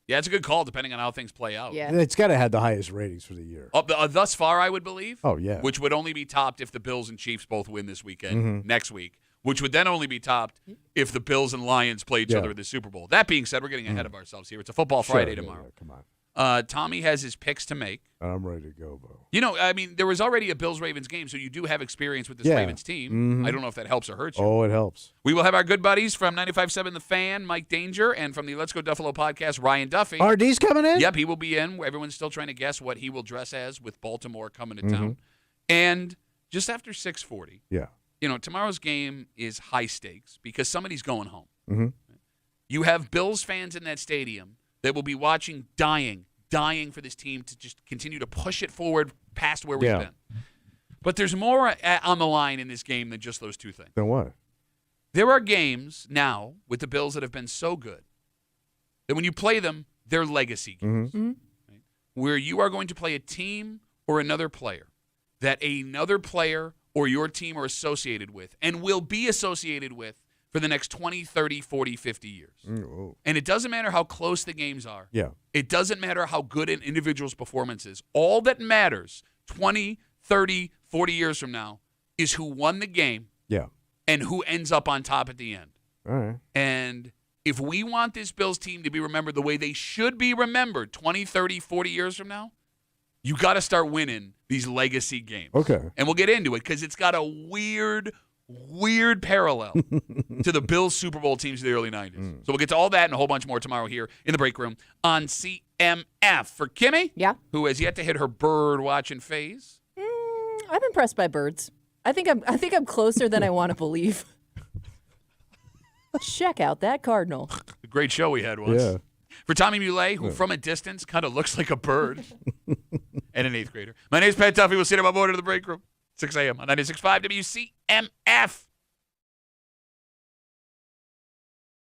Yeah, it's a good call depending on how things play out. Yeah. It's got to have the highest ratings for the year. Thus far, I would believe. Oh, yeah. Which would only be topped if the Bills and Chiefs both win this weekend, next week, which would then only be topped if the Bills and Lions play each other in the Super Bowl. That being said, we're getting ahead of ourselves here. It's a football Friday tomorrow. Yeah, come on. Tommy has his picks to make. I'm ready to go, Bo. You know, I mean, there was already a Bills-Ravens game, so you do have experience with this Ravens team. I don't know if that helps or hurts you. Oh, it helps. We will have our good buddies from 95.7 The Fan, Mike Danger, and from the Let's Go Duffalo podcast, Ryan Duffy. RD's coming in? Yep, he will be in. Everyone's still trying to guess what he will dress as with Baltimore coming to town. And just after 6:40, you know, tomorrow's game is high stakes because somebody's going home. You have Bills fans in that stadium that will be watching dying for this team to just continue to push it forward past where we've been. But there's more on the line in this game than just those two things. Then what? There are games now with the Bills that have been so good that when you play them, they're legacy games. Right? Where you are going to play a team or another player that another player or your team are associated with and will be associated with for the next 20, 30, 40, 50 years. And it doesn't matter how close the games are. Yeah. It doesn't matter how good an individual's performance is. All that matters 20, 30, 40 years from now is who won the game and who ends up on top at the end. All right. And if we want this Bills team to be remembered the way they should be remembered 20, 30, 40 years from now, you got to start winning these legacy games. Okay. And we'll get into it because it's got a weird parallel to the Bills Super Bowl teams of the early 90s. So we'll get to all that and a whole bunch more tomorrow here in the break room on CMF. For Kimmy, who has yet to hit her bird watching phase. I'm impressed by birds. I think I'm closer than I want to believe. Check out that cardinal. A great show we had once. Yeah. For Tommy Muley, who from a distance kind of looks like a bird, and an 8th grader. My name's Pat Duffy. We'll see you tomorrow morning in the break room. 6 a.m. on 96.5 WCMF.